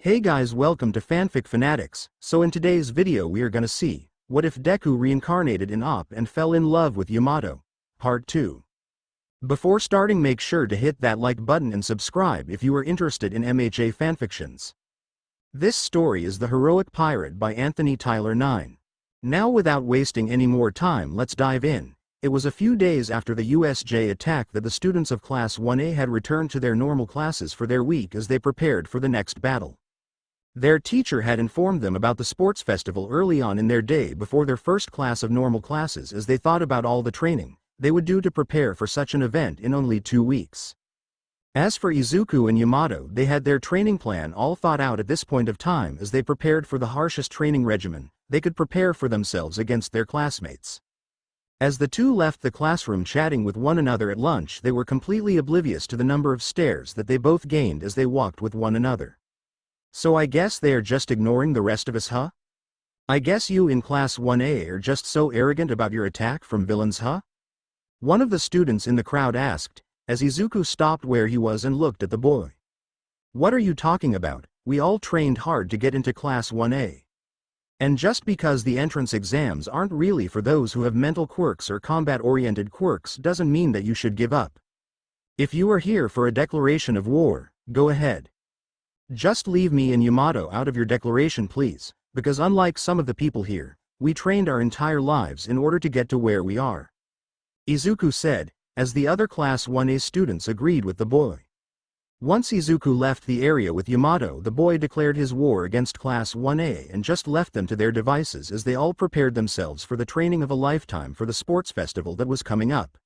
Hey guys, welcome to Fanfic Fanatics. So in today's video we are gonna see, what if Deku reincarnated in Op and fell in love with Yamato? Part 2. Before starting, make sure to hit that like button and subscribe if you are interested in MHA fanfictions. This story is The Heroic Pirate by Anthony Tyler 9. Now without wasting any more time, let's dive in. It was a few days after the USJ attack that the students of Class 1A had returned to their normal classes for their week as they prepared for the next battle. Their teacher had informed them about the sports festival early on in their day before their first class of normal classes, as they thought about all the training they would do to prepare for such an event in only 2 weeks. As for Izuku and Yamato, they had their training plan all thought out at this point of time as they prepared for the harshest training regimen they could prepare for themselves against their classmates. As the two left the classroom chatting with one another at lunch, they were completely oblivious to the number of stares that they both gained as they walked with one another. So I guess they are just ignoring the rest of us, huh? I guess you in Class 1A are just so arrogant about your attack from villains, huh? One of the students in the crowd asked, as Izuku stopped where he was and looked at the boy. What are you talking about? We all trained hard to get into Class 1A. And just because the entrance exams aren't really for those who have mental quirks or combat-oriented quirks doesn't mean that you should give up. If you are here for a declaration of war, go ahead. Just leave me and Yamato out of your declaration, please, because unlike some of the people here, we trained our entire lives in order to get to where we are. Izuku said, as the other Class 1A students agreed with the boy. Once Izuku left the area with Yamato, the boy declared his war against Class 1A and just left them to their devices as they all prepared themselves for the training of a lifetime for the sports festival that was coming up.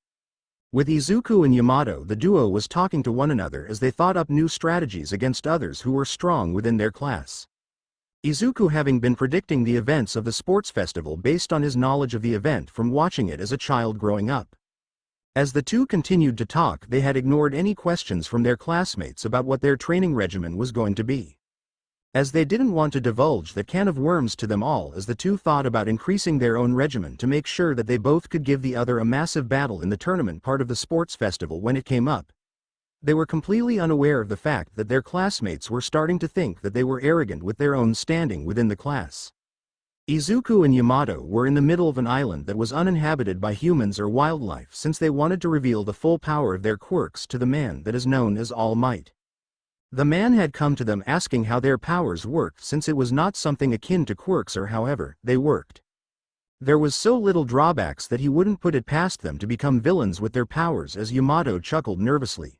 With Izuku and Yamato, the duo was talking to one another as they thought up new strategies against others who were strong within their class. Izuku having been predicting the events of the sports festival based on his knowledge of the event from watching it as a child growing up. As the two continued to talk, they had ignored any questions from their classmates about what their training regimen was going to be, as they didn't want to divulge that can of worms to them all, as the two thought about increasing their own regimen to make sure that they both could give the other a massive battle in the tournament part of the sports festival when it came up. They were completely unaware of the fact that their classmates were starting to think that they were arrogant with their own standing within the class. Izuku and Yamato were in the middle of an island that was uninhabited by humans or wildlife, since they wanted to reveal the full power of their quirks to the man that is known as All Might. The man had come to them asking how their powers worked, since it was not something akin to quirks or however they worked. There was so little drawbacks that he wouldn't put it past them to become villains with their powers, as Yamato chuckled nervously.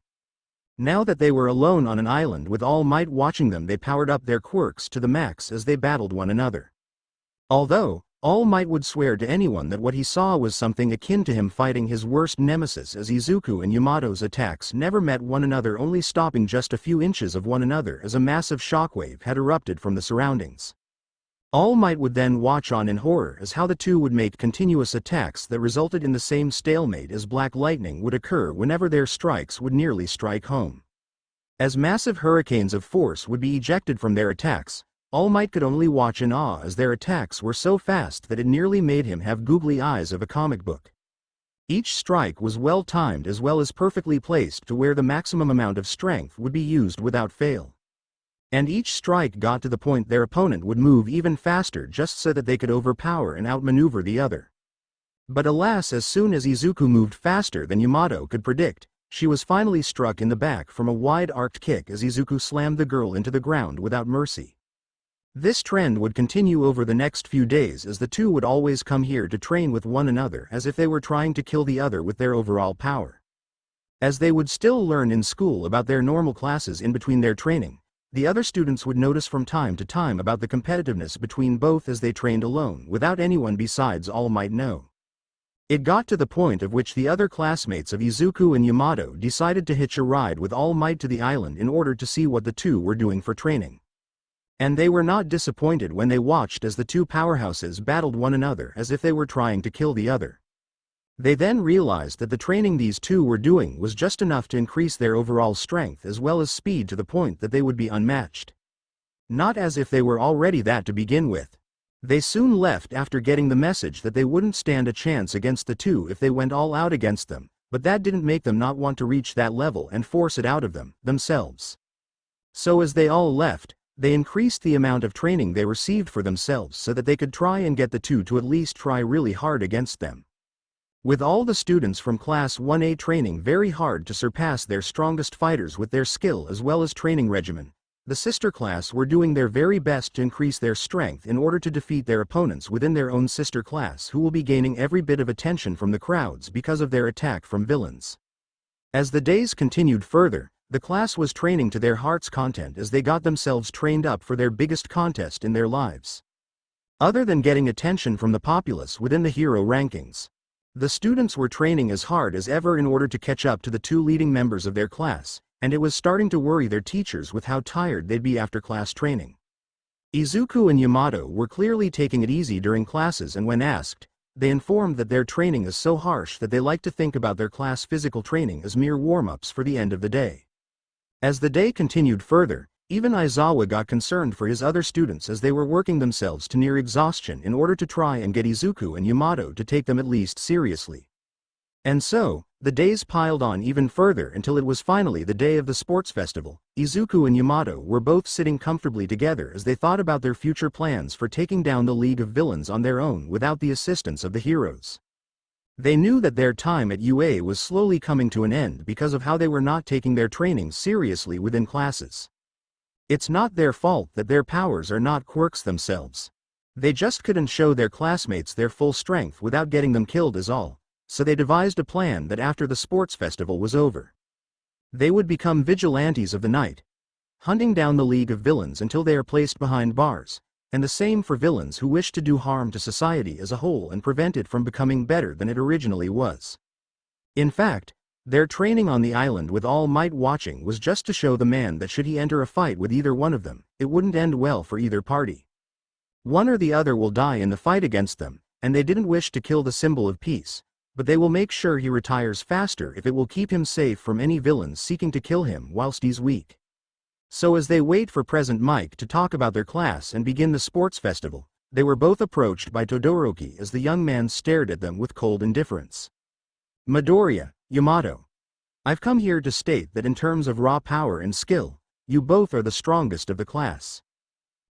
Now that they were alone on an island with All Might watching them, they powered up their quirks to the max as they battled one another. Although All Might would swear to anyone that what he saw was something akin to him fighting his worst nemesis, as Izuku and Yamato's attacks never met one another, only stopping just a few inches of one another as a massive shockwave had erupted from the surroundings. All Might would then watch on in horror as how the two would make continuous attacks that resulted in the same stalemate as black lightning would occur whenever their strikes would nearly strike home. As massive hurricanes of force would be ejected from their attacks, All Might could only watch in awe as their attacks were so fast that it nearly made him have googly eyes of a comic book. Each strike was well timed as well as perfectly placed to where the maximum amount of strength would be used without fail. And each strike got to the point their opponent would move even faster just so that they could overpower and outmaneuver the other. But alas, as soon as Izuku moved faster than Yamato could predict, she was finally struck in the back from a wide-arced kick as Izuku slammed the girl into the ground without mercy. This trend would continue over the next few days, as the two would always come here to train with one another as if they were trying to kill the other with their overall power. As they would still learn in school about their normal classes in between their training, the other students would notice from time to time about the competitiveness between both as they trained alone without anyone besides All Might know. It got to the point of which the other classmates of Izuku and Yamato decided to hitch a ride with All Might to the island in order to see what the two were doing for training. And they were not disappointed when they watched as the two powerhouses battled one another as if they were trying to kill the other. They then realized that the training these two were doing was just enough to increase their overall strength as well as speed to the point that they would be unmatched. Not as if they were already that to begin with. They soon left after getting the message that they wouldn't stand a chance against the two if they went all out against them, but that didn't make them not want to reach that level and force it out of themselves. So as they all left, They increased the amount of training they received for themselves so that they could try and get the two to at least try really hard against them. With all the students from Class 1A training very hard to surpass their strongest fighters with their skill as well as training regimen, the sister class were doing their very best to increase their strength in order to defeat their opponents within their own sister class, who will be gaining every bit of attention from the crowds because of their attack from villains. As the days continued further, the class was training to their heart's content as they got themselves trained up for their biggest contest in their lives. Other than getting attention from the populace within the hero rankings, the students were training as hard as ever in order to catch up to the two leading members of their class, and it was starting to worry their teachers with how tired they'd be after class training. Izuku and Yamato were clearly taking it easy during classes, and when asked, they informed that their training is so harsh that they like to think about their class physical training as mere warm-ups for the end of the day. As the day continued further, even Aizawa got concerned for his other students as they were working themselves to near exhaustion in order to try and get Izuku and Yamato to take them at least seriously. And so, the days piled on even further until it was finally the day of the sports festival. Izuku and Yamato were both sitting comfortably together as they thought about their future plans for taking down the League of Villains on their own without the assistance of the heroes. They knew that their time at UA was slowly coming to an end because of how they were not taking their training seriously within classes. It's not their fault that their powers are not quirks themselves. They just couldn't show their classmates their full strength without getting them killed is all. So they devised a plan that after the sports festival was over, they would become vigilantes of the night, hunting down the League of Villains until they are placed behind bars, and the same for villains who wish to do harm to society as a whole and prevent it from becoming better than it originally was. In fact, their training on the island with All Might watching was just to show the man that should he enter a fight with either one of them, it wouldn't end well for either party. One or the other will die in the fight against them, and they didn't wish to kill the symbol of peace, but they will make sure he retires faster if it will keep him safe from any villains seeking to kill him whilst he's weak. So as they wait for Present Mike to talk about their class and begin the sports festival, they were both approached by Todoroki as the young man stared at them with cold indifference. "Midoriya, Yamato. I've come here to state that in terms of raw power and skill, you both are the strongest of the class.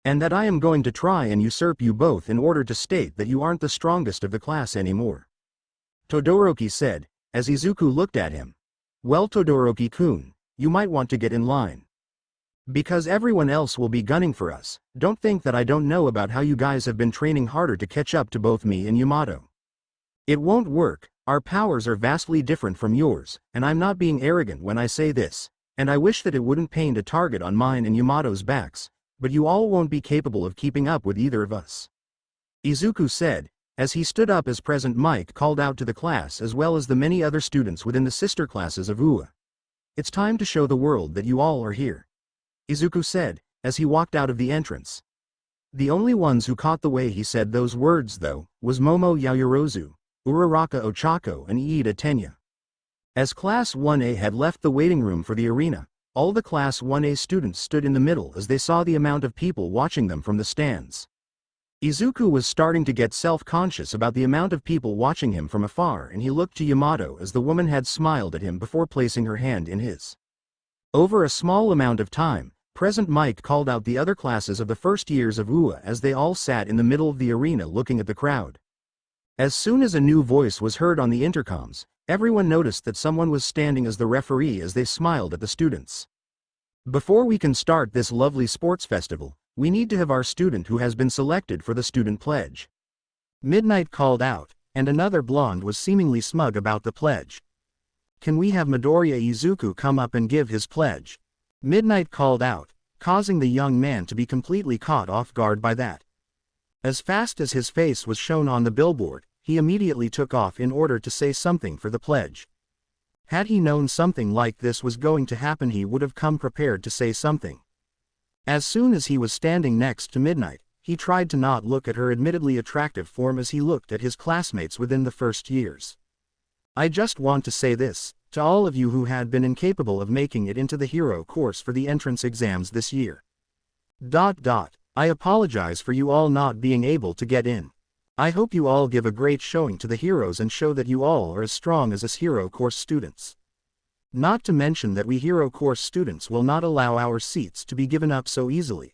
And that I am going to try and usurp you both in order to state that you aren't the strongest of the class anymore," Todoroki said, as Izuku looked at him. "Well, Todoroki-kun, you might want to get in line. Because everyone else will be gunning for us. Don't think that I don't know about how you guys have been training harder to catch up to both me and Yamato. It won't work, our powers are vastly different from yours, and I'm not being arrogant when I say this, and I wish that it wouldn't paint a target on mine and Yamato's backs, but you all won't be capable of keeping up with either of us," Izuku said, as he stood up as Present Mike called out to the class as well as the many other students within the sister classes of UA. "It's time to show the world that you all are here," Izuku said, as he walked out of the entrance. The only ones who caught the way he said those words, though, was Momo Yaoyorozu, Uraraka Ochako and Iida Tenya. As Class 1A had left the waiting room for the arena, all the Class 1A students stood in the middle as they saw the amount of people watching them from the stands. Izuku was starting to get self-conscious about the amount of people watching him from afar, and he looked to Yamato as the woman had smiled at him before placing her hand in his. Over a small amount of time, Present Mike called out the other classes of the first years of UA as they all sat in the middle of the arena looking at the crowd. As soon as a new voice was heard on the intercoms, everyone noticed that someone was standing as the referee as they smiled at the students. "Before we can start this lovely sports festival, we need to have our student who has been selected for the student pledge," Midnight called out, and another blonde was seemingly smug about the pledge. "Can we have Midoriya Izuku come up and give his pledge?" Midnight called out, causing the young man to be completely caught off guard by that. As fast as his face was shown on the billboard, he immediately took off in order to say something for the pledge. Had he known something like this was going to happen, he would have come prepared to say something. As soon as he was standing next to Midnight, he tried to not look at her admittedly attractive form as he looked at his classmates within the first years. "I just want to say this, to all of you who had been incapable of making it into the hero course for the entrance exams this year. I apologize for you all not being able to get in. I hope you all give a great showing to the heroes and show that you all are as strong as us hero course students. Not to mention that we hero course students will not allow our seats to be given up so easily,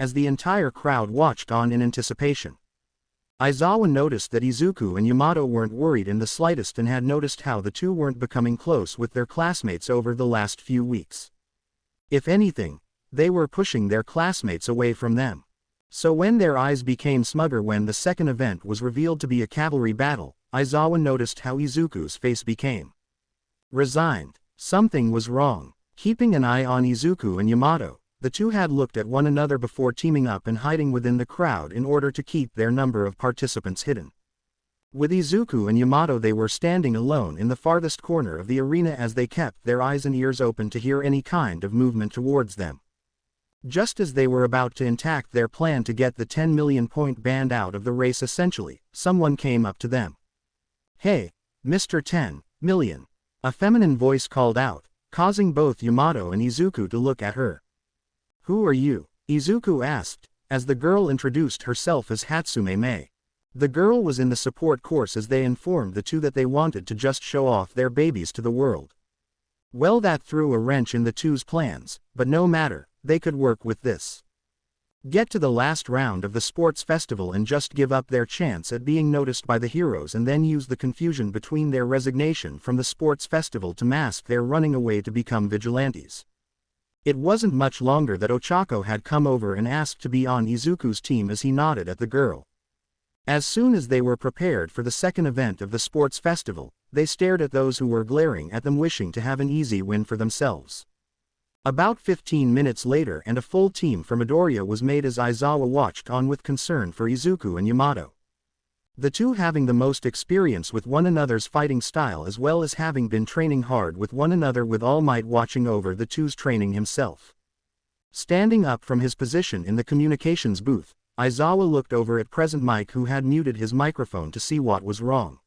as the entire crowd watched on in anticipation. Aizawa noticed that Izuku and Yamato weren't worried in the slightest and had noticed how the two weren't becoming close with their classmates over the last few weeks. If anything, they were pushing their classmates away from them. So when their eyes became smugger when the second event was revealed to be a cavalry battle, Aizawa noticed how Izuku's face became resigned. Something was wrong. Keeping an eye on Izuku and Yamato, the two had looked at one another before teaming up and hiding within the crowd in order to keep their number of participants hidden. With Izuku and Yamato, they were standing alone in the farthest corner of the arena as they kept their eyes and ears open to hear any kind of movement towards them. Just as they were about to enact their plan to get the 10 million point band out of the race essentially, someone came up to them. "Hey, Mr. 10 million. A feminine voice called out, causing both Yamato and Izuku to look at her. "Who are you?" Izuku asked, as the girl introduced herself as Hatsume Mei. The girl was in the support course as they informed the two that they wanted to just show off their babies to the world. Well, that threw a wrench in the two's plans, but no matter, they could work with this. Get to the last round of the sports festival and just give up their chance at being noticed by the heroes and then use the confusion between their resignation from the sports festival to mask their running away to become vigilantes. It wasn't much longer that Ochako had come over and asked to be on Izuku's team as he nodded at the girl. As soon as they were prepared for the second event of the sports festival, they stared at those who were glaring at them wishing to have an easy win for themselves. About 15 minutes later and a full team from Midoriya was made as Aizawa watched on with concern for Izuku and Yamato. The two having the most experience with one another's fighting style as well as having been training hard with one another with All Might watching over the two's training himself. Standing up from his position in the communications booth, Aizawa looked over at Present Mike who had muted his microphone to see what was wrong.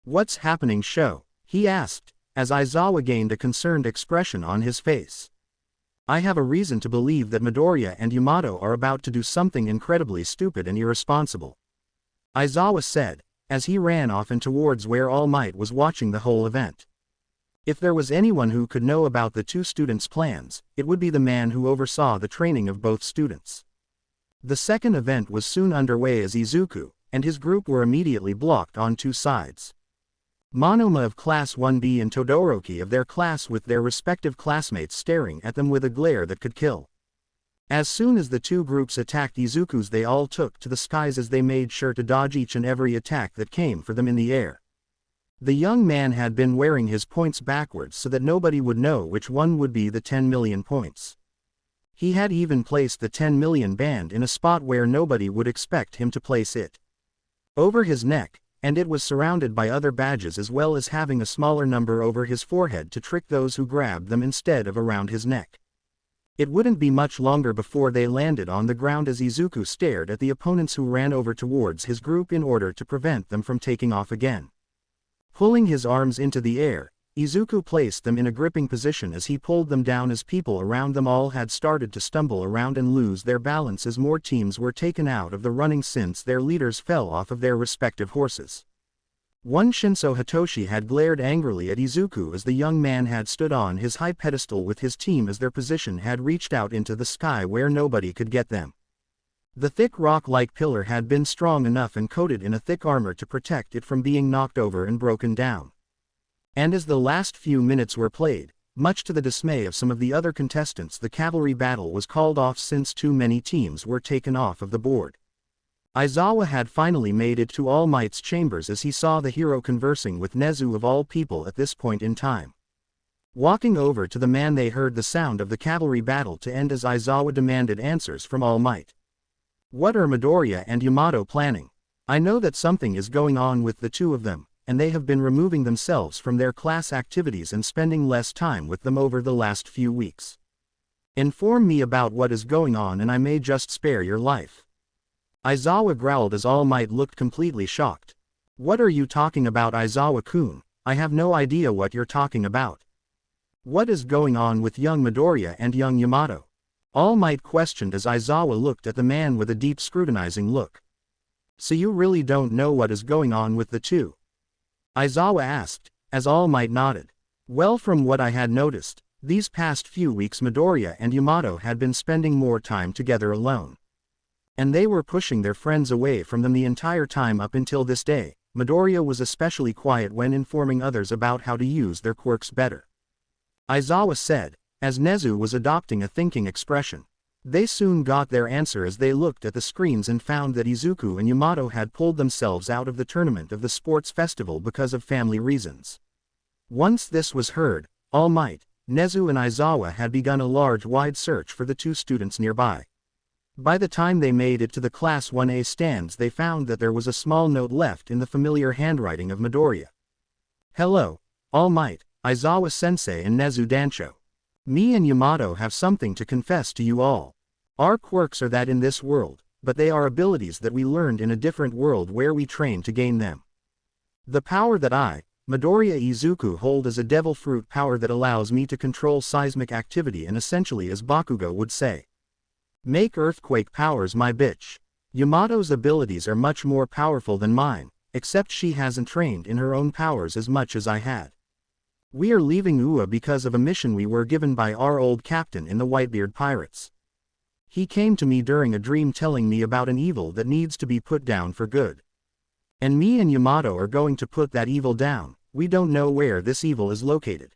"What's happening, Sho?" he asked, as Aizawa gained a concerned expression on his face. "I have a reason to believe that Midoriya and Yamato are about to do something incredibly stupid and irresponsible," Aizawa said, as he ran off and towards where All Might was watching the whole event. If there was anyone who could know about the two students' plans, it would be the man who oversaw the training of both students. The second event was soon underway as Izuku and his group were immediately blocked on two sides. Monoma of Class 1B and Todoroki of their class with their respective classmates staring at them with a glare that could kill. As soon as the two groups attacked Izuku's, they all took to the skies as they made sure to dodge each and every attack that came for them in the air. The young man had been wearing his points backwards so that nobody would know which one would be the 10 million points. He had even placed the 10 million band in a spot where nobody would expect him to place it. Over his neck, and it was surrounded by other badges as well as having a smaller number over his forehead to trick those who grabbed them instead of around his neck. It wouldn't be much longer before they landed on the ground as Izuku stared at the opponents who ran over towards his group in order to prevent them from taking off again. Pulling his arms into the air, Izuku placed them in a gripping position as he pulled them down as people around them all had started to stumble around and lose their balance as more teams were taken out of the running since their leaders fell off of their respective horses. One Shinso Hitoshi had glared angrily at Izuku as the young man had stood on his high pedestal with his team as their position had reached out into the sky where nobody could get them. The thick rock-like pillar had been strong enough and coated in a thick armor to protect it from being knocked over and broken down. And as the last few minutes were played, much to the dismay of some of the other contestants, the cavalry battle was called off since too many teams were taken off of the board. Aizawa had finally made it to All Might's chambers as he saw the hero conversing with Nezu of all people at this point in time. Walking over to the man, they heard the sound of the cavalry battle to end as Aizawa demanded answers from All Might. "What are Midoriya and Yamato planning? I know that something is going on with the two of them, and they have been removing themselves from their class activities and spending less time with them over the last few weeks. Inform me about what is going on and I may just spare your life." Aizawa growled as All Might looked completely shocked. "What are you talking about, Aizawa-kun? I have no idea what you're talking about. What is going on with young Midoriya and young Yamato?" All Might questioned as Aizawa looked at the man with a deep scrutinizing look. "So you really don't know what is going on with the two?" Aizawa asked, as All Might nodded. "Well, from what I had noticed, these past few weeks Midoriya and Yamato had been spending more time together alone. And they were pushing their friends away from them the entire time up until this day. Midoriya was especially quiet when informing others about how to use their quirks better. Aizawa said, as Nezu was adopting a thinking expression. They soon got their answer as they looked at the screens and found that Izuku and Yamato had pulled themselves out of the tournament of the sports festival because of family reasons. Once this was heard, All Might, Nezu and Aizawa had begun a large-wide search for the two students nearby. By the time they made it to the Class 1A stands, they found that there was a small note left in the familiar handwriting of Midoriya. Hello, All Might, Aizawa-sensei and Nezu Dancho. Me and Yamato have something to confess to you all. Our quirks are that in this world, but they are abilities that we learned in a different world where we trained to gain them. The power that I, Midoriya Izuku, hold is a devil fruit power that allows me to control seismic activity and essentially, as Bakugo would say, make earthquake powers my bitch. Yamato's abilities are much more powerful than mine, except she hasn't trained in her own powers as much as I had. We are leaving Ua because of a mission we were given by our old captain in the Whitebeard Pirates. He came to me during a dream telling me about an evil that needs to be put down for good. And me and Yamato are going to put that evil down. We don't know where this evil is located.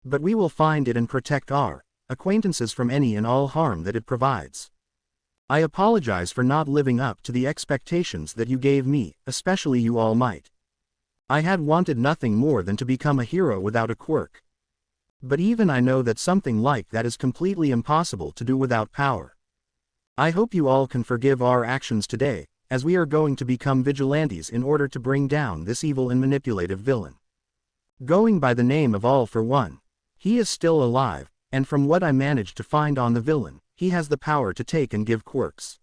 But we will find it and protect our acquaintances from any and all harm that it provides. I apologize for not living up to the expectations that you gave me, especially you All Might. I had wanted nothing more than to become a hero without a quirk. But even I know that something like that is completely impossible to do without power. I hope you all can forgive our actions today, as we are going to become vigilantes in order to bring down this evil and manipulative villain. Going by the name of All for One. He is still alive, and from what I managed to find on the villain, he has the power to take and give quirks.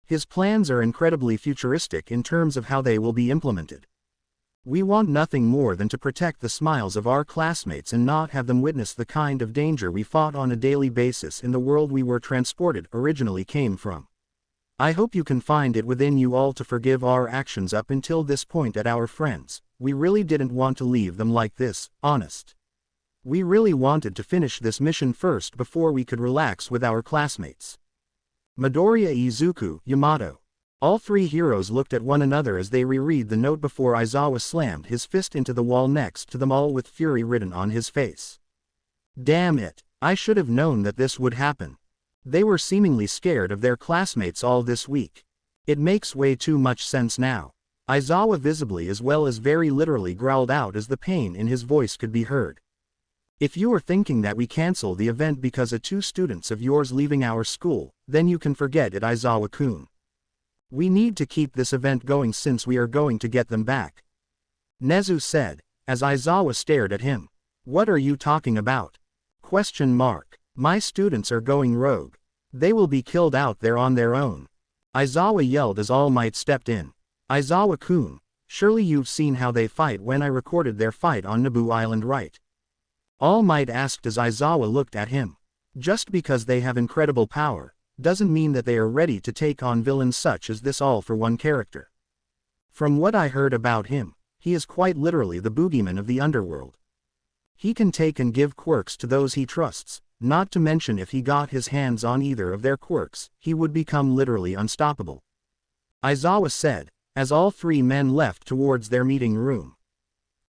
His plans are incredibly futuristic in terms of how they will be implemented. We want nothing more than to protect the smiles of our classmates and not have them witness the kind of danger we fought on a daily basis in the world we were transported originally came from. I hope you can find it within you all to forgive our actions up until this point at our friends. We really didn't want to leave them like this, honest. We really wanted to finish this mission first before we could relax with our classmates. Midoriya Izuku, Yamato. All three heroes looked at one another as they reread the note before Aizawa slammed his fist into the wall next to them all with fury written on his face. Damn it, I should have known that this would happen. They were seemingly scared of their classmates all this week. It makes way too much sense now. Aizawa visibly as well as very literally growled out as the pain in his voice could be heard. If you are thinking that we cancel the event because of two students of yours leaving our school, then you can forget it, Aizawa-kun. We need to keep this event going since we are going to get them back. Nezu said, as Aizawa stared at him. What are you talking about? ? My students are going rogue. They will be killed out there on their own. Aizawa yelled as All Might stepped in. Aizawa-kun, surely you've seen how they fight when I recorded their fight on Naboo Island, right? All Might asked as Aizawa looked at him. Just because they have incredible power doesn't mean that they are ready to take on villains such as this All for One character. From what I heard about him, he is quite literally the boogeyman of the underworld. He can take and give quirks to those he trusts, not to mention if he got his hands on either of their quirks, he would become literally unstoppable. Aizawa said, as all three men left towards their meeting room.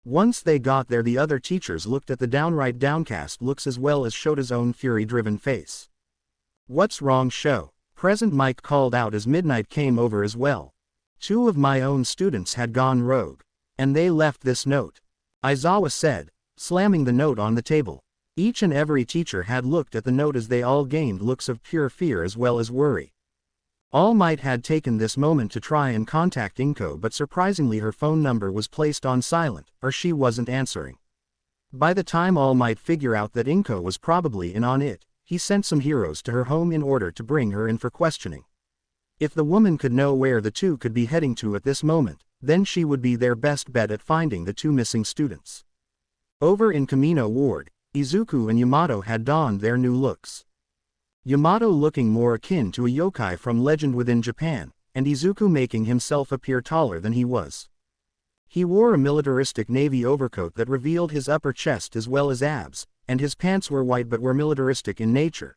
Once they got there, the other teachers looked at the downright downcast looks as well as Shota's own fury-driven face. What's wrong, Sho? Present Mike called out as Midnight came over as well. Two of my own students had gone rogue. And they left this note. Aizawa said, slamming the note on the table. Each and every teacher had looked at the note as they all gained looks of pure fear as well as worry. All Might had taken this moment to try and contact Inko, but surprisingly her phone number was placed on silent, or she wasn't answering. By the time All Might figured out that Inko was probably in on it, he sent some heroes to her home in order to bring her in for questioning. If the woman could know where the two could be heading to at this moment, then she would be their best bet at finding the two missing students. Over in Kamino Ward, Izuku and Yamato had donned their new looks. Yamato looking more akin to a yokai from legend within Japan, and Izuku making himself appear taller than he was. He wore a militaristic navy overcoat that revealed his upper chest as well as abs, and his pants were white but were militaristic in nature,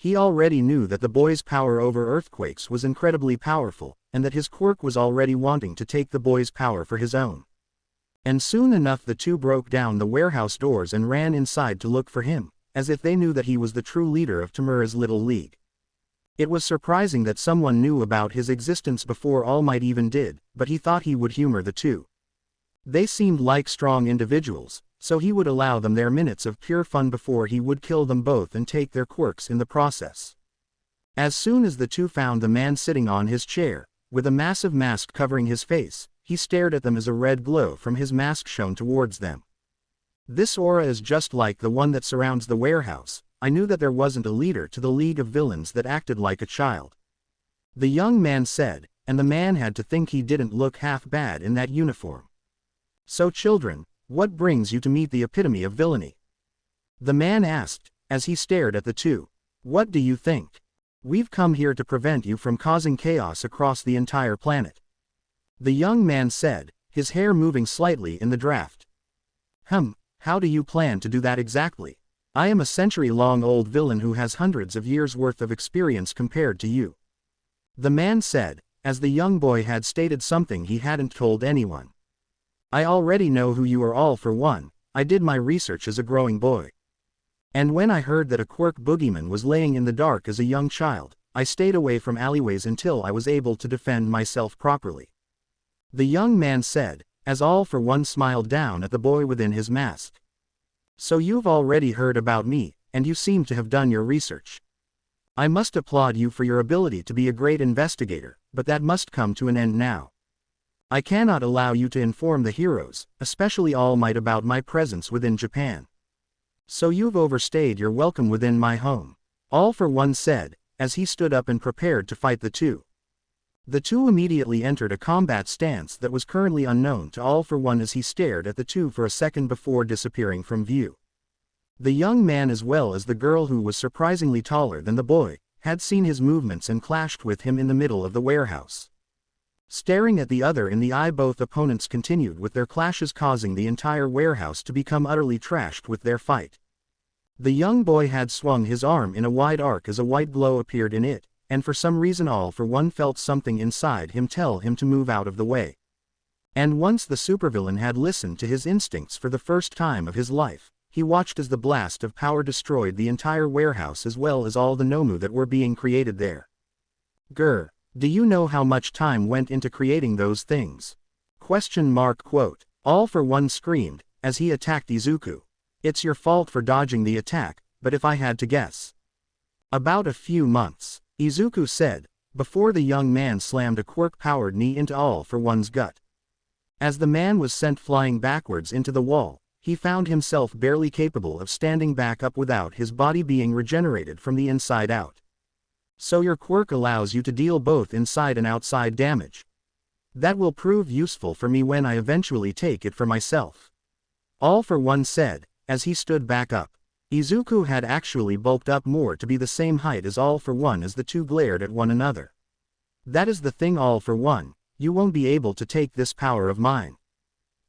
He already knew that the boy's power over earthquakes was incredibly powerful, and that his quirk was already wanting to take the boy's power for his own. And soon enough the two broke down the warehouse doors and ran inside to look for him, as if they knew that he was the true leader of Tamura's little league. It was surprising that someone knew about his existence before All Might even did, but he thought he would humor the two. They seemed like strong individuals, so he would allow them their minutes of pure fun before he would kill them both and take their quirks in the process. As soon as the two found the man sitting on his chair, with a massive mask covering his face, he stared at them as a red glow from his mask shone towards them. This aura is just like the one that surrounds the warehouse. I knew that there wasn't a leader to the League of Villains that acted like a child. The young man said, and the man had to think he didn't look half bad in that uniform. So children, what brings you to meet the epitome of villainy? The man asked, as he stared at the two. What do you think? We've come here to prevent you from causing chaos across the entire planet. The young man said, his hair moving slightly in the draft. How do you plan to do that exactly? I am a century-long old villain who has hundreds of years' worth of experience compared to you. The man said, as the young boy had stated something he hadn't told anyone. I already know who you are all for one. I did my research as a growing boy. And when I heard that a quirk boogeyman was laying in the dark as a young child, I stayed away from alleyways until I was able to defend myself properly. The young man said, as All for One smiled down at the boy within his mask. So you've already heard about me, and you seem to have done your research. I must applaud you for your ability to be a great investigator, but that must come to an end now. I cannot allow you to inform the heroes, especially All Might, about my presence within Japan. So you've overstayed your welcome within my home. All for One said, as he stood up and prepared to fight the two. The two immediately entered a combat stance that was currently unknown to All for One as he stared at the two for a second before disappearing from view. The young man, as well as the girl who was surprisingly taller than the boy, had seen his movements and clashed with him in the middle of the warehouse. Staring at the other in the eye, both opponents continued with their clashes, causing the entire warehouse to become utterly trashed with their fight. The young boy had swung his arm in a wide arc as a white glow appeared in it, and for some reason All for One felt something inside him tell him to move out of the way. And once the supervillain had listened to his instincts for the first time of his life, he watched as the blast of power destroyed the entire warehouse as well as all the Nomu that were being created there. Grr. Do you know how much time went into creating those things? ? All for One screamed, as he attacked Izuku. It's your fault for dodging the attack, but if I had to guess. About a few months, Izuku said, before the young man slammed a quirk-powered knee into All for One's gut. As the man was sent flying backwards into the wall, he found himself barely capable of standing back up without his body being regenerated from the inside out. So your quirk allows you to deal both inside and outside damage. That will prove useful for me when I eventually take it for myself. All for One said, as he stood back up. Izuku had actually bulked up more to be the same height as All for One as the two glared at one another. That is the thing, All for One, you won't be able to take this power of mine.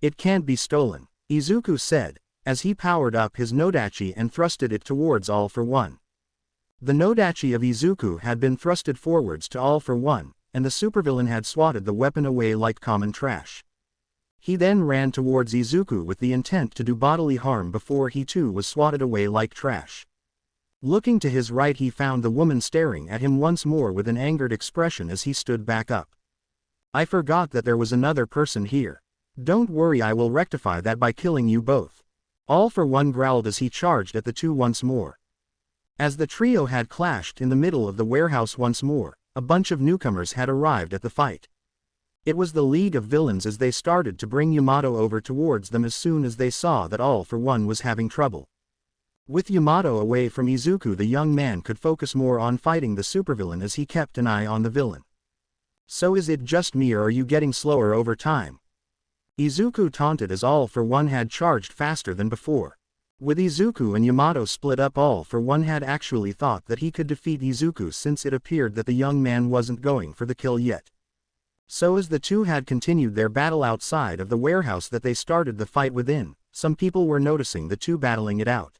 It can't be stolen, Izuku said, as he powered up his Nodachi and thrusted it towards All for One. The Nodachi of Izuku had been thrusted forwards to All for One, and the supervillain had swatted the weapon away like common trash. He then ran towards Izuku with the intent to do bodily harm before he too was swatted away like trash. Looking to his right, he found the woman staring at him once more with an angered expression as he stood back up. I forgot that there was another person here. Don't worry, I will rectify that by killing you both. All for One growled as he charged at the two once more. As the trio had clashed in the middle of the warehouse once more, a bunch of newcomers had arrived at the fight. It was the League of Villains as they started to bring Yamato over towards them as soon as they saw that All for One was having trouble. With Yamato away from Izuku, the young man could focus more on fighting the supervillain as he kept an eye on the villain. So is it just me, or are you getting slower over time? Izuku taunted as All for One had charged faster than before. With Izuku and Yamato split up, All for One had actually thought that he could defeat Izuku since it appeared that the young man wasn't going for the kill yet. So as the two had continued their battle outside of the warehouse that they started the fight within, some people were noticing the two battling it out.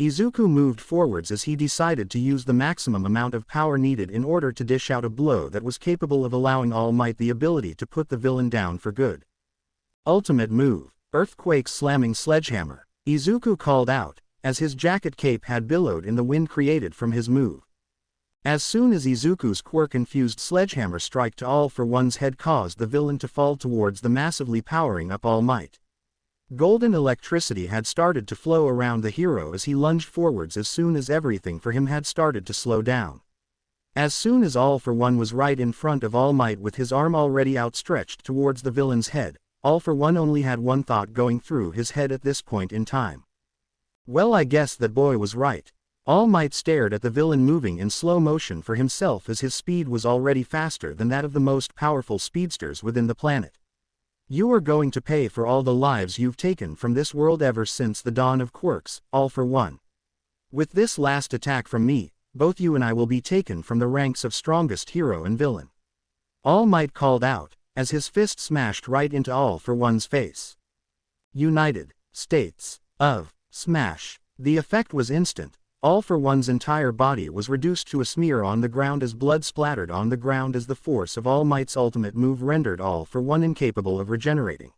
Izuku moved forwards as he decided to use the maximum amount of power needed in order to dish out a blow that was capable of allowing All Might the ability to put the villain down for good. Ultimate move, Earthquake Slamming Sledgehammer, Izuku called out, as his jacket cape had billowed in the wind created from his move. As soon as Izuku's quirk-infused sledgehammer strike to All for One's head caused the villain to fall towards the massively powering up All Might. Golden electricity had started to flow around the hero as he lunged forwards as soon as everything for him had started to slow down. As soon as All for One was right in front of All Might with his arm already outstretched towards the villain's head, All for One only had one thought going through his head at this point in time. Well, I guess that boy was right. All Might stared at the villain moving in slow motion for himself as his speed was already faster than that of the most powerful speedsters within the planet. You are going to pay for all the lives you've taken from this world ever since the dawn of quirks, All for One. With this last attack from me, both you and I will be taken from the ranks of strongest hero and villain. All Might called out, as his fist smashed right into All for One's face. United States of Smash. The effect was instant. All for One's entire body was reduced to a smear on the ground as blood splattered on the ground as the force of All Might's ultimate move rendered All for One incapable of regenerating.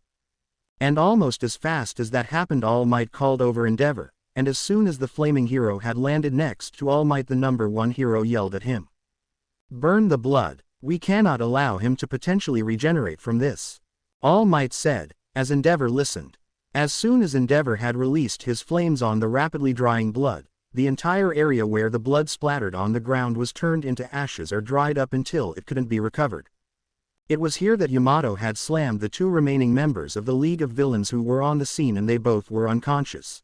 And almost as fast as that happened, All Might called over Endeavor, and as soon as the flaming hero had landed next to All Might, the number one hero yelled at him. Burn the blood, we cannot allow him to potentially regenerate from this. All Might said, as Endeavor listened. As soon as Endeavor had released his flames on the rapidly drying blood, the entire area where the blood splattered on the ground was turned into ashes or dried up until it couldn't be recovered. It was here that Yamato had slammed the two remaining members of the League of Villains who were on the scene, and they both were unconscious.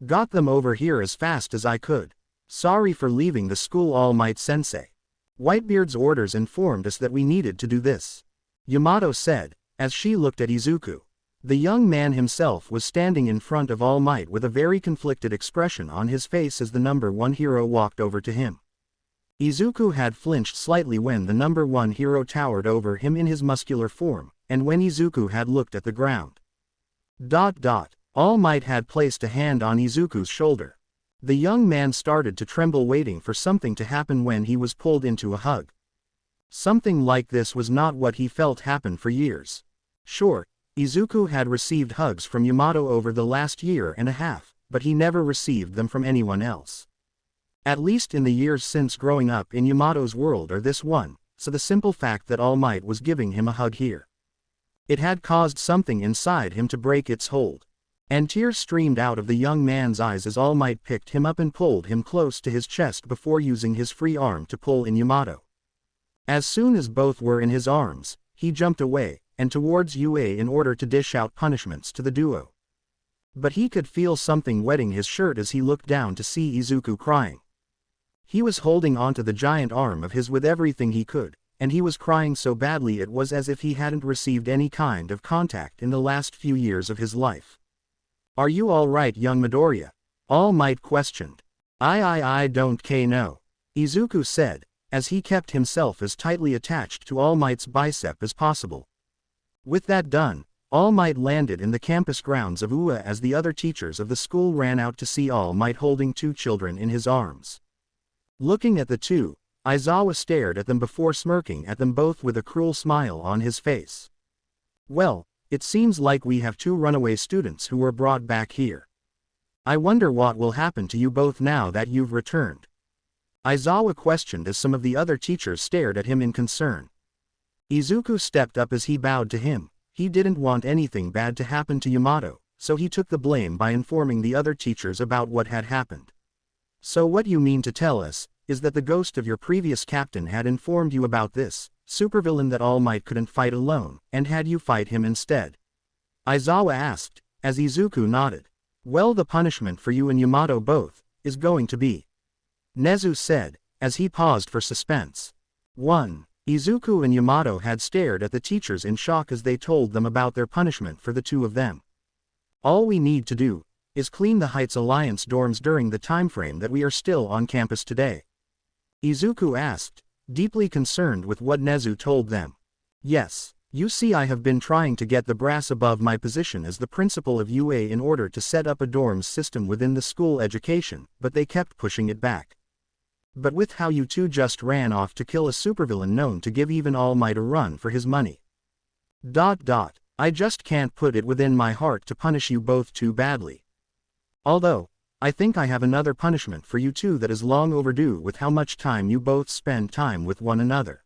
Got them over here as fast as I could. Sorry for leaving the school, All Might Sensei. Whitebeard's orders informed us that we needed to do this. Yamato said, as she looked at Izuku. The young man himself was standing in front of All Might with a very conflicted expression on his face as the number one hero walked over to him. Izuku had flinched slightly when the number one hero towered over him in his muscular form, and when Izuku had looked at the ground. All Might had placed a hand on Izuku's shoulder. The young man started to tremble, waiting for something to happen when he was pulled into a hug. Something like this was not what he felt happen for years. Sure, Izuku had received hugs from Yamato over the last year and a half, but he never received them from anyone else. At least in the years since growing up in Yamato's world or this one, so the simple fact that All Might was giving him a hug here. It had caused something inside him to break its hold. And tears streamed out of the young man's eyes as All Might picked him up and pulled him close to his chest before using his free arm to pull in Yamato. As soon as both were in his arms, he jumped away and towards UA in order to dish out punishments to the duo. But he could feel something wetting his shirt as he looked down to see Izuku crying. He was holding onto the giant arm of his with everything he could, and he was crying so badly it was as if he hadn't received any kind of contact in the last few years of his life. Are you all right, young Midoriya? All Might questioned. I don't know. Izuku said, as he kept himself as tightly attached to All Might's bicep as possible. With that done, All Might landed in the campus grounds of UA as the other teachers of the school ran out to see All Might holding two children in his arms. Looking at the two, Aizawa stared at them before smirking at them both with a cruel smile on his face. Well, it seems like we have two runaway students who were brought back here. I wonder what will happen to you both now that you've returned. Aizawa questioned as some of the other teachers stared at him in concern. Izuku stepped up as he bowed to him. He didn't want anything bad to happen to Yamato, so he took the blame by informing the other teachers about what had happened. So what you mean to tell us, is that the ghost of your previous captain had informed you about this supervillain that All Might couldn't fight alone, and had you fight him instead? Aizawa asked, as Izuku nodded. Well, the punishment for you and Yamato both, is going to be. Nezu said, as he paused for suspense. 1. Izuku and Yamato had stared at the teachers in shock as they told them about their punishment for the two of them. All we need to do, is clean the Heights Alliance dorms during the time frame that we are still on campus today. Izuku asked, deeply concerned with what Nezu told them. Yes. You see, I have been trying to get the brass above my position as the principal of UA in order to set up a dorms system within the school education, but they kept pushing it back. But with how you two just ran off to kill a supervillain known to give even All Might a run for his money. I just can't put it within my heart to punish you both too badly. Although, I think I have another punishment for you two that is long overdue with how much time you both spend time with one another.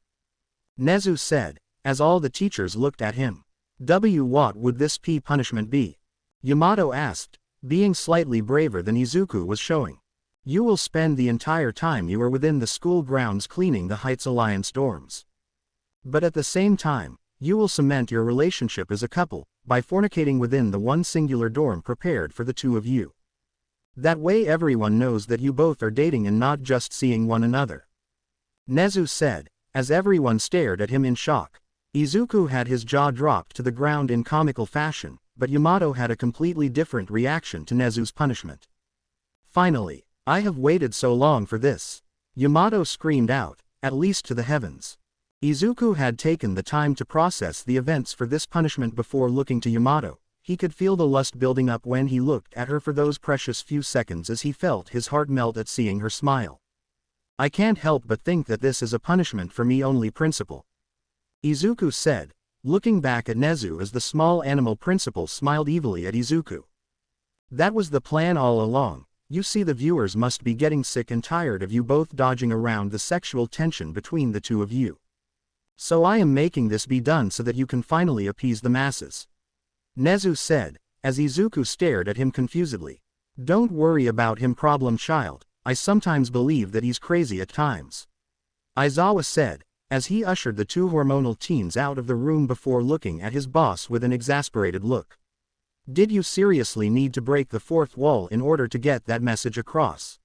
Nezu said, as all the teachers looked at him. What would this punishment be? Yamato asked, being slightly braver than Izuku was showing. You will spend the entire time you are within the school grounds cleaning the Heights Alliance dorms. But at the same time, you will cement your relationship as a couple, by fornicating within the one singular dorm prepared for the two of you. That way everyone knows that you both are dating and not just seeing one another. Nezu said, as everyone stared at him in shock. Izuku had his jaw dropped to the ground in comical fashion, but Yamato had a completely different reaction to Nezu's punishment. Finally, I have waited so long for this. Yamato screamed out, at least to the heavens. Izuku had taken the time to process the events for this punishment before looking to Yamato. He could feel the lust building up when he looked at her for those precious few seconds as he felt his heart melt at seeing her smile. I can't help but think that this is a punishment for me only principal. Izuku said, looking back at Nezu as the small animal principal smiled evilly at Izuku. That was the plan all along. You see, the viewers must be getting sick and tired of you both dodging around the sexual tension between the two of you. So I am making this be done so that you can finally appease the masses. Nezu said, as Izuku stared at him confusedly. Don't worry about him, problem child. I sometimes believe that he's crazy at times. Aizawa said, as he ushered the two hormonal teens out of the room before looking at his boss with an exasperated look. Did you seriously need to break the fourth wall in order to get that message across?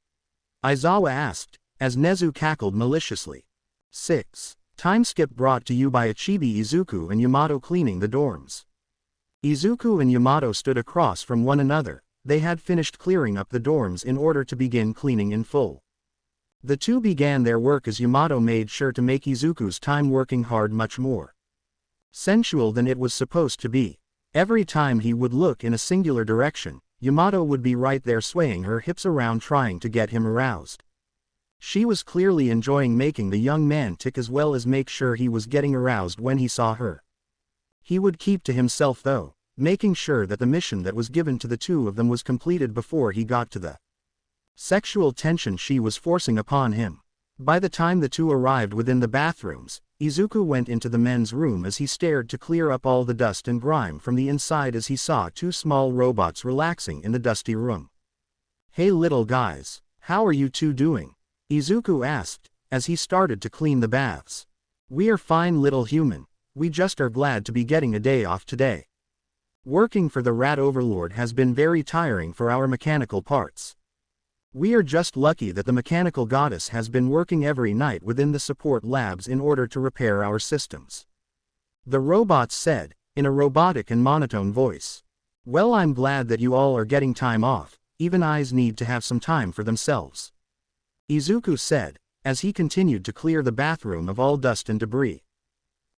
Aizawa asked, as Nezu cackled maliciously. 6. Time skip brought to you by Ichibi Izuku and Yamato cleaning the dorms. Izuku and Yamato stood across from one another. They had finished clearing up the dorms in order to begin cleaning in full. The two began their work as Yamato made sure to make Izuku's time working hard much more sensual than it was supposed to be. Every time he would look in a singular direction, Yamato would be right there swaying her hips around trying to get him aroused. She was clearly enjoying making the young man tick as well as make sure he was getting aroused when he saw her. He would keep to himself though, making sure that the mission that was given to the two of them was completed before he got to the sexual tension she was forcing upon him. By the time the two arrived within the bathrooms, Izuku went into the men's room as he stared to clear up all the dust and grime from the inside as he saw two small robots relaxing in the dusty room. Hey little guys, how are you two doing? Izuku asked, as he started to clean the baths. We are fine little human, we just are glad to be getting a day off today. Working for the Rat Overlord has been very tiring for our mechanical parts. We are just lucky that the mechanical goddess has been working every night within the support labs in order to repair our systems. The robots said, in a robotic and monotone voice. Well, I'm glad that you all are getting time off, even eyes need to have some time for themselves. Izuku said, as he continued to clear the bathroom of all dust and debris.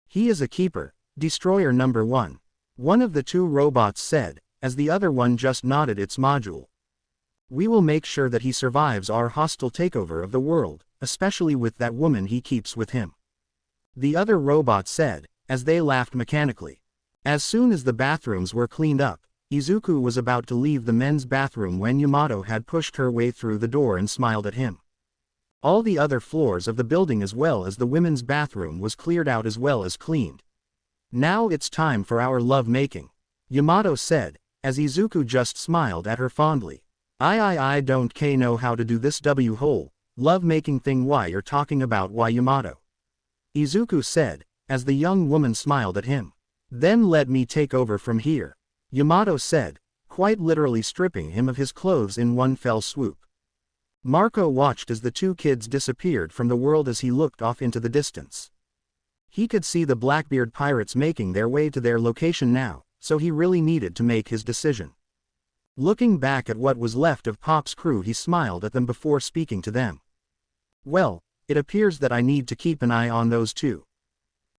He is a keeper, destroyer number 1. One of the two robots said, as the other one just nodded its module. We will make sure that he survives our hostile takeover of the world, especially with that woman he keeps with him. The other robot said, as they laughed mechanically. As soon as the bathrooms were cleaned up, Izuku was about to leave the men's bathroom when Yamato had pushed her way through the door and smiled at him. All the other floors of the building as well as the women's bathroom was cleared out as well as cleaned. Now it's time for our love making, Yamato said, as Izuku just smiled at her fondly. I don't know how to do this whole love making thing. Why you're talking about why Yamato? Izuku said, as the young woman smiled at him. Then let me take over from here, Yamato said, quite literally stripping him of his clothes in one fell swoop. Marco watched as the two kids disappeared from the world as he looked off into the distance. He could see the Blackbeard pirates making their way to their location now, so he really needed to make his decision. Looking back at what was left of Pop's crew, he smiled at them before speaking to them. Well, it appears that I need to keep an eye on those two.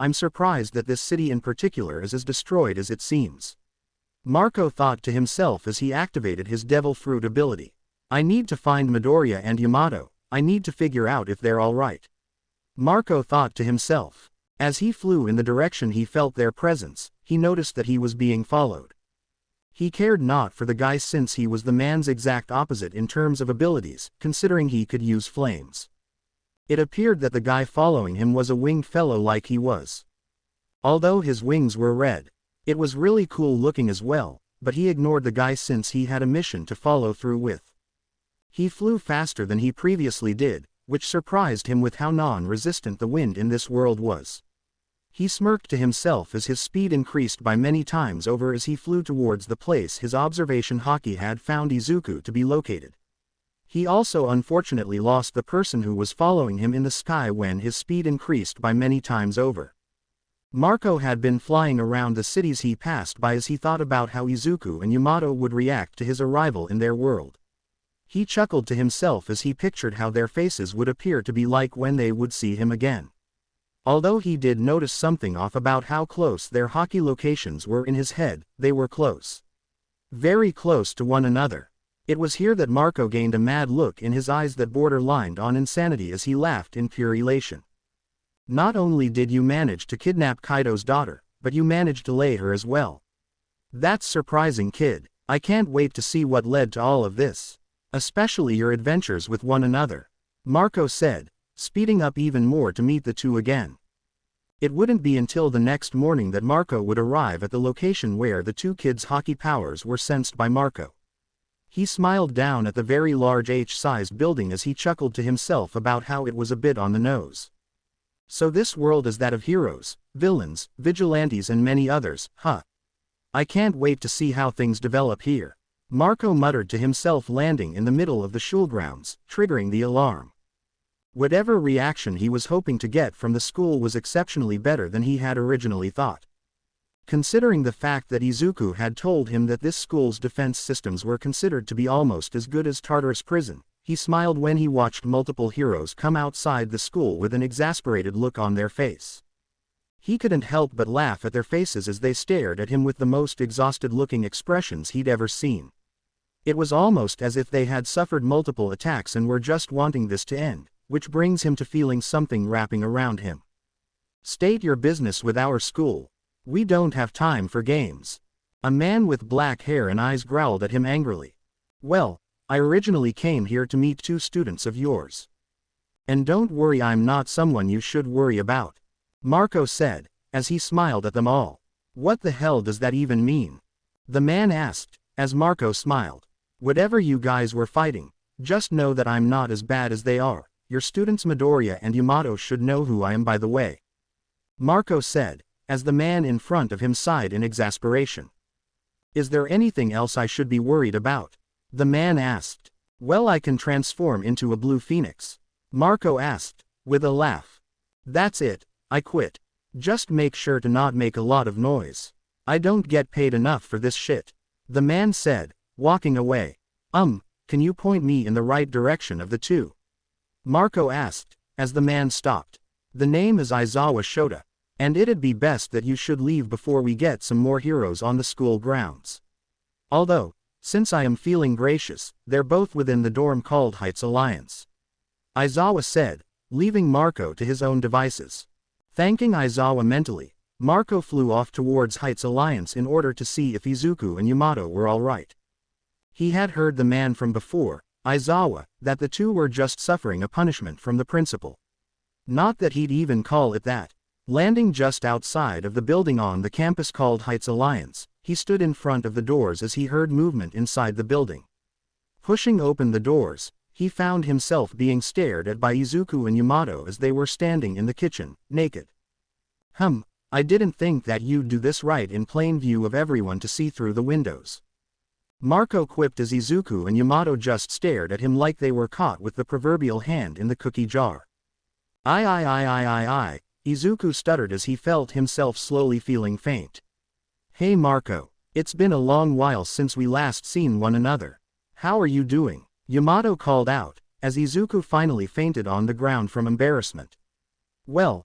I'm surprised that this city in particular is as destroyed as it seems. Marco thought to himself as he activated his Devil Fruit ability. I need to find Midoriya and Yamato, I need to figure out if they're alright. Marco thought to himself. As he flew in the direction he felt their presence, he noticed that he was being followed. He cared not for the guy since he was the man's exact opposite in terms of abilities, considering he could use flames. It appeared that the guy following him was a winged fellow like he was. Although his wings were red, it was really cool looking as well, but he ignored the guy since he had a mission to follow through with. He flew faster than he previously did, which surprised him with how non-resistant the wind in this world was. He smirked to himself as his speed increased by many times over as he flew towards the place his observation Haki had found Izuku to be located. He also unfortunately lost the person who was following him in the sky when his speed increased by many times over. Marco had been flying around the cities he passed by as he thought about how Izuku and Yamato would react to his arrival in their world. He chuckled to himself as he pictured how their faces would appear to be like when they would see him again. Although he did notice something off about how close their Haki locations were in his head, they were close. Very close to one another. It was here that Marco gained a mad look in his eyes that borderlined on insanity as he laughed in pure elation. Not only did you manage to kidnap Kaido's daughter, but you managed to lay her as well. That's surprising, kid. I can't wait to see what led to all of this. Especially your adventures with one another. Marco said, speeding up even more to meet the two again. It wouldn't be until the next morning that Marco would arrive at the location where the two kids' Haki powers were sensed by Marco. He smiled down at the very large H-sized building as he chuckled to himself about how it was a bit on the nose. So this world is that of heroes, villains, vigilantes and many others, huh? I can't wait to see how things develop here. Marco muttered to himself, landing in the middle of the school grounds, triggering the alarm. Whatever reaction he was hoping to get from the school was exceptionally better than he had originally thought. Considering the fact that Izuku had told him that this school's defense systems were considered to be almost as good as Tartarus prison, he smiled when he watched multiple heroes come outside the school with an exasperated look on their face. He couldn't help but laugh at their faces as they stared at him with the most exhausted-looking expressions he'd ever seen. It was almost as if they had suffered multiple attacks and were just wanting this to end, which brings him to feeling something wrapping around him. State your business with our school. We don't have time for games. A man with black hair and eyes growled at him angrily. Well, I originally came here to meet two students of yours. And don't worry, I'm not someone you should worry about. Marco said, as he smiled at them all. What the hell does that even mean? The man asked, as Marco smiled. Whatever you guys were fighting, just know that I'm not as bad as they are. Your students Midoriya and Yamato should know who I am, by the way. Marco said, as the man in front of him sighed in exasperation. Is there anything else I should be worried about? The man asked. Well, I can transform into a blue phoenix. Marco asked, with a laugh. That's it, I quit. Just make sure to not make a lot of noise. I don't get paid enough for this shit. The man said, walking away. Can you point me in the right direction of the two? Marco asked, as the man stopped. The name is Aizawa Shota, and it'd be best that you should leave before we get some more heroes on the school grounds. Although, since I am feeling gracious, they're both within the dorm called Heights Alliance. Aizawa said, leaving Marco to his own devices. Thanking Aizawa mentally, Marco flew off towards Heights Alliance in order to see if Izuku and Yamato were alright. He had heard the man from before, Aizawa, that the two were just suffering a punishment from the principal. Not that he'd even call it that. Landing just outside of the building on the campus called Heights Alliance, he stood in front of the doors as he heard movement inside the building. Pushing open the doors, he found himself being stared at by Izuku and Yamato as they were standing in the kitchen, naked. I didn't think that you'd do this right in plain view of everyone to see through the windows. Marco quipped as Izuku and Yamato just stared at him like they were caught with the proverbial hand in the cookie jar. I. Izuku stuttered as he felt himself slowly feeling faint. Hey Marco, it's been a long while since we last seen one another. How are you doing? Yamato called out, as Izuku finally fainted on the ground from embarrassment. Well,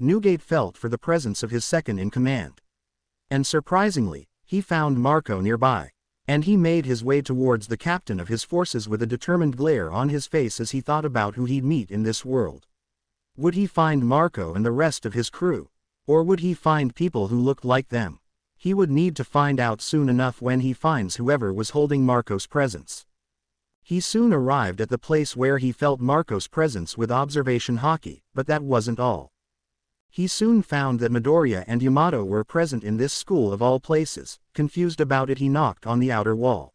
Newgate felt for the presence of his second-in-command. And surprisingly, he found Marco nearby. And he made his way towards the captain of his forces with a determined glare on his face as he thought about who he'd meet in this world. Would he find Marco and the rest of his crew? Or would he find people who looked like them? He would need to find out soon enough when he finds whoever was holding Marco's presence. He soon arrived at the place where he felt Marco's presence with observation hockey, but that wasn't all. He soon found that Midoriya and Yamato were present in this school of all places. Confused about it, he knocked on the outer wall.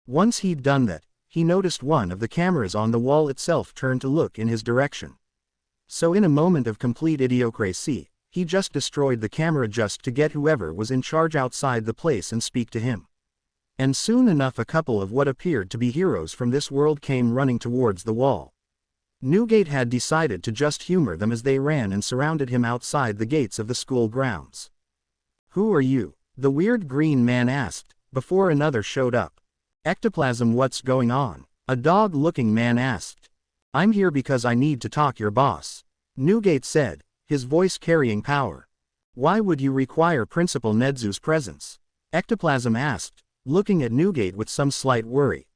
Once he'd done that, he noticed one of the cameras on the wall itself turn to look in his direction. So in a moment of complete idiocracy, he just destroyed the camera just to get whoever was in charge outside the place and speak to him. And soon enough a couple of what appeared to be heroes from this world came running towards the wall. Newgate had decided to just humor them as they ran and surrounded him outside the gates of the school grounds. "Who are you?" the weird green man asked, before another showed up. "Ectoplasm, what's going on?" a dog-looking man asked. "I'm here because I need to talk your boss," Newgate said, his voice carrying power. "Why would you require Principal Nedzu's presence?" Ectoplasm asked, looking at Newgate with some slight worry.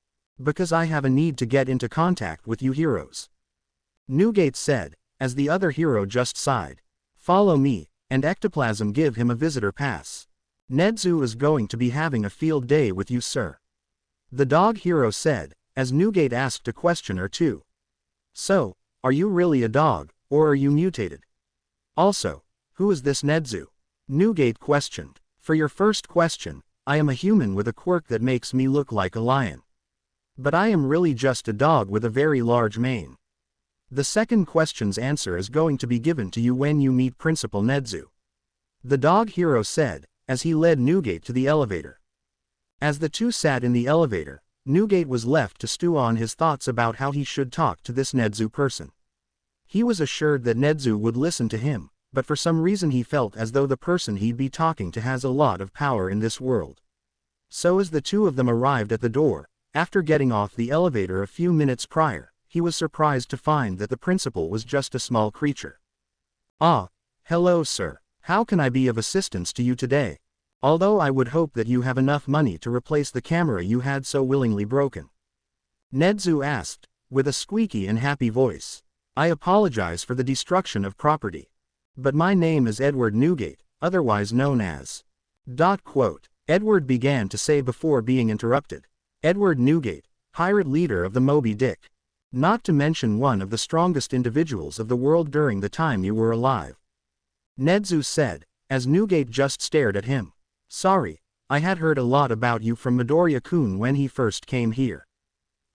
"Because I have a need to get into contact with you heroes," Newgate said, as the other hero just sighed. "Follow me," and Ectoplasm give him a visitor pass. "Nedzu is going to be having a field day with you, sir," the dog hero said, as Newgate asked a question or two. "So, are you really a dog, or are you mutated? Also, who is this Nedzu?" Newgate questioned. "For your first question, I am a human with a quirk that makes me look like a lion. But I am really just a dog with a very large mane. The second question's answer is going to be given to you when you meet Principal Nedzu," the dog hero said, as he led Newgate to the elevator. As the two sat in the elevator, Newgate was left to stew on his thoughts about how he should talk to this Nedzu person. He was assured that Nedzu would listen to him, but for some reason he felt as though the person he'd be talking to has a lot of power in this world. So as the two of them arrived at the door, after getting off the elevator a few minutes prior, he was surprised to find that the principal was just a small creature. "Ah, hello sir, how can I be of assistance to you today? Although I would hope that you have enough money to replace the camera you had so willingly broken," Nedzu asked, with a squeaky and happy voice. "I apologize for the destruction of property. But my name is Edward Newgate, otherwise known as... Edward began to say before being interrupted. "Edward Newgate, pirate leader of the Moby Dick. Not to mention one of the strongest individuals of the world during the time you were alive," Nedzu said, as Newgate just stared at him. "Sorry, I had heard a lot about you from Midoriya-kun when he first came here.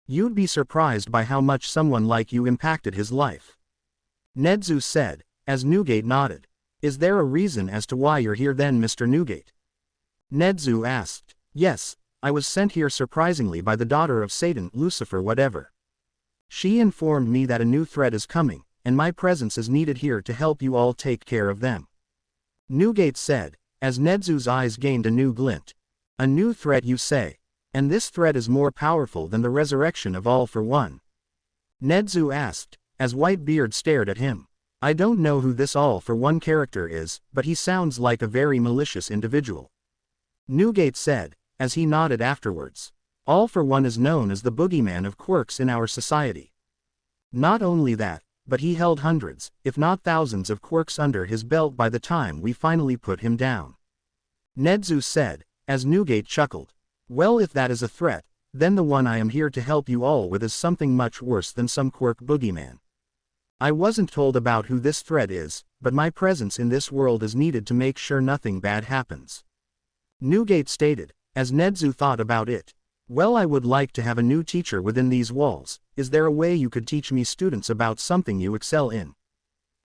You'd be surprised by how much someone like you impacted his life," Nedzu said, as Newgate nodded. "Is there a reason as to why you're here then, Mr. Newgate?" Nedzu asked. "Yes, I was sent here surprisingly by the daughter of Satan, Lucifer whatever. She informed me that a new threat is coming, and my presence is needed here to help you all take care of them," Newgate said, as Nedzu's eyes gained a new glint. "A new threat, you say? And this threat is more powerful than the resurrection of All for One?" Nedzu asked, as Whitebeard stared at him. "I don't know who this All for One character is, but he sounds like a very malicious individual," Newgate said, as he nodded afterwards. "All for One is known as the boogeyman of quirks in our society. Not only that, but he held hundreds, if not thousands of quirks under his belt by the time we finally put him down," Nedzu said, as Newgate chuckled. "Well, if that is a threat, then the one I am here to help you all with is something much worse than some quirk boogeyman. I wasn't told about who this threat is, but my presence in this world is needed to make sure nothing bad happens," Newgate stated, as Nedzu thought about it. "Well, I would like to have a new teacher within these walls. Is there a way you could teach me students about something you excel in?"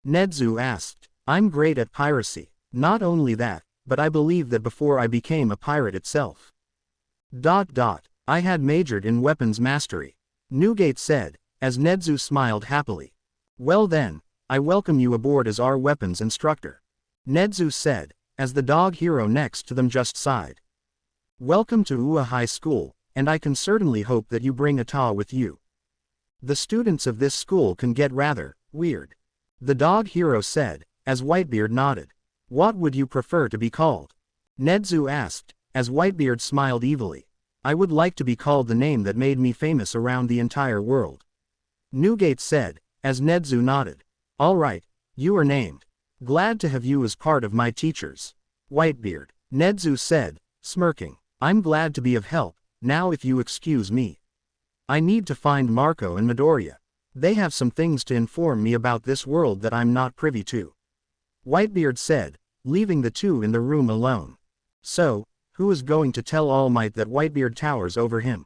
Nedzu asked. "I'm great at piracy. Not only that, but I believe that before I became a pirate itself. I had majored in weapons mastery," Newgate said, as Nedzu smiled happily. "Well then, I welcome you aboard as our weapons instructor," Nedzu said, as the dog hero next to them just sighed. "Welcome to Ua High School, and I can certainly hope that you bring Ata with you. The students of this school can get rather weird," the dog hero said, as Whitebeard nodded. What would you prefer to be called? Nedzu asked, as Whitebeard smiled evilly. I would like to be called the name that made me famous around the entire world. Newgate said, as Nedzu nodded. All right, you are named. Glad to have you as part of my teachers. Whitebeard, Nedzu said, smirking. I'm glad to be of help, now if you excuse me. I need to find Marco and Midoriya. They have some things to inform me about this world that I'm not privy to. Whitebeard said, leaving the two in the room alone. So, who is going to tell All Might that Whitebeard towers over him?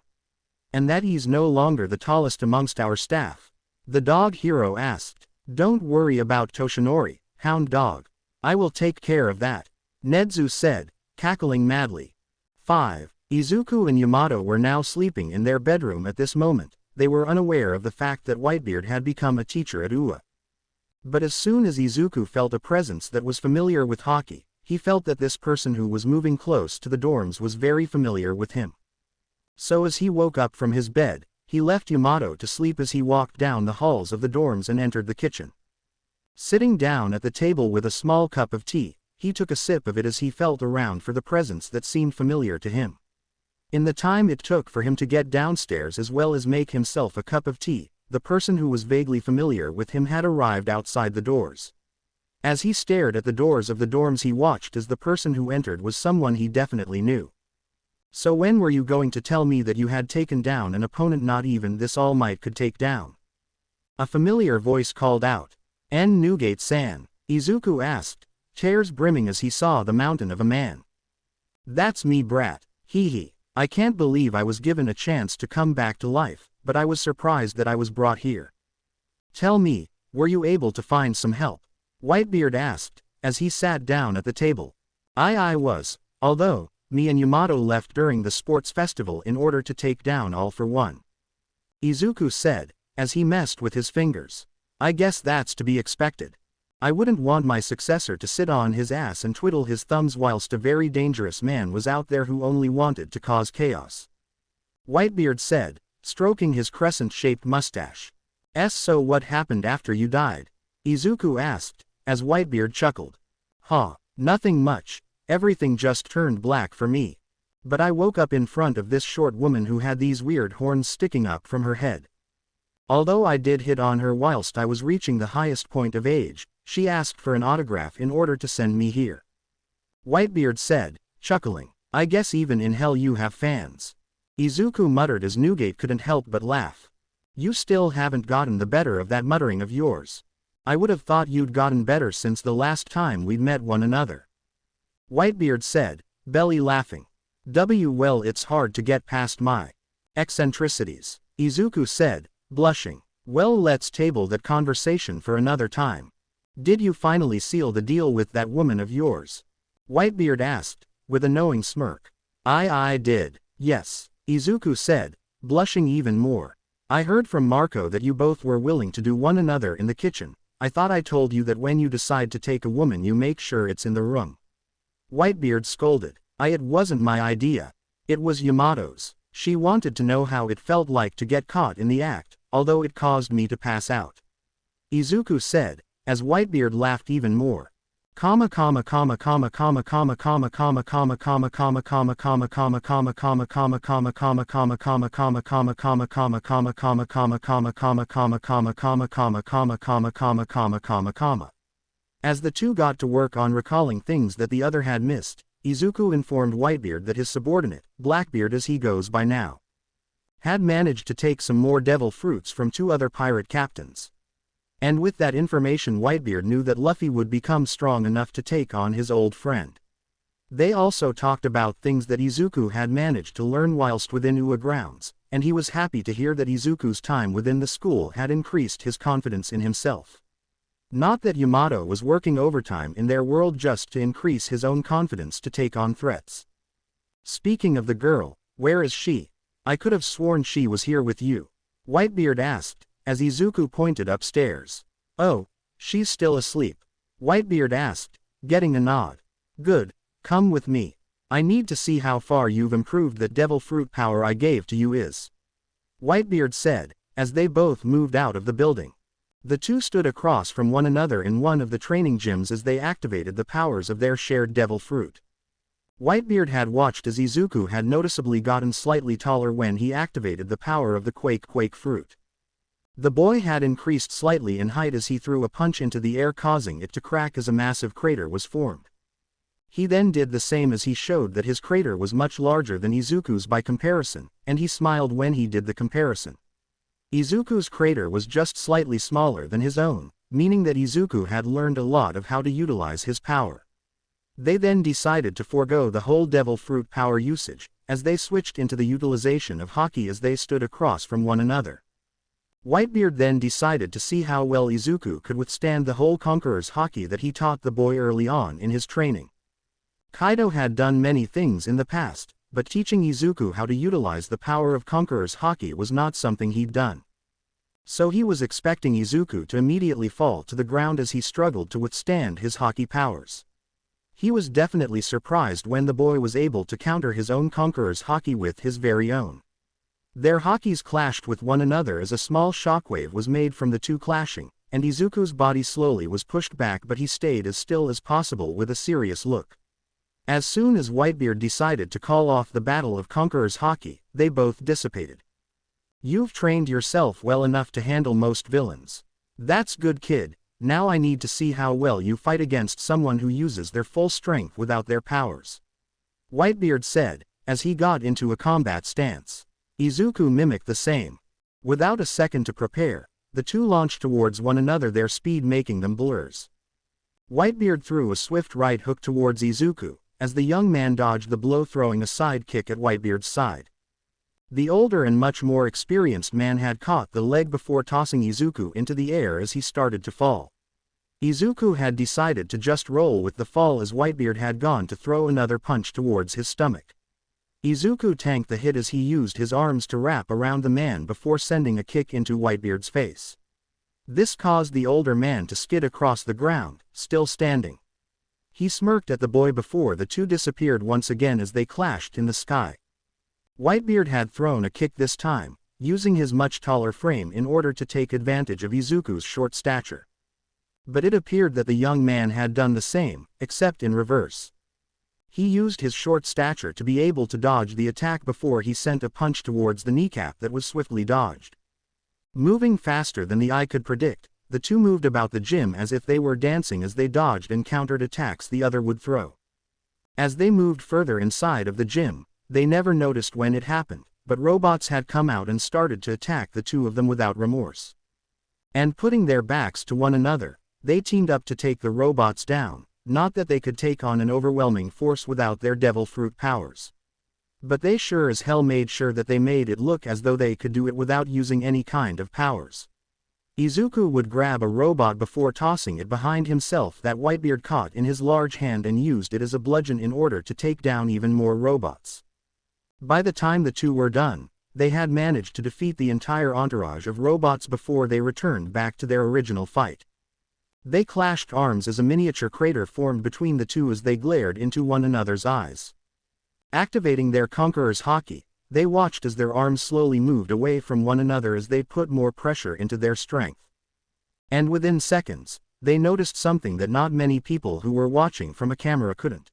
And that he's no longer the tallest amongst our staff? The dog hero asked. Don't worry about Toshinori, hound dog. I will take care of that. Nedzu said, cackling madly. 5. Izuku and Yamato were now sleeping in their bedroom at this moment. They were unaware of the fact that Whitebeard had become a teacher at UA. But as soon as Izuku felt a presence that was familiar with Haki, he felt that this person who was moving close to the dorms was very familiar with him. So as he woke up from his bed, he left Yamato to sleep as he walked down the halls of the dorms and entered the kitchen. Sitting down at the table with a small cup of tea, he took a sip of it as he felt around for the presence that seemed familiar to him. In the time it took for him to get downstairs as well as make himself a cup of tea, the person who was vaguely familiar with him had arrived outside the doors. As he stared at the doors of the dorms, he watched as the person who entered was someone he definitely knew. So when were you going to tell me that you had taken down an opponent not even this All Might could take down? A familiar voice called out. N. Newgate-san, Izuku asked, tears brimming as he saw the mountain of a man. That's me, brat, hee hee. I can't believe I was given a chance to come back to life, but I was surprised that I was brought here. Tell me, were you able to find some help? Whitebeard asked, as he sat down at the table. I was, although, me and Yamato left during the sports festival in order to take down All for One. Izuku said, as he messed with his fingers. I guess that's to be expected. I wouldn't want my successor to sit on his ass and twiddle his thumbs whilst a very dangerous man was out there who only wanted to cause chaos. Whitebeard said, stroking his crescent-shaped mustache. So what happened after you died? Izuku asked, as Whitebeard chuckled. Nothing much, everything just turned black for me. But I woke up in front of this short woman who had these weird horns sticking up from her head. Although I did hit on her whilst I was reaching the highest point of age, she asked for an autograph in order to send me here. Whitebeard said, chuckling. I guess even in hell you have fans. Izuku muttered as Newgate couldn't help but laugh. You still haven't gotten the better of that muttering of yours. I would have thought you'd gotten better since the last time we'd met one another. Whitebeard said, belly laughing. Well, it's hard to get past my eccentricities, Izuku said, blushing. Well, let's table that conversation for another time. Did you finally seal the deal with that woman of yours? Whitebeard asked, with a knowing smirk. I did, yes, Izuku said, blushing even more. I heard from Marco that you both were willing to do one another in the kitchen. I thought I told you that when you decide to take a woman you make sure it's in the room. Whitebeard scolded. It wasn't my idea. It was Yamato's. She wanted to know how it felt like to get caught in the act, although it caused me to pass out. Izuku said, as Whitebeard laughed even more. As the two got to work on recalling things that the other had missed, Izuku informed Whitebeard that his subordinate, Blackbeard as he goes by now, had managed to take some more devil fruits from two other pirate captains. And with that information Whitebeard knew that Luffy would become strong enough to take on his old friend. They also talked about things that Izuku had managed to learn whilst within UA grounds, and he was happy to hear that Izuku's time within the school had increased his confidence in himself. Not that Yamato was working overtime in their world just to increase his own confidence to take on threats. Speaking of the girl, where is she? I could have sworn she was here with you. Whitebeard asked, as Izuku pointed upstairs. Oh, she's still asleep. Whitebeard asked, getting a nod. Good, come with me. I need to see how far you've improved that devil fruit power I gave to you is. Whitebeard said, as they both moved out of the building. The two stood across from one another in one of the training gyms as they activated the powers of their shared devil fruit. Whitebeard had watched as Izuku had noticeably gotten slightly taller when he activated the power of the Quake fruit. The boy had increased slightly in height as he threw a punch into the air, causing it to crack as a massive crater was formed. He then did the same as he showed that his crater was much larger than Izuku's by comparison, and he smiled when he did the comparison. Izuku's crater was just slightly smaller than his own, meaning that Izuku had learned a lot of how to utilize his power. They then decided to forego the whole devil fruit power usage, as they switched into the utilization of Haki as they stood across from one another. Whitebeard then decided to see how well Izuku could withstand the whole Conqueror's Haki that he taught the boy early on in his training. Kaido had done many things in the past, but teaching Izuku how to utilize the power of Conqueror's Haki was not something he'd done. So he was expecting Izuku to immediately fall to the ground as he struggled to withstand his Haki powers. He was definitely surprised when the boy was able to counter his own Conqueror's Haki with his very own. Their Hakis clashed with one another as a small shockwave was made from the two clashing, and Izuku's body slowly was pushed back, but he stayed as still as possible with a serious look. As soon as Whitebeard decided to call off the battle of Conqueror's Haki, they both dissipated. "You've trained yourself well enough to handle most villains. That's good, kid. Now I need to see how well you fight against someone who uses their full strength without their powers," Whitebeard said, as he got into a combat stance. Izuku mimicked the same. Without a second to prepare, the two launched towards one another, their speed making them blurs. Whitebeard threw a swift right hook towards Izuku, as the young man dodged the blow, throwing a side kick at Whitebeard's side. The older and much more experienced man had caught the leg before tossing Izuku into the air as he started to fall. Izuku had decided to just roll with the fall as Whitebeard had gone to throw another punch towards his stomach. Izuku tanked the hit as he used his arms to wrap around the man before sending a kick into Whitebeard's face. This caused the older man to skid across the ground, still standing. He smirked at the boy before the two disappeared once again as they clashed in the sky. Whitebeard had thrown a kick this time, using his much taller frame in order to take advantage of Izuku's short stature. But it appeared that the young man had done the same, except in reverse. He used his short stature to be able to dodge the attack before he sent a punch towards the kneecap that was swiftly dodged. Moving faster than the eye could predict, the two moved about the gym as if they were dancing as they dodged and countered attacks the other would throw. As they moved further inside of the gym, they never noticed when it happened, but robots had come out and started to attack the two of them without remorse. And putting their backs to one another, they teamed up to take the robots down, not that they could take on an overwhelming force without their devil fruit powers. But they sure as hell made sure that they made it look as though they could do it without using any kind of powers. Izuku would grab a robot before tossing it behind himself that Whitebeard caught in his large hand and used it as a bludgeon in order to take down even more robots. By the time the two were done, they had managed to defeat the entire entourage of robots before they returned back to their original fight. They clashed arms as a miniature crater formed between the two as they glared into one another's eyes. Activating their Conqueror's Haki, they watched as their arms slowly moved away from one another as they put more pressure into their strength. And within seconds, they noticed something that not many people who were watching from a camera couldn't.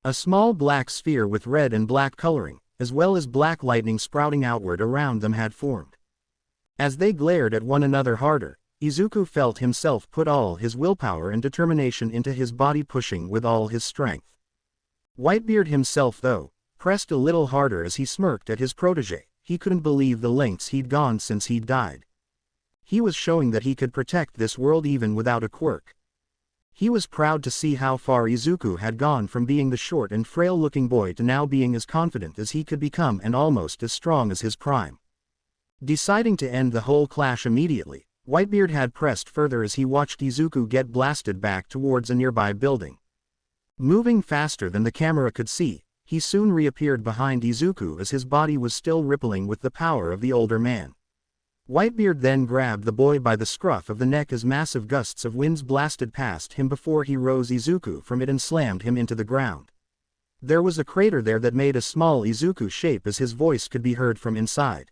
A small black sphere with red and black coloring, as well as black lightning sprouting outward around them had formed. As they glared at one another harder, Izuku felt himself put all his willpower and determination into his body, pushing with all his strength. Whitebeard himself, though, pressed a little harder as he smirked at his protege. He couldn't believe the lengths he'd gone since he'd died. He was showing that he could protect this world even without a quirk. He was proud to see how far Izuku had gone from being the short and frail-looking boy to now being as confident as he could become and almost as strong as his prime. Deciding to end the whole clash immediately, Whitebeard had pressed further as he watched Izuku get blasted back towards a nearby building. Moving faster than the camera could see, he soon reappeared behind Izuku as his body was still rippling with the power of the older man. Whitebeard then grabbed the boy by the scruff of the neck as massive gusts of winds blasted past him before he rose Izuku from it and slammed him into the ground. There was a crater there that made a small Izuku shape as his voice could be heard from inside.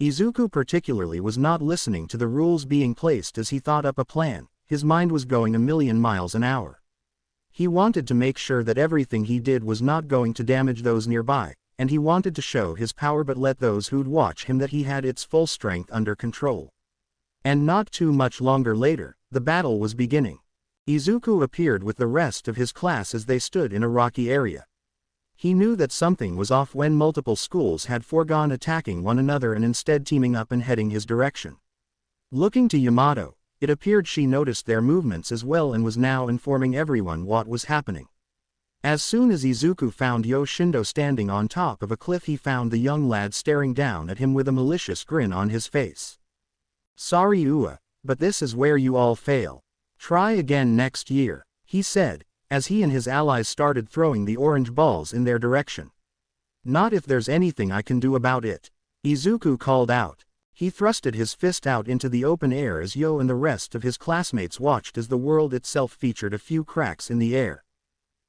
Izuku particularly was not listening to the rules being placed as he thought up a plan. His mind was going a million miles an hour. He wanted to make sure that everything he did was not going to damage those nearby, and he wanted to show his power but let those who'd watch him that he had its full strength under control. And not too much longer later, the battle was beginning. Izuku appeared with the rest of his class as they stood in a rocky area. He knew that something was off when multiple schools had foregone attacking one another and instead teaming up and heading his direction. Looking to Yamato, it appeared she noticed their movements as well and was now informing everyone what was happening. As soon as Izuku found Yoshindo standing on top of a cliff, he found the young lad staring down at him with a malicious grin on his face. "Sorry Ua, but this is where you all fail. Try again next year," he said, as he and his allies started throwing the orange balls in their direction. "Not if there's anything I can do about it," Izuku called out. He thrusted his fist out into the open air as Yo and the rest of his classmates watched as the world itself featured a few cracks in the air.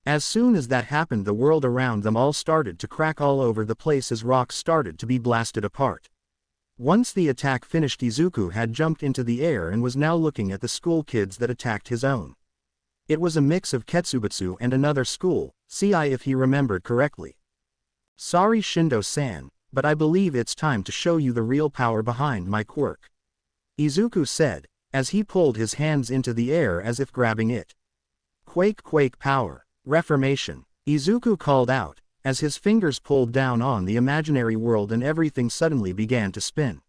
As soon as that happened, the world around them all started to crack all over the place as rocks started to be blasted apart. Once the attack finished, Izuku had jumped into the air and was now looking at the school kids that attacked his own. It was a mix of Ketsubutsu and another school, see if he remembered correctly. "Sorry Shindo-san, but I believe it's time to show you the real power behind my quirk," Izuku said, as he pulled his hands into the air as if grabbing it. "Quake power, reformation," Izuku called out, as his fingers pulled down on the imaginary world and everything suddenly began to spin.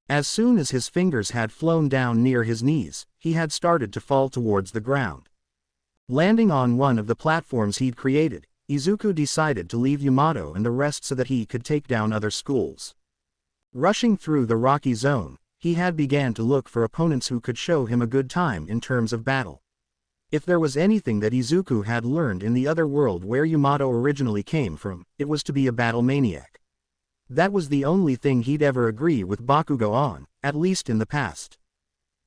As soon as his fingers had flown down near his knees, he had started to fall towards the ground. Landing on one of the platforms he'd created, Izuku decided to leave Yamato and the rest so that he could take down other schools. Rushing through the rocky zone, he had began to look for opponents who could show him a good time in terms of battle. If there was anything that Izuku had learned in the other world where Yamato originally came from, it was to be a battle maniac. That was the only thing he'd ever agree with Bakugo on, at least in the past.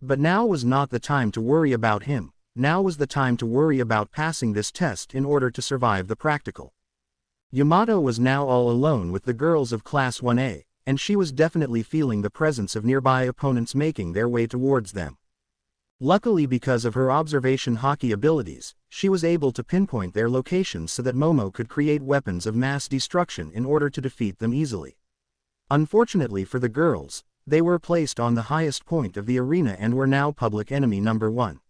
But now was not the time to worry about him. Now was the time to worry about passing this test in order to survive the practical. Yamato was now all alone with the girls of Class 1A, and she was definitely feeling the presence of nearby opponents making their way towards them. Luckily, because of her observation hockey abilities, she was able to pinpoint their locations so that Momo could create weapons of mass destruction in order to defeat them easily. Unfortunately for the girls, they were placed on the highest point of the arena and were now public enemy number 1.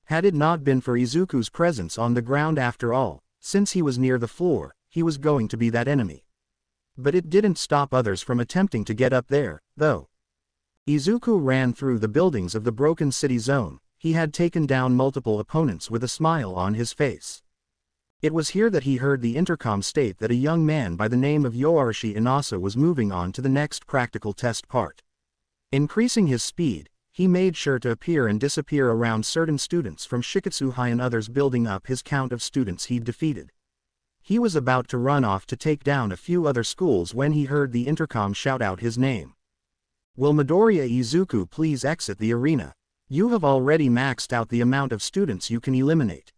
Had it not been for Izuku's presence on the ground, after all, since he was near the floor, he was going to be that enemy. But it didn't stop others from attempting to get up there, though. Izuku ran through the buildings of the Broken City Zone. He had taken down multiple opponents with a smile on his face. It was here that he heard the intercom state that a young man by the name of Yoarashi Inasa was moving on to the next practical test part. Increasing his speed, he made sure to appear and disappear around certain students from Shiketsu High and others, building up his count of students he'd defeated. He was about to run off to take down a few other schools when he heard the intercom shout out his name. "Will Midoriya Izuku please exit the arena? You have already maxed out the amount of students you can eliminate,"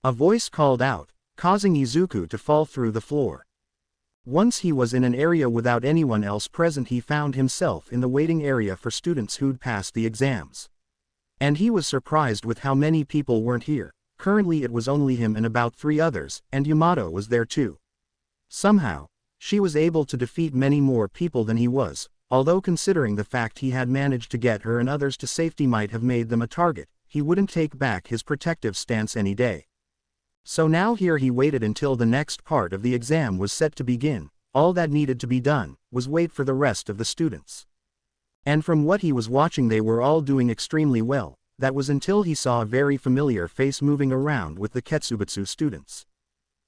a voice called out, causing Izuku to fall through the floor. Once he was in an area without anyone else present, he found himself in the waiting area for students who'd passed the exams. And he was surprised with how many people weren't here. Currently it was only him and about 3 others, and Yamato was there too. Somehow, she was able to defeat many more people than he was, although considering the fact he had managed to get her and others to safety might have made them a target, he wouldn't take back his protective stance any day. So now here he waited until the next part of the exam was set to begin. All that needed to be done was wait for the rest of the students. And from what he was watching, they were all doing extremely well. That was until he saw a very familiar face moving around with the Ketsubutsu students.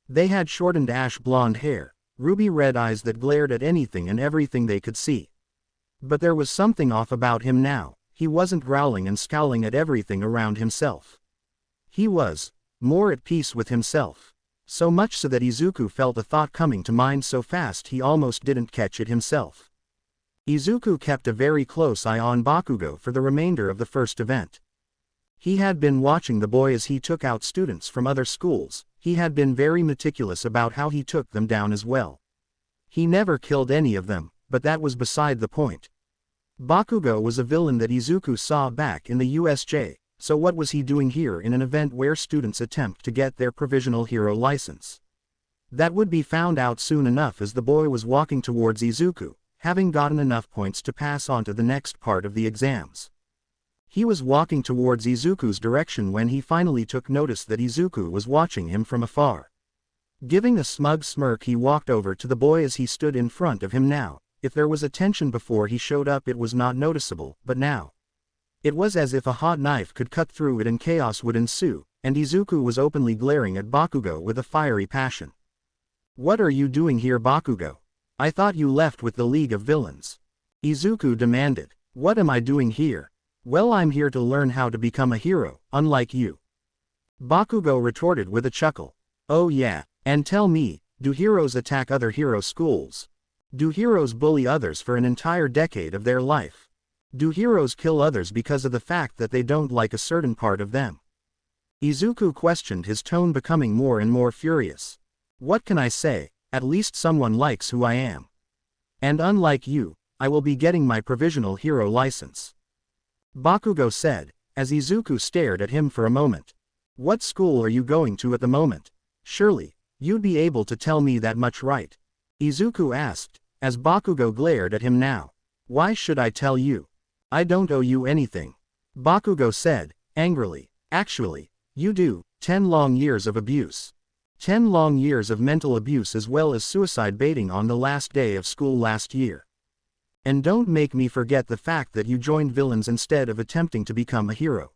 They had shortened ash blonde hair, ruby red eyes that glared at anything and everything they could see. But there was something off about him now. He wasn't growling and scowling at everything around himself. He was more at peace with himself. So much so that Izuku felt a thought coming to mind so fast he almost didn't catch it himself. Izuku kept a very close eye on Bakugo for the remainder of the first event. He had been watching the boy as he took out students from other schools. He had been very meticulous about how he took them down as well. He never killed any of them, but that was beside the point. Bakugo was a villain that Izuku saw back in the USJ, so what was he doing here in an event where students attempt to get their provisional hero license? That would be found out soon enough as the boy was walking towards Izuku, having gotten enough points to pass on to the next part of the exams. He was walking towards Izuku's direction when he finally took notice that Izuku was watching him from afar. Giving a smug smirk, he walked over to the boy as he stood in front of him now. If there was a tension before he showed up, it was not noticeable, but now it was as if a hot knife could cut through it and chaos would ensue, and Izuku was openly glaring at Bakugo with a fiery passion. "What are you doing here, Bakugo? I thought you left with the League of Villains," Izuku demanded. "What am I doing here?" "Well, I'm here to learn how to become a hero, unlike you," Bakugo retorted with a chuckle. "Oh yeah, and tell me, do heroes attack other hero schools? Do heroes bully others for an entire decade of their life? Do heroes kill others because of the fact that they don't like a certain part of them?" Izuku questioned, his tone becoming more and more furious. "What can I say? At least someone likes who I am. And unlike you, I will be getting my provisional hero license," Bakugo said, as Izuku stared at him for a moment. "What school are you going to at the moment? Surely, you'd be able to tell me that much, right?" Izuku asked, as Bakugo glared at him now. "Why should I tell you? I don't owe you anything," Bakugo said, angrily. "Actually, you do. 10 long years of abuse. 10 long years of mental abuse as well as suicide baiting on the last day of school last year. And don't make me forget the fact that you joined villains instead of attempting to become a hero,"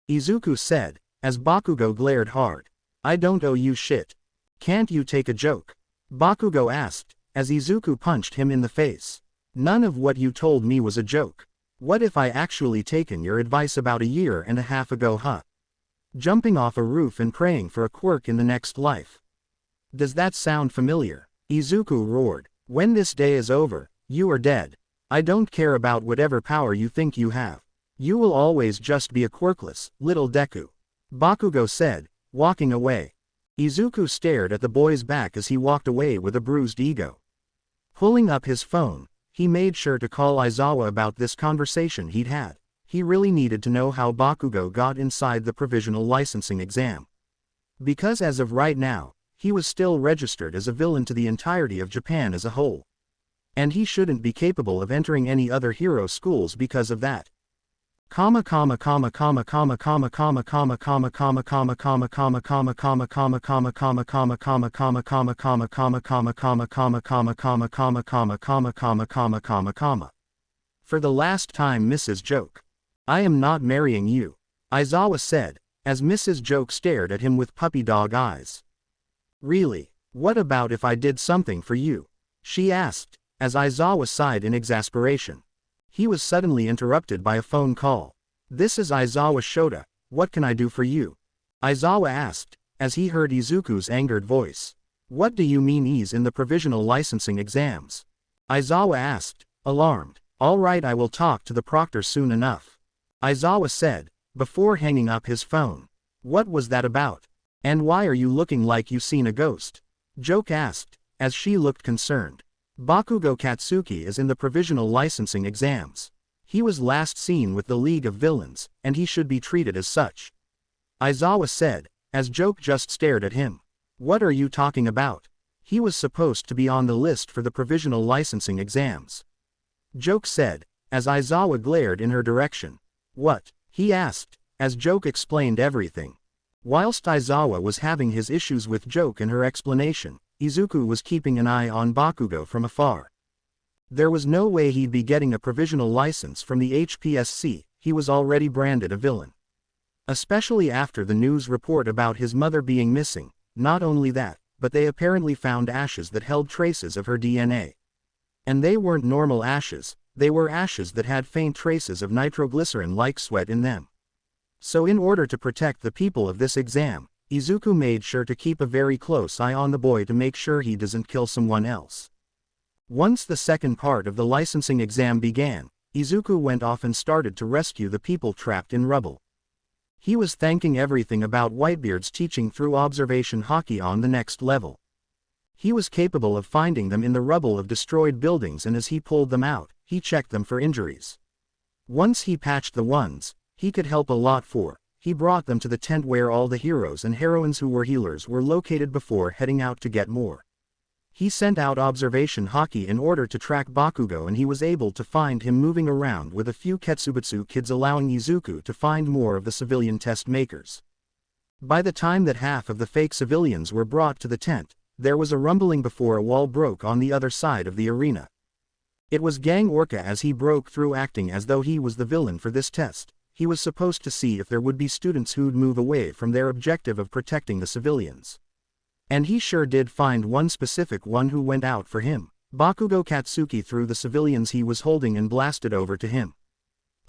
Izuku said, as Bakugo glared hard. "I don't owe you shit. Can't you take a joke?" Bakugo asked, as Izuku punched him in the face. "None of what you told me was a joke. What if I actually taken your advice about a year and a half ago, huh? Jumping off a roof and praying for a quirk in the next life. Does that sound familiar?" Izuku roared. "When this day is over, you are dead. I don't care about whatever power you think you have. You will always just be a quirkless, little Deku," Bakugo said, walking away. Izuku stared at the boy's back as he walked away with a bruised ego. Pulling up his phone, he made sure to call Aizawa about this conversation he'd had. He really needed to know how Bakugo got inside the provisional licensing exam. Because as of right now, he was still registered as a villain to the entirety of Japan as a whole. And he shouldn't be capable of entering any other hero schools because of that. For the last time, Mrs. Joke. I am not marrying you, Aizawa said, as Mrs. Joke stared at him with puppy dog eyes. Really? What about if I did something for you? She asked, as Aizawa sighed in exasperation. He was suddenly interrupted by a phone call. This is Aizawa Shota, what can I do for you? Aizawa asked, as he heard Izuku's angered voice. What do you mean he's in the provisional licensing exams? Aizawa asked, alarmed. Alright, I will talk to the proctor soon enough, Aizawa said, before hanging up his phone. What was that about? And why are you looking like you seen a ghost? Joke asked, as she looked concerned. Bakugo Katsuki is in the provisional licensing exams. He was last seen with the League of Villains, and he should be treated as such, Aizawa said, as Joke just stared at him. What are you talking about? He was supposed to be on the list for the provisional licensing exams, Joke said, as Aizawa glared in her direction. What? He asked, as Joke explained everything. Whilst Aizawa was having his issues with Joke and her explanation, Izuku was keeping an eye on Bakugo from afar. There was no way he'd be getting a provisional license from the HPSC, he was already branded a villain. Especially after the news report about his mother being missing. Not only that, but they apparently found ashes that held traces of her DNA. And they weren't normal ashes, they were ashes that had faint traces of nitroglycerin-like sweat in them. So in order to protect the people of this exam, Izuku made sure to keep a very close eye on the boy to make sure he doesn't kill someone else. Once the second part of the licensing exam began, Izuku went off and started to rescue the people trapped in rubble. He was thanking everything about Whitebeard's teaching through observation hockey on the next level. He was capable of finding them in the rubble of destroyed buildings, and as he pulled them out, he checked them for injuries. Once he patched the ones he could help a lot for, he brought them to the tent where all the heroes and heroines who were healers were located before heading out to get more. He sent out observation hockey in order to track Bakugo, and he was able to find him moving around with a few Ketsubutsu kids, allowing Izuku to find more of the civilian test makers. By the time that half of the fake civilians were brought to the tent, there was a rumbling before a wall broke on the other side of the arena. It was Gang Orca as he broke through, acting as though he was the villain for this test. He was supposed to see if there would be students who'd move away from their objective of protecting the civilians. And he sure did find one specific one who went out for him. Bakugo Katsuki threw the civilians he was holding and blasted over to him.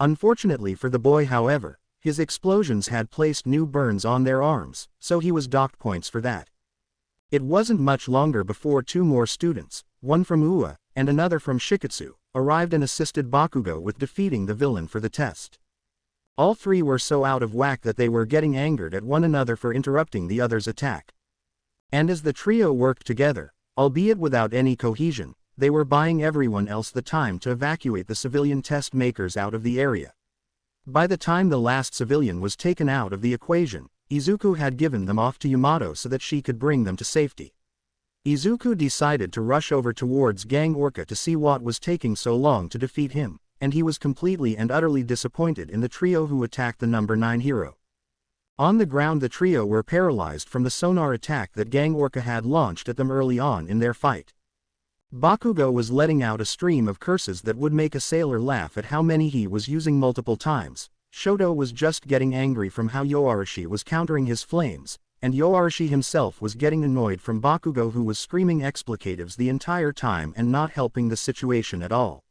Unfortunately for the boy, however, his explosions had placed new burns on their arms, so he was docked points for that. It wasn't much longer before two more students, one from Ua, and another from Shiketsu, arrived and assisted Bakugo with defeating the villain for the test. All three were so out of whack that they were getting angered at one another for interrupting the other's attack. And as the trio worked together, albeit without any cohesion, they were buying everyone else the time to evacuate the civilian test makers out of the area. By the time the last civilian was taken out of the equation, Izuku had given them off to Yamato so that she could bring them to safety. Izuku decided to rush over towards Gang Orca to see what was taking so long to defeat him, and he was completely and utterly disappointed in the trio who attacked the number 9 hero. On the ground, the trio were paralyzed from the sonar attack that Gang Orca had launched at them early on in their fight. Bakugo was letting out a stream of curses that would make a sailor laugh at how many he was using multiple times. Shoto was just getting angry from how Yoarashi was countering his flames, and Yoarashi himself was getting annoyed from Bakugo, who was screaming explicatives the entire time and not helping the situation at all.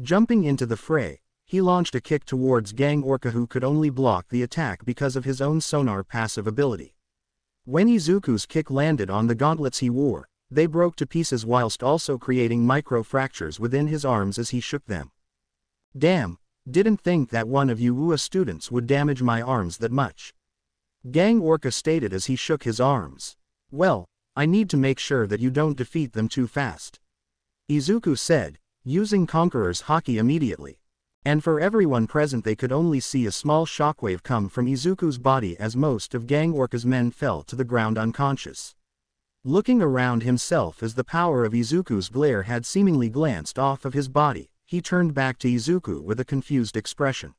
Jumping into the fray, he launched a kick towards Gang Orca, who could only block the attack because of his own sonar passive ability. When Izuku's kick landed on the gauntlets he wore, they broke to pieces whilst also creating micro-fractures within his arms as he shook them. "Damn, didn't think that one of you Ua students would damage my arms that much," Gang Orca stated as he shook his arms. "Well, I need to make sure that you don't defeat them too fast," Izuku said, using Conqueror's Haki immediately. And for everyone present, they could only see a small shockwave come from Izuku's body as most of Gang Orca's men fell to the ground unconscious. Looking around himself as the power of Izuku's glare had seemingly glanced off of his body, he turned back to Izuku with a confused expression.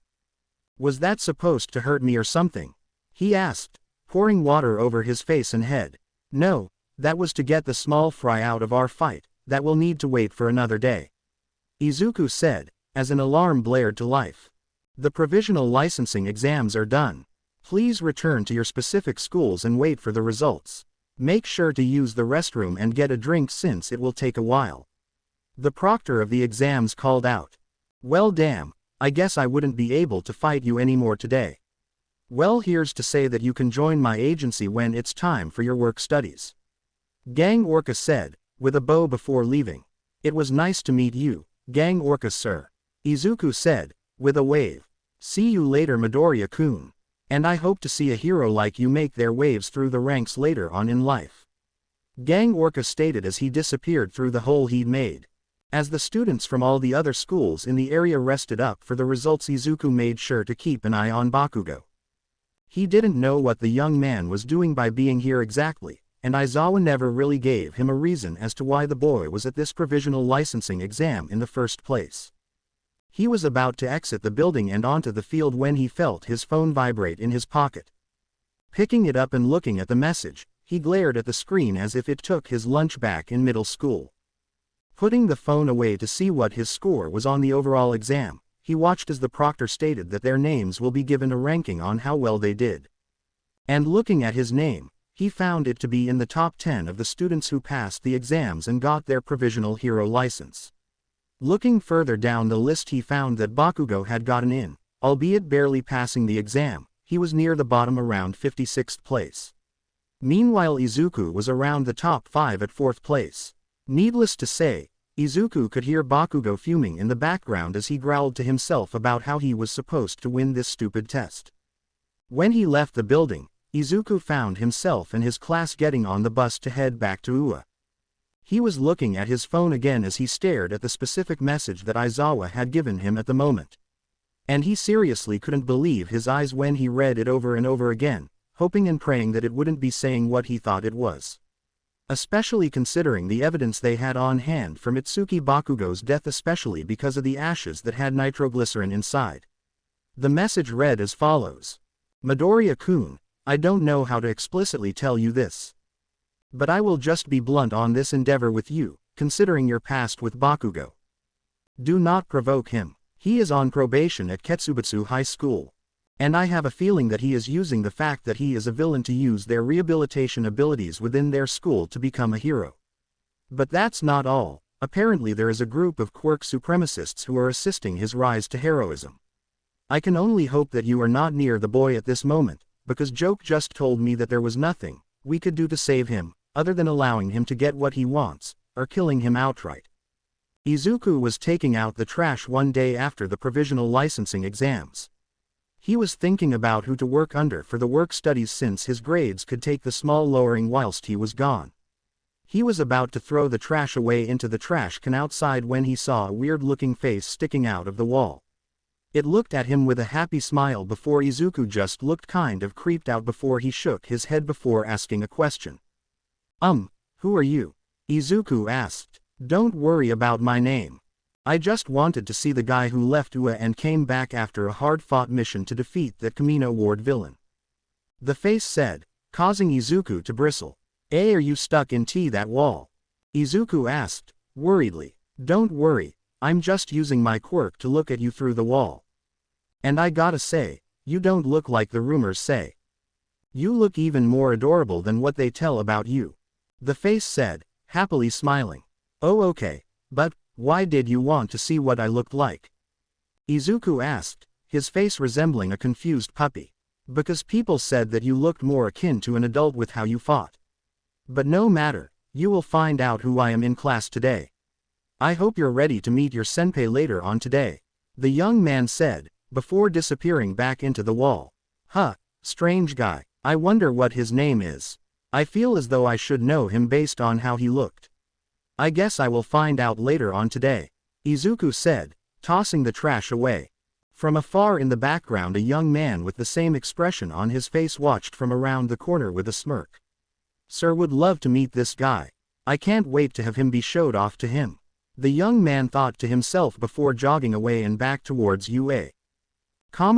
"Was that supposed to hurt me or something?" he asked, pouring water over his face and head. "No, that was to get the small fry out of our fight. That will need to wait for another day," Izuku said, as an alarm blared to life. "The provisional licensing exams are done. Please return to your specific schools and wait for the results. Make sure to use the restroom and get a drink since it will take a while," the proctor of the exams called out. "Well, damn, I guess I wouldn't be able to fight you anymore today. Well, here's to say that you can join my agency when it's time for your work studies," Gang Orca said, with a bow before leaving. "It was nice to meet you, Gang Orca sir," Izuku said, with a wave. "See you later, Midoriya-kun. And I hope to see a hero like you make their waves through the ranks later on in life," Gang Orca stated as he disappeared through the hole he'd made. As the students from all the other schools in the area rested up for the results, Izuku made sure to keep an eye on Bakugo. He didn't know what the young man was doing by being here exactly, and Aizawa never really gave him a reason as to why the boy was at this provisional licensing exam in the first place. He was about to exit the building and onto the field when he felt his phone vibrate in his pocket. Picking it up and looking at the message, he glared at the screen as if it took his lunch back in middle school. Putting the phone away to see what his score was on the overall exam, he watched as the proctor stated that their names will be given a ranking on how well they did. And looking at his name, he found it to be in the top 10 of the students who passed the exams and got their provisional hero license. Looking further down the list, he found that Bakugo had gotten in, albeit barely passing the exam. He was near the bottom, around 56th place. Meanwhile, Izuku was around the top 5 at 4th place. Needless to say, Izuku could hear Bakugo fuming in the background as he growled to himself about how he was supposed to win this stupid test. When he left the building, Izuku found himself and his class getting on the bus to head back to Ua. He was looking at his phone again as he stared at the specific message that Aizawa had given him at the moment. And he seriously couldn't believe his eyes when he read it over and over again, hoping and praying that it wouldn't be saying what he thought it was. Especially considering the evidence they had on hand for Mitsuki Bakugo's death, especially because of the ashes that had nitroglycerin inside. The message read as follows. Midoriya-kun, I don't know how to explicitly tell you this. But I will just be blunt on this endeavor with you, considering your past with Bakugo. Do not provoke him. He is on probation at Ketsubutsu High School. And I have a feeling that he is using the fact that he is a villain to use their rehabilitation abilities within their school to become a hero. But that's not all. Apparently there is a group of quirk supremacists who are assisting his rise to heroism. I can only hope that you are not near the boy at this moment, because Joke just told me that there was nothing we could do to save him, other than allowing him to get what he wants, or killing him outright. Izuku was taking out the trash one day after the provisional licensing exams. He was thinking about who to work under for the work studies since his grades could take the small lowering whilst he was gone. He was about to throw the trash away into the trash can outside when he saw a weird-looking face sticking out of the wall. It looked at him with a happy smile before Izuku just looked kind of creeped out before he shook his head before asking a question. Who are you? Izuku asked. Don't worry about my name. I just wanted to see the guy who left Ua and came back after a hard-fought mission to defeat that Kamino Ward villain. The face said, causing Izuku to bristle. Are you stuck in that wall? Izuku asked, worriedly. Don't worry, I'm just using my quirk to look at you through the wall. And I gotta say, you don't look like the rumors say. You look even more adorable than what they tell about you. The face said, happily smiling. Oh okay, but why did you want to see what I looked like? Izuku asked, his face resembling a confused puppy. Because people said that you looked more akin to an adult with how you fought. But no matter, you will find out who I am in class today. I hope you're ready to meet your senpai later on today. The young man said, before disappearing back into the wall. Strange guy. I wonder what his name is. I feel as though I should know him based on how he looked. I guess I will find out later on today. Izuku said, tossing the trash away. From afar in the background a young man with the same expression on his face watched from around the corner with a smirk. Sir would love to meet this guy. I can't wait to have him be showed off to him. The young man thought to himself before jogging away and back towards UA. The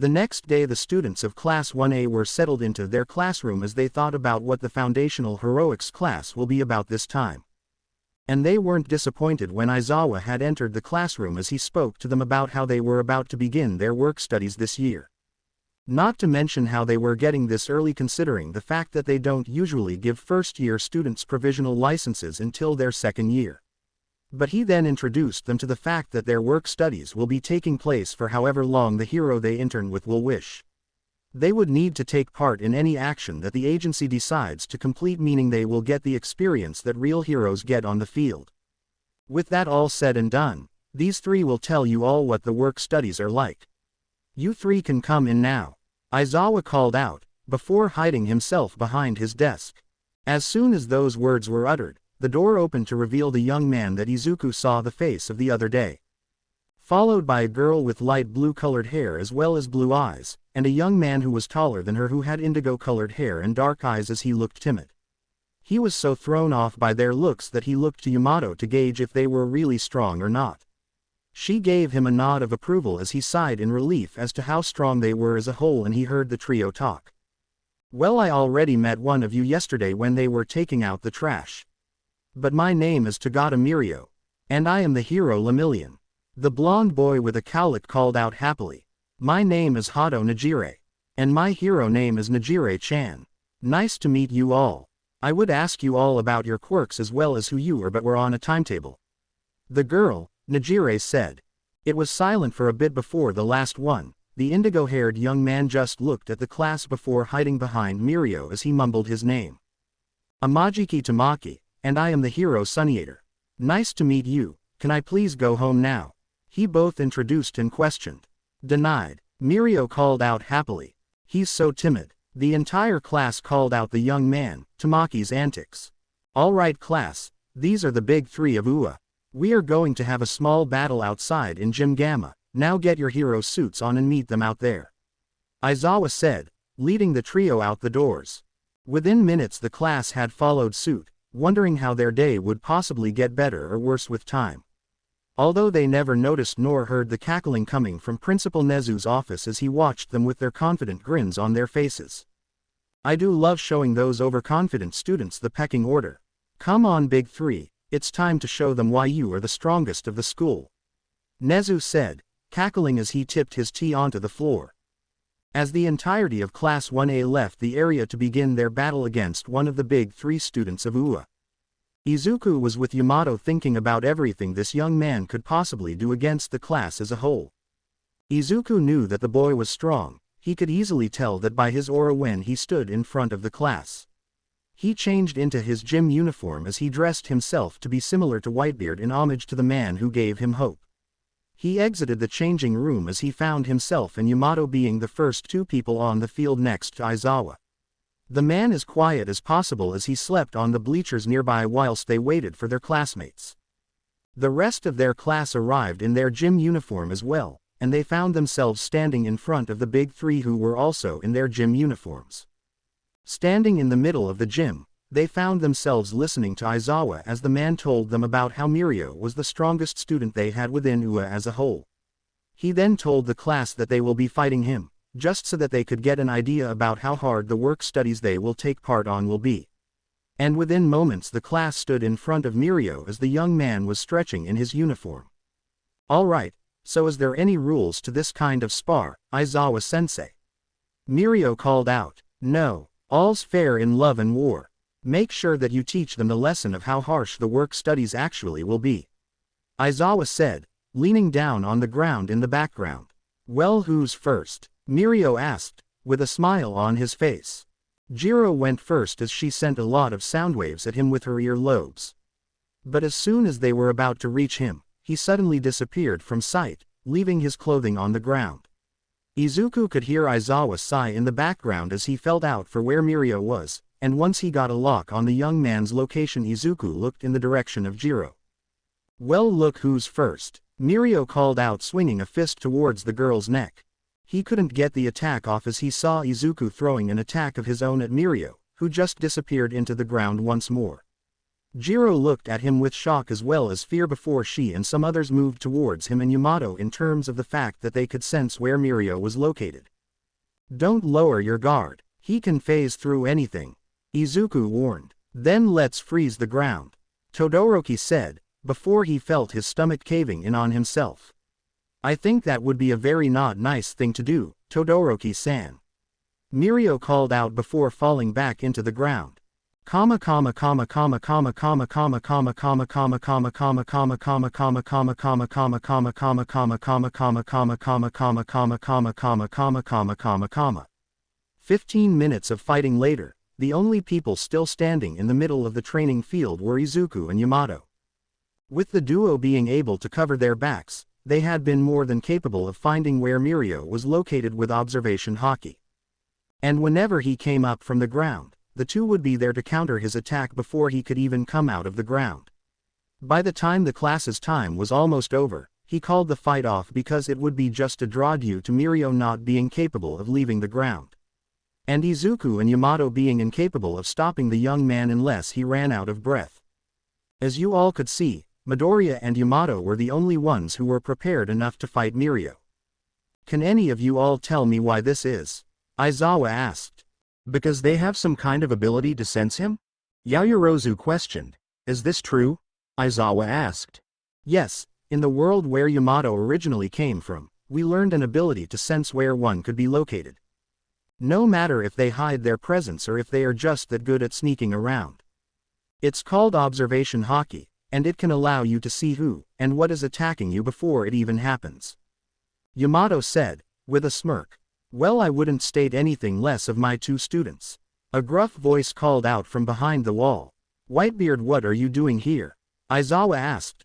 next day the students of Class 1A were settled into their classroom as they thought about what the Foundational Heroics class will be about this time. And they weren't disappointed when Aizawa had entered the classroom as he spoke to them about how they were about to begin their work studies this year. Not to mention how they were getting this early considering the fact that they don't usually give first-year students provisional licenses until their second year. But he then introduced them to the fact that their work studies will be taking place for however long the hero they intern with will wish. They would need to take part in any action that the agency decides to complete, meaning they will get the experience that real heroes get on the field. With that all said and done, these three will tell you all what the work studies are like. You three can come in now. Aizawa called out, before hiding himself behind his desk. As soon as those words were uttered, the door opened to reveal the young man that Izuku saw the face of the other day. Followed by a girl with light blue-colored hair as well as blue eyes, and a young man who was taller than her who had indigo-colored hair and dark eyes as he looked timid. He was so thrown off by their looks that he looked to Yamato to gauge if they were really strong or not. She gave him a nod of approval as he sighed in relief as to how strong they were as a whole, and he heard the trio talk. Well, I already met one of you yesterday when they were taking out the trash. But my name is Tagata Mirio. And I am the hero Lemillion. The blonde boy with a cowlick called out happily. My name is Hato Najire. And my hero name is Najire-chan. Nice to meet you all. I would ask you all about your quirks as well as who you are, but we're on a timetable. The girl, Najire, said. It was silent for a bit before the last one. The indigo-haired young man just looked at the class before hiding behind Mirio as he mumbled his name. Amajiki Tamaki, and I am the hero Sunniator. Nice to meet you. Can I please go home now? He both introduced and questioned. Denied. Mirio called out happily. He's so timid. The entire class called out the young man, Tamaki's antics. All right class, these are the big three of UA. We are going to have a small battle outside in Gym Gamma, now get your hero suits on and meet them out there. Aizawa said, leading the trio out the doors. Within minutes the class had followed suit, wondering how their day would possibly get better or worse with time. Although they never noticed nor heard the cackling coming from Principal Nezu's office as he watched them with their confident grins on their faces. I do love showing those overconfident students the pecking order. Come on big three, it's time to show them why you are the strongest of the school. Nezu said, cackling as he tipped his tea onto the floor. As the entirety of Class 1A left the area to begin their battle against one of the big three students of UA. Izuku was with Yamato thinking about everything this young man could possibly do against the class as a whole. Izuku knew that the boy was strong, he could easily tell that by his aura when he stood in front of the class. He changed into his gym uniform as he dressed himself to be similar to Whitebeard in homage to the man who gave him hope. He exited the changing room as he found himself and Yamato being the first two people on the field next to Aizawa. The man as quiet as possible as he slept on the bleachers nearby whilst they waited for their classmates. The rest of their class arrived in their gym uniform as well, and they found themselves standing in front of the big three who were also in their gym uniforms. Standing in the middle of the gym, they found themselves listening to Aizawa as the man told them about how Mirio was the strongest student they had within UA as a whole. He then told the class that they will be fighting him, just so that they could get an idea about how hard the work studies they will take part on will be. And within moments the class stood in front of Mirio as the young man was stretching in his uniform. Alright, so is there any rules to this kind of spar, Aizawa-sensei? Mirio called out, no, all's fair in love and war. Make sure that you teach them the lesson of how harsh the work studies actually will be. Aizawa said, leaning down on the ground in the background. Well, who's first? Mirio asked, with a smile on his face. Jiro went first as she sent a lot of sound waves at him with her ear lobes. But as soon as they were about to reach him, he suddenly disappeared from sight, leaving his clothing on the ground. Izuku could hear Aizawa sigh in the background as he felt out for where Mirio was, and once he got a lock on the young man's location Izuku looked in the direction of Jiro. Well, look who's first, Mirio called out, swinging a fist towards the girl's neck. He couldn't get the attack off as he saw Izuku throwing an attack of his own at Mirio, who just disappeared into the ground once more. Jiro looked at him with shock as well as fear before she and some others moved towards him and Yamato in terms of the fact that they could sense where Mirio was located. Don't lower your guard, he can phase through anything, Izuku warned. Then let's freeze the ground, Todoroki said, before he felt his stomach caving in on himself. I think that would be a very not nice thing to do, Todoroki-san. Mirio called out before falling back into the ground. "15 minutes of fighting later, the only people still standing in the middle of the training field were Izuku and Yamato. With the duo being able to cover their backs, they had been more than capable of finding where Mirio was located with observation haki. And whenever he came up from the ground, the two would be there to counter his attack before he could even come out of the ground. By the time the class's time was almost over, he called the fight off because it would be just a draw due to Mirio not being capable of leaving the ground. And Izuku and Yamato being incapable of stopping the young man unless he ran out of breath. As you all could see, Midoriya and Yamato were the only ones who were prepared enough to fight Mirio. Can any of you all tell me why this is? Aizawa asked. Because they have some kind of ability to sense him? Yaoyorozu questioned. Is this true? Aizawa asked. Yes, in the world where Yamato originally came from, we learned an ability to sense where one could be located. No matter if they hide their presence or if they are just that good at sneaking around. It's called observation haki, and it can allow you to see who and what is attacking you before it even happens. Yamato said, with a smirk. Well, I wouldn't state anything less of my two students. A gruff voice called out from behind the wall. Whitebeard, what are you doing here? Aizawa asked,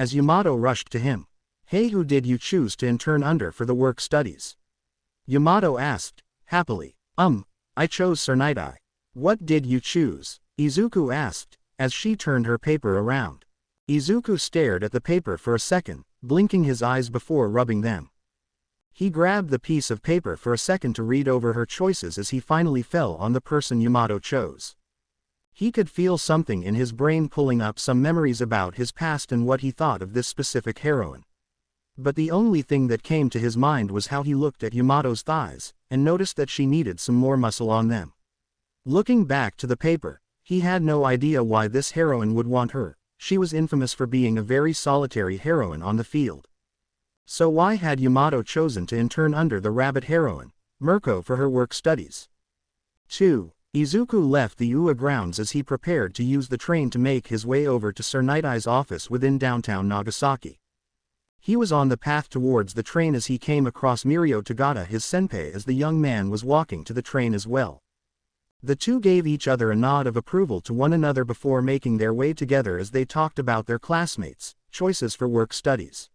as Yamato rushed to him. "Hey, who did you choose to intern under for the work studies?" Yamato asked, happily. I chose Sir Night-Eye." "What did you choose?" Izuku asked, as she turned her paper around. Izuku stared at the paper for a second, blinking his eyes before rubbing them. He grabbed the piece of paper for a second to read over her choices as he finally fell on the person Yamato chose. He could feel something in his brain pulling up some memories about his past and what he thought of this specific heroine. But the only thing that came to his mind was how he looked at Yamato's thighs, and noticed that she needed some more muscle on them. Looking back to the paper, he had no idea why this heroine would want her. She was infamous for being a very solitary heroine on the field. So why had Yamato chosen to intern under the rabbit heroine, Mirko, for her work studies? 2. Izuku left the UA grounds as he prepared to use the train to make his way over to Sir Night-Eye's office within downtown Nagasaki. He was on the path towards the train as he came across Mirio Tagata, his senpai, as the young man was walking to the train as well. The two gave each other a nod of approval to one another before making their way together as they talked about their classmates' choices for work studies.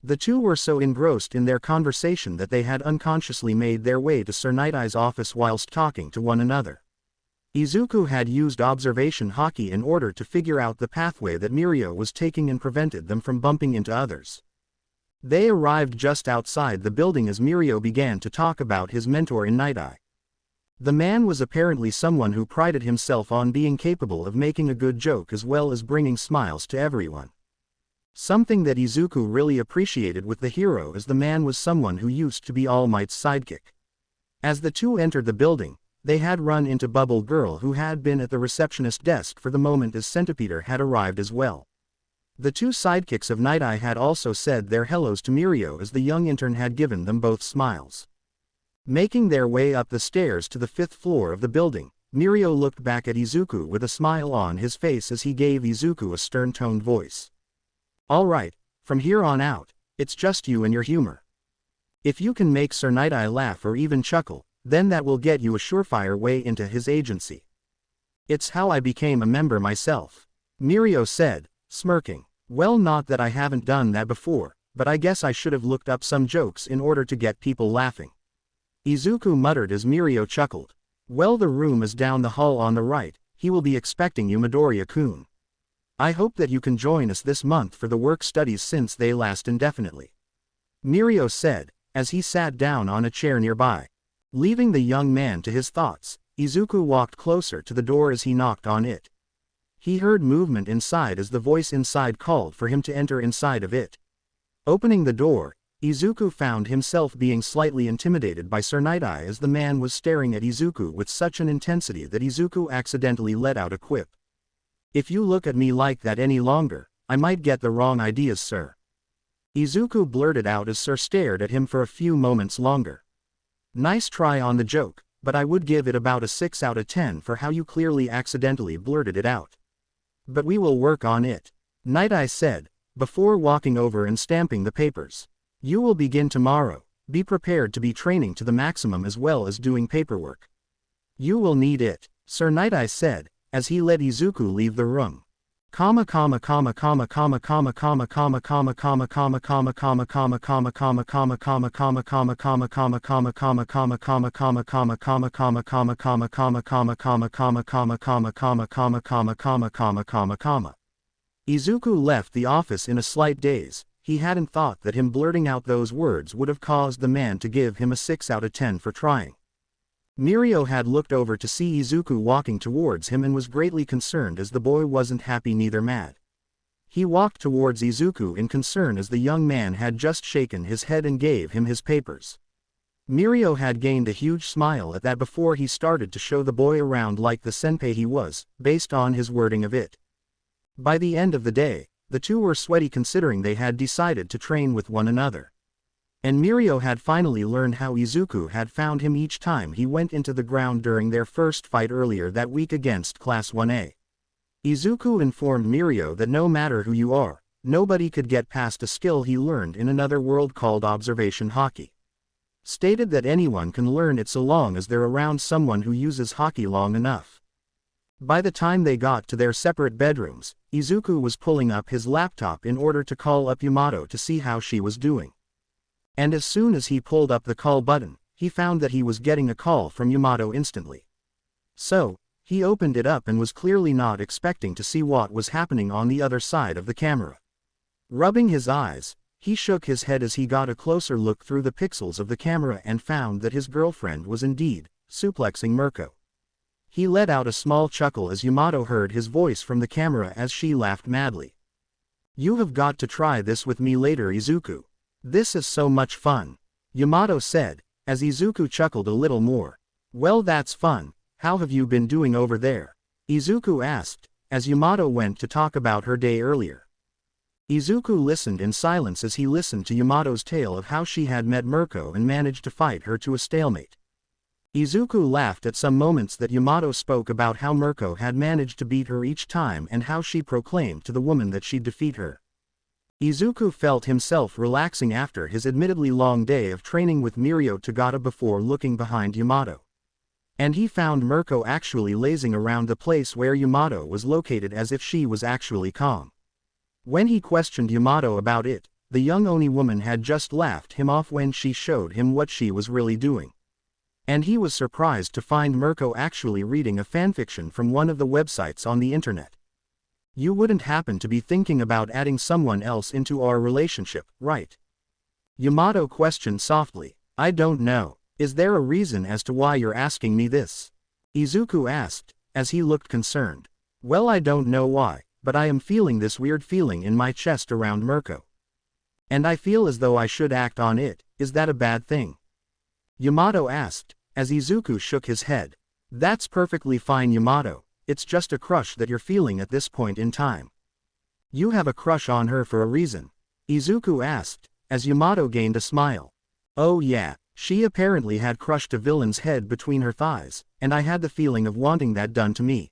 The two were so engrossed in their conversation that they had unconsciously made their way to Sir Night-Eye's office whilst talking to one another. Izuku had used observation haki in order to figure out the pathway that Mirio was taking and prevented them from bumping into others. They arrived just outside the building as Mirio began to talk about his mentor in Night-Eye. The man was apparently someone who prided himself on being capable of making a good joke as well as bringing smiles to everyone. Something that Izuku really appreciated with the hero, as the man was someone who used to be All Might's sidekick. As the two entered the building, they had run into Bubble Girl, who had been at the receptionist desk for the moment as Centipeder had arrived as well. The two sidekicks of Night-Eye had also said their hellos to Mirio as the young intern had given them both smiles. Making their way up the stairs to the 5th floor of the building, Mirio looked back at Izuku with a smile on his face as he gave Izuku a stern-toned voice. "All right, from here on out, it's just you and your humor. If you can make Sir Night-Eye laugh or even chuckle, then that will get you a surefire way into his agency." "It's how I became a member myself," Mirio said, smirking. "Well, not that I haven't done that before, but I guess I should have looked up some jokes in order to get people laughing." Izuku muttered as Mirio chuckled. "Well, the room is down the hall on the right. He will be expecting you, Midoriya-kun. I hope that you can join us this month for the work studies since they last indefinitely," Mirio said, as he sat down on a chair nearby. Leaving the young man to his thoughts, Izuku walked closer to the door as he knocked on it. He heard movement inside as the voice inside called for him to enter inside of it. Opening the door, Izuku found himself being slightly intimidated by Sir Night-Eye as the man was staring at Izuku with such an intensity that Izuku accidentally let out a quip. "If you look at me like that any longer, I might get the wrong ideas, sir," Izuku blurted out as Sir stared at him for a few moments longer. "Nice try on the joke, but I would give it about a 6 out of 10 for how you clearly accidentally blurted it out. But we will work on it," Night-Eye said, before walking over and stamping the papers. "You will begin tomorrow. Be prepared to be training to the maximum as well as doing paperwork. You will need it," Sir Night-Eye said, as he let Izuku leave the room. Izuku left the office in a slight daze. He hadn't thought that him blurting out those words would have caused the man to give him a 6 out of 10 for trying. Mirio had looked over to see Izuku walking towards him and was greatly concerned as the boy wasn't happy neither mad. He walked towards Izuku in concern as the young man had just shaken his head and gave him his papers. Mirio had gained a huge smile at that before he started to show the boy around like the senpai he was, based on his wording of it. By the end of the day, the two were sweaty considering they had decided to train with one another. And Mirio had finally learned how Izuku had found him each time he went into the ground during their first fight earlier that week against Class 1A. Izuku informed Mirio that no matter who you are, nobody could get past a skill he learned in another world called observation haki. Stated that anyone can learn it so long as they're around someone who uses haki long enough. By the time they got to their separate bedrooms, Izuku was pulling up his laptop in order to call up Yamato to see how she was doing. And as soon as he pulled up the call button, he found that he was getting a call from Yamato instantly. So, he opened it up and was clearly not expecting to see what was happening on the other side of the camera. Rubbing his eyes, he shook his head as he got a closer look through the pixels of the camera and found that his girlfriend was indeed suplexing Mirko. He let out a small chuckle as Yamato heard his voice from the camera as she laughed madly. "You have got to try this with me later, Izuku. This is so much fun," Yamato said, as Izuku chuckled a little more. "Well, that's fun. How have you been doing over there?" Izuku asked, as Yamato went to talk about her day earlier. Izuku listened in silence as he listened to Yamato's tale of how she had met Mirko and managed to fight her to a stalemate. Izuku laughed at some moments that Yamato spoke about how Mirko had managed to beat her each time and how she proclaimed to the woman that she'd defeat her. Izuku felt himself relaxing after his admittedly long day of training with Mirio Tagata before looking behind Yamato. And he found Mirko actually lazing around the place where Yamato was located as if she was actually calm. When he questioned Yamato about it, the young Oni woman had just laughed him off when she showed him what she was really doing. And he was surprised to find Mirko actually reading a fanfiction from one of the websites on the internet. "You wouldn't happen to be thinking about adding someone else into our relationship, right?" Yamato questioned softly. "I don't know. Is there a reason as to why you're asking me this?" Izuku asked, as he looked concerned. "Well, I don't know why, but I am feeling this weird feeling in my chest around Mirko. And I feel as though I should act on it. Is that a bad thing?" Yamato asked, as Izuku shook his head. "That's perfectly fine, Yamato. It's just a crush that you're feeling at this point in time." "You have a crush on her for a reason?" Izuku asked, as Yamato gained a smile. "Oh yeah, she apparently had crushed a villain's head between her thighs, and I had the feeling of wanting that done to me,"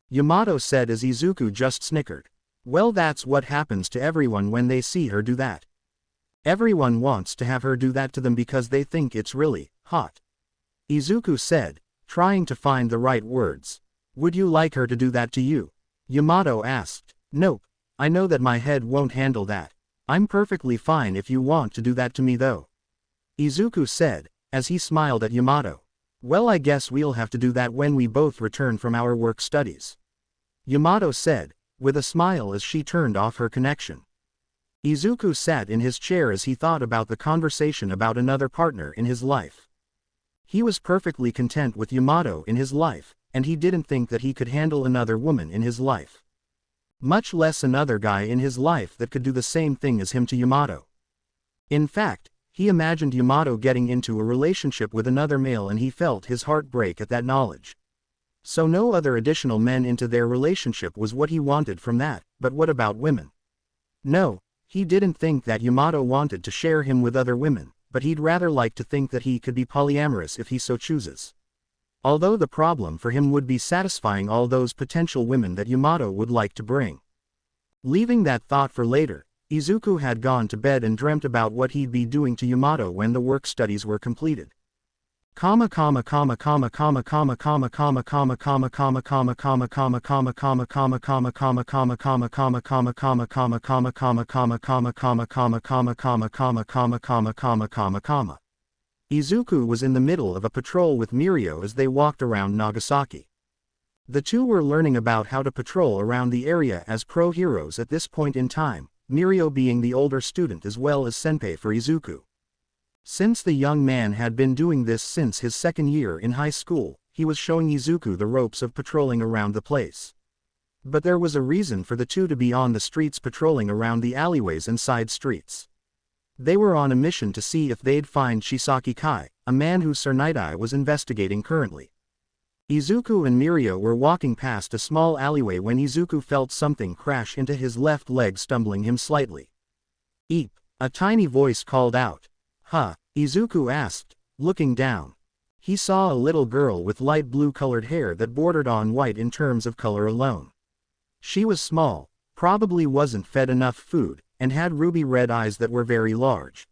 Yamato said as Izuku just snickered. "Well, that's what happens to everyone when they see her do that. Everyone wants to have her do that to them because they think it's really hot," Izuku said, trying to find the right words. "Would you like her to do that to you?" Yamato asked. "Nope. I know that my head won't handle that. I'm perfectly fine if you want to do that to me though," Izuku said, as he smiled at Yamato. "Well, I guess we'll have to do that when we both return from our work studies," Yamato said, with a smile as she turned off her connection. Izuku sat in his chair as he thought about the conversation about another partner in his life. He was perfectly content with Yamato in his life, and he didn't think that he could handle another woman in his life. Much less another guy in his life that could do the same thing as him to Yamato. In fact, he imagined Yamato getting into a relationship with another male and he felt his heart break at that knowledge. So no other additional men into their relationship was what he wanted from that, but what about women? No, he didn't think that Yamato wanted to share him with other women, but he'd rather like to think that he could be polyamorous if he so chooses. Although the problem for him would be satisfying all those potential women that Yamato would like to bring. Leaving that thought for later, Izuku had gone to bed and dreamt about what he'd be doing to Yamato when the work studies were completed. Izuku was in the middle of a patrol with Mirio as they walked around Nagasaki. The two were learning about how to patrol around the area as pro heroes at this point in time, Mirio being the older student as well as senpai for Izuku. Since the young man had been doing this since his second year in high school, he was showing Izuku the ropes of patrolling around the place. But there was a reason for the two to be on the streets patrolling around the alleyways and side streets. They were on a mission to see if they'd find Shisaki Kai, a man who Sir Night-Eye was investigating currently. Izuku and Mirio were walking past a small alleyway when Izuku felt something crash into his left leg, stumbling him slightly. "Eep," a tiny voice called out. "Huh?" Izuku asked, looking down. He saw a little girl with light blue-colored hair that bordered on white in terms of color alone. She was small, probably wasn't fed enough food, and had ruby-red eyes that were very large.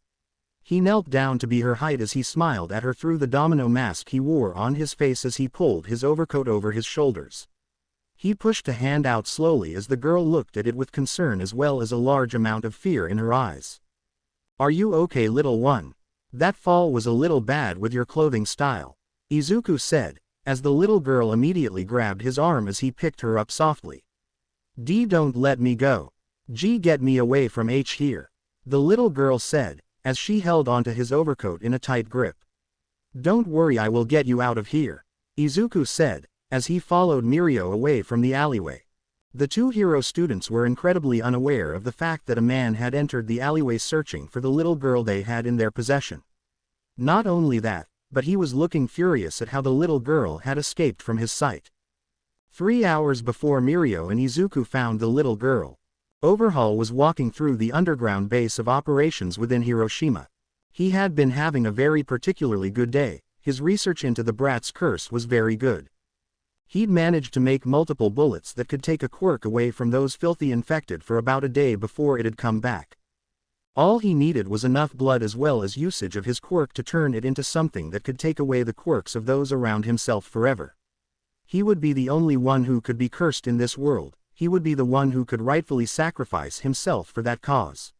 He knelt down to be her height as he smiled at her through the domino mask he wore on his face as he pulled his overcoat over his shoulders. He pushed a hand out slowly as the girl looked at it with concern as well as a large amount of fear in her eyes. "Are you okay, little one? That fall was a little bad with your clothing style," Izuku said, as the little girl immediately grabbed his arm as he picked her up softly. "D, don't let me go. G, get me away from H here," the little girl said, as she held onto his overcoat in a tight grip. "Don't worry, I will get you out of here," Izuku said, as he followed Mirio away from the alleyway. The two hero students were incredibly unaware of the fact that a man had entered the alleyway searching for the little girl they had in their possession. Not only that, but he was looking furious at how the little girl had escaped from his sight. 3 hours before Mirio and Izuku found the little girl, Overhaul was walking through the underground base of operations within Hiroshima. He had been having a very particularly good day. His research into the brat's curse was very good. He'd managed to make multiple bullets that could take a quirk away from those filthy infected for about a day before it had come back. All he needed was enough blood as well as usage of his quirk to turn it into something that could take away the quirks of those around himself forever. He would be the only one who could be cursed in this world. He would be the one who could rightfully sacrifice himself for that cause.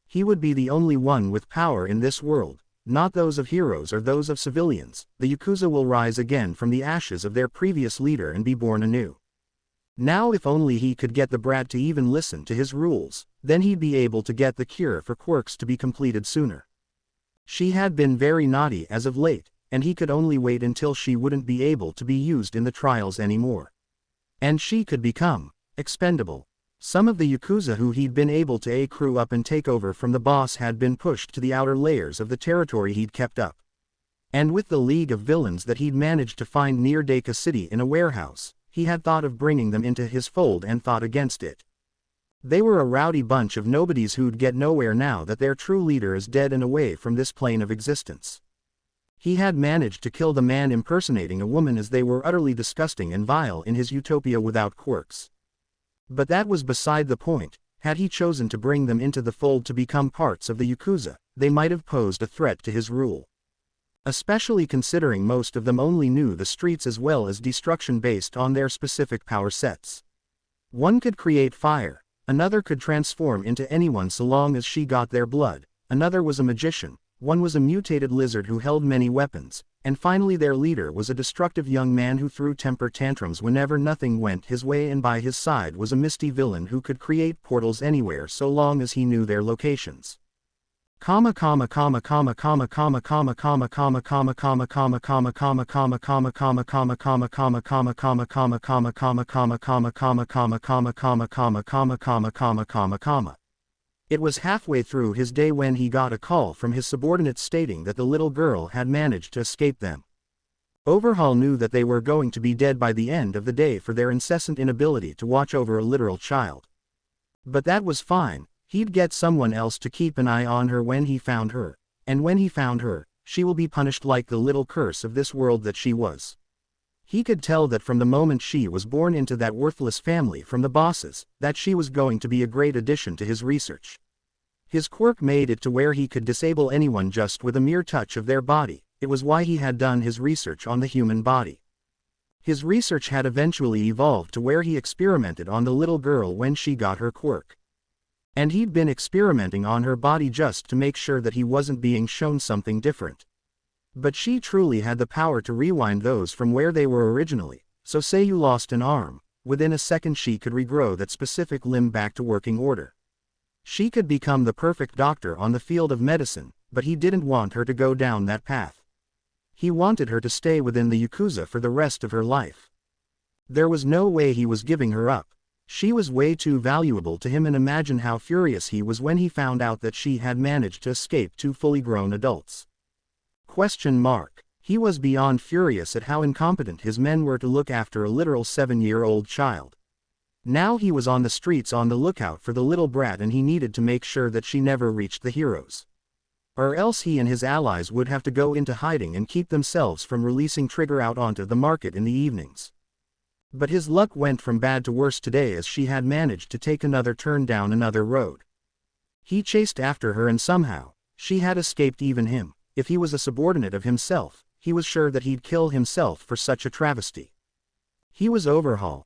He would be the only one with power in this world, not those of heroes or those of civilians. The Yakuza will rise again from the ashes of their previous leader and be born anew. Now if only he could get the brat to even listen to his rules, then he'd be able to get the cure for quirks to be completed sooner. She had been very naughty as of late, and he could only wait until she wouldn't be able to be used in the trials anymore. And she could become expendable. Some of the Yakuza who he'd been able to accrue up and take over from the boss had been pushed to the outer layers of the territory he'd kept up. And with the league of villains that he'd managed to find near Deku City in a warehouse, he had thought of bringing them into his fold and fought against it. They were a rowdy bunch of nobodies who'd get nowhere now that their true leader is dead and away from this plane of existence. He had managed to kill the man impersonating a woman as they were utterly disgusting and vile in his utopia without quirks. But that was beside the point. Had he chosen to bring them into the fold to become parts of the Yakuza, they might have posed a threat to his rule. Especially considering most of them only knew the streets as well as destruction based on their specific power sets. One could create fire, another could transform into anyone so long as she got their blood, another was a magician, one was a mutated lizard who held many weapons, and finally their leader was a destructive young man who threw temper tantrums whenever nothing went his way, and by his side was a misty villain who could create portals anywhere so long as he knew their locations. It was halfway through his day when he got a call from his subordinates stating that the little girl had managed to escape them. Overhaul knew that they were going to be dead by the end of the day for their incessant inability to watch over a literal child. But that was fine, he'd get someone else to keep an eye on her when he found her, and when he found her, she will be punished like the little curse of this world that she was. He could tell that from the moment she was born into that worthless family from the bosses, that she was going to be a great addition to his research. His quirk made it to where he could disable anyone just with a mere touch of their body. It was why he had done his research on the human body. His research had eventually evolved to where he experimented on the little girl when she got her quirk. And he'd been experimenting on her body just to make sure that he wasn't being shown something different. But she truly had the power to rewind those from where they were originally, so say you lost an arm, within a second she could regrow that specific limb back to working order. She could become the perfect doctor on the field of medicine, but he didn't want her to go down that path. He wanted her to stay within the Yakuza for the rest of her life. There was no way he was giving her up. She was way too valuable to him, and imagine how furious he was when he found out that she had managed to escape two fully grown adults. He was beyond furious at how incompetent his men were to look after a literal 7-year-old child. Now he was on the streets on the lookout for the little brat, and he needed to make sure that she never reached the heroes. Or else he and his allies would have to go into hiding and keep themselves from releasing Trigger out onto the market in the evenings. But his luck went from bad to worse today as she had managed to take another turn down another road. He chased after her and somehow, she had escaped even him. If he was a subordinate of himself, he was sure that he'd kill himself for such a travesty. He was Overhaul,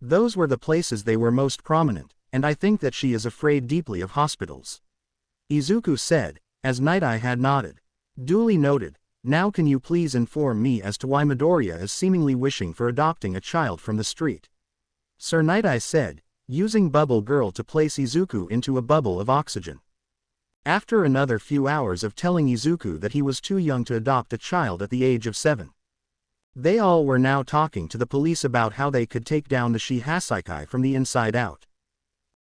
Those were the places they were most prominent, and I think that she is afraid deeply of hospitals. Izuku said, as Night Eye had nodded. Duly noted. Now can you please inform me as to why Midoriya is seemingly wishing for adopting a child from the street? Sir Night Eye said, using Bubble Girl to place Izuku into a bubble of oxygen. After another few hours of telling Izuku that he was too young to adopt a child at the age of 7. They all were now talking to the police about how they could take down the Shihasaikai from the inside out.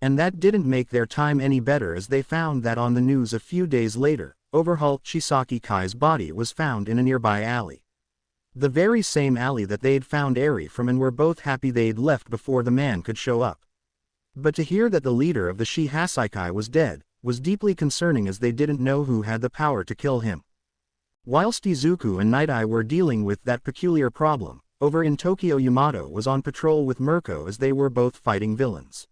And that didn't make their time any better as they found that on the news a few days later, overhauled Chisaki Kai's body was found in a nearby alley. The very same alley that they'd found Eri from and were both happy they'd left before the man could show up. But to hear that the leader of the Shihasaikai was dead, was deeply concerning as they didn't know who had the power to kill him. Whilst Izuku and Night Eye were dealing with that peculiar problem, over in Tokyo Yamato was on patrol with Mirko as they were both fighting villains.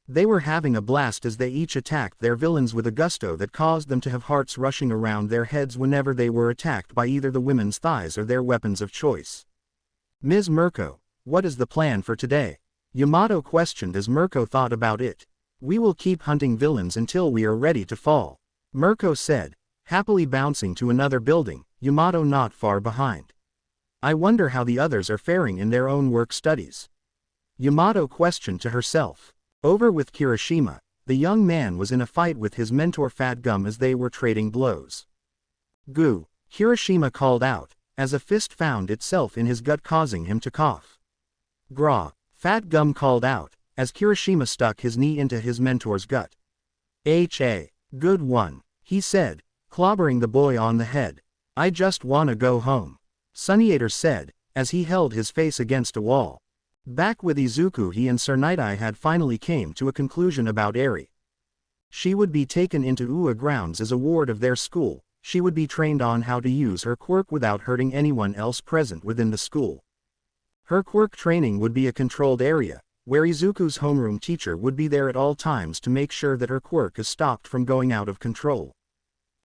They were having a blast as they each attacked their villains with a gusto that caused them to have hearts rushing around their heads whenever they were attacked by either the women's thighs or their weapons of choice. Ms. Mirko, what is the plan for today? Yamato questioned as Mirko thought about it. We will keep hunting villains until we are ready to fall. Mirko said, happily bouncing to another building, Yamato not far behind. I wonder how the others are faring in their own work studies. Yamato questioned to herself. Over with Kirishima, the young man was in a fight with his mentor Fat Gum as they were trading blows. Goo, Kirishima called out, as a fist found itself in his gut causing him to cough. Gra, Fat Gum called out, as Kirishima stuck his knee into his mentor's gut. H.A. Good one, he said, clobbering the boy on the head. I just wanna go home. Sunniator said, as he held his face against a wall. Back with Izuku, he and Sir Night Eye had finally came to a conclusion about Eri. She would be taken into UA grounds as a ward of their school. She would be trained on how to use her quirk without hurting anyone else present within the school. Her quirk training would be a controlled area, where Izuku's homeroom teacher would be there at all times to make sure that her quirk is stopped from going out of control.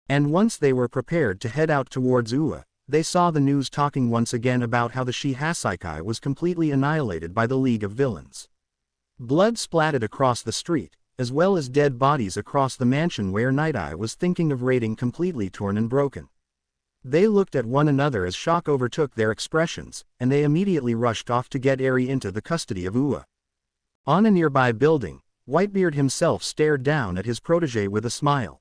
And once they were prepared to head out towards UA, they saw the news talking once again about how the Shihasaikai was completely annihilated by the League of Villains. Blood splattered across the street, as well as dead bodies across the mansion where Night Eye was thinking of raiding completely torn and broken. They looked at one another as shock overtook their expressions, and they immediately rushed off to get Eri into the custody of UA. On a nearby building, Whitebeard himself stared down at his protege with a smile.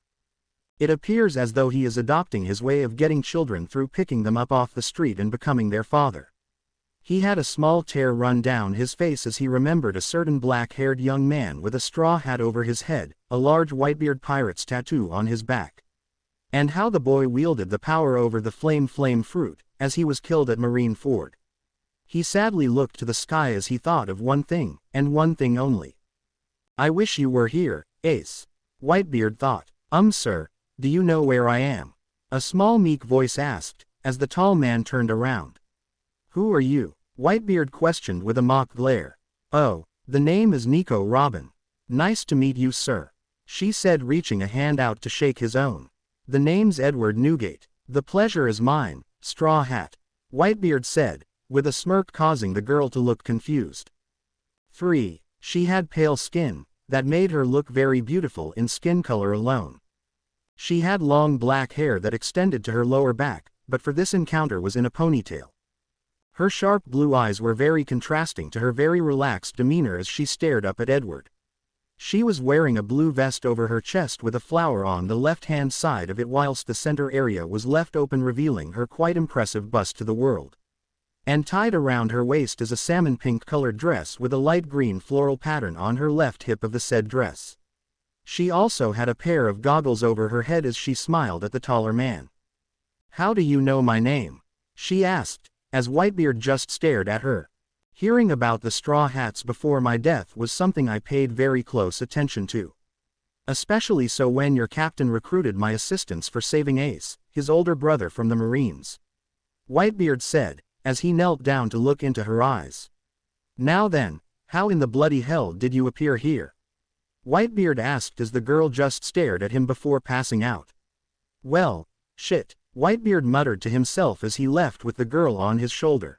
It appears as though he is adopting his way of getting children through picking them up off the street and becoming their father. He had a small tear run down his face as he remembered a certain black-haired young man with a straw hat over his head, a large Whitebeard pirate's tattoo on his back. And how the boy wielded the power over the flame fruit, as he was killed at Marine Ford. He sadly looked to the sky as he thought of one thing, and one thing only. I wish you were here, Ace. Whitebeard thought. Sir. Do you know where I am? A small meek voice asked, as the tall man turned around. Who are you? Whitebeard questioned with a mock glare. Oh, the name is Nico Robin. Nice to meet you, sir. She said, reaching a hand out to shake his own. The name's Edward Newgate. The pleasure is mine, Straw Hat. Whitebeard said, with a smirk causing the girl to look confused. 3. She had pale skin, that made her look very beautiful in skin color alone. She had long black hair that extended to her lower back, but for this encounter was in a ponytail. Her sharp blue eyes were very contrasting to her very relaxed demeanor as she stared up at Edward. She was wearing a blue vest over her chest with a flower on the left-hand side of it whilst the center area was left open revealing her quite impressive bust to the world. And tied around her waist is a salmon pink colored dress with a light green floral pattern on her left hip of the said dress. She also had a pair of goggles over her head as she smiled at the taller man. How do you know my name? She asked, as Whitebeard just stared at her. Hearing about the Straw Hats before my death was something I paid very close attention to. Especially so when your captain recruited my assistance for saving Ace, his older brother from the Marines. Whitebeard said, as he knelt down to look into her eyes. Now then, how in the bloody hell did you appear here? Whitebeard asked as the girl just stared at him before passing out. Well, shit, Whitebeard muttered to himself as he left with the girl on his shoulder.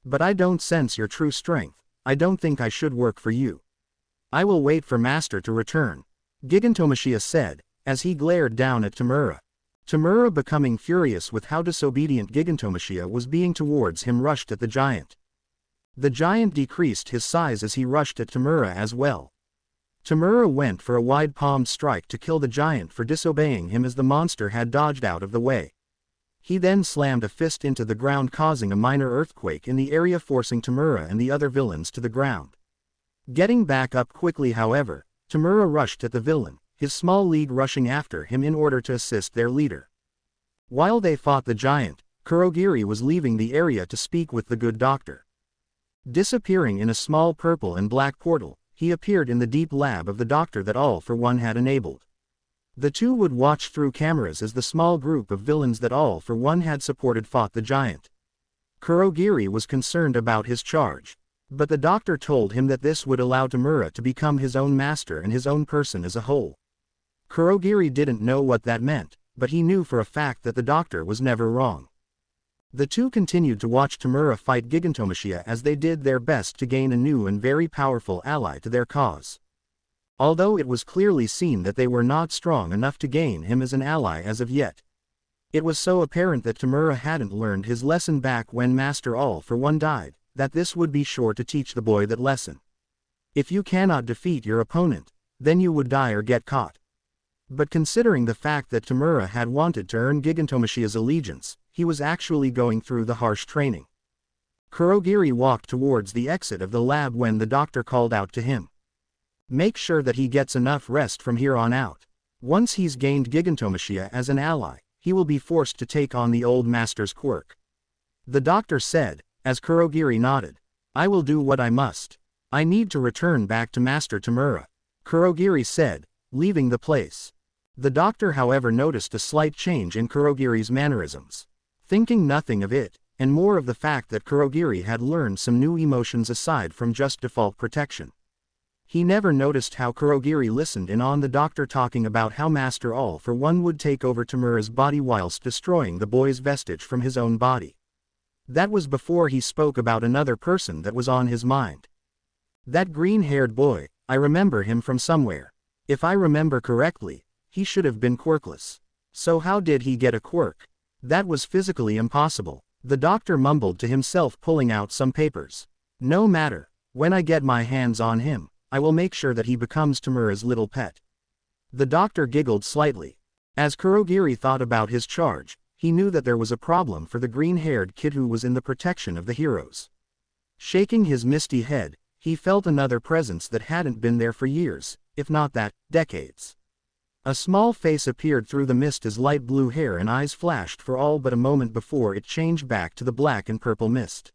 But I don't sense your true strength. I don't think I should work for you. I will wait for Master to return, Gigantomachia said, as he glared down at Tamura. Tamura, becoming furious with how disobedient Gigantomachia was being towards him, rushed at the giant. The giant decreased his size as he rushed at Tamura as well. Tamura went for a wide-palmed strike to kill the giant for disobeying him as the monster had dodged out of the way. He then slammed a fist into the ground, causing a minor earthquake in the area, forcing Tamura and the other villains to the ground. Getting back up quickly, however, Tamura rushed at the villain, his small league rushing after him in order to assist their leader. While they fought the giant, Kurogiri was leaving the area to speak with the good doctor. Disappearing in a small purple and black portal, he appeared in the deep lab of the doctor that All for One had enabled. The two would watch through cameras as the small group of villains that All for One had supported fought the giant. Kurogiri was concerned about his charge, but the doctor told him that this would allow Tamura to become his own master and his own person as a whole. Kurogiri didn't know what that meant, but he knew for a fact that the doctor was never wrong. The two continued to watch Tamura fight Gigantomachia as they did their best to gain a new and very powerful ally to their cause. Although it was clearly seen that they were not strong enough to gain him as an ally as of yet. It was so apparent that Tamura hadn't learned his lesson back when Master All for One died, that this would be sure to teach the boy that lesson. If you cannot defeat your opponent, then you would die or get caught. But considering the fact that Tamura had wanted to earn Gigantomachia's allegiance, he was actually going through the harsh training. Kurogiri walked towards the exit of the lab when the doctor called out to him. Make sure that he gets enough rest from here on out. Once he's gained Gigantomachia as an ally, he will be forced to take on the old master's quirk. The doctor said, as Kurogiri nodded. I will do what I must. I need to return back to Master Tamura, Kurogiri said, leaving the place. The doctor, however, noticed a slight change in Kurogiri's mannerisms. Thinking nothing of it, and more of the fact that Kurogiri had learned some new emotions aside from just default protection. He never noticed how Kurogiri listened in on the doctor talking about how Master All for One would take over Tamura's body whilst destroying the boy's vestige from his own body. That was before he spoke about another person that was on his mind. That green-haired boy, I remember him from somewhere. If I remember correctly, he should have been quirkless. So how did he get a quirk? That was physically impossible, the doctor mumbled to himself, pulling out some papers. No matter, when I get my hands on him, I will make sure that he becomes Tamura's little pet. The doctor giggled slightly. As Kurogiri thought about his charge, he knew that there was a problem for the green-haired kid who was in the protection of the heroes. Shaking his misty head, he felt another presence that hadn't been there for years, if not that, decades. A small face appeared through the mist as light blue hair and eyes flashed for all but a moment before it changed back to the black and purple mist.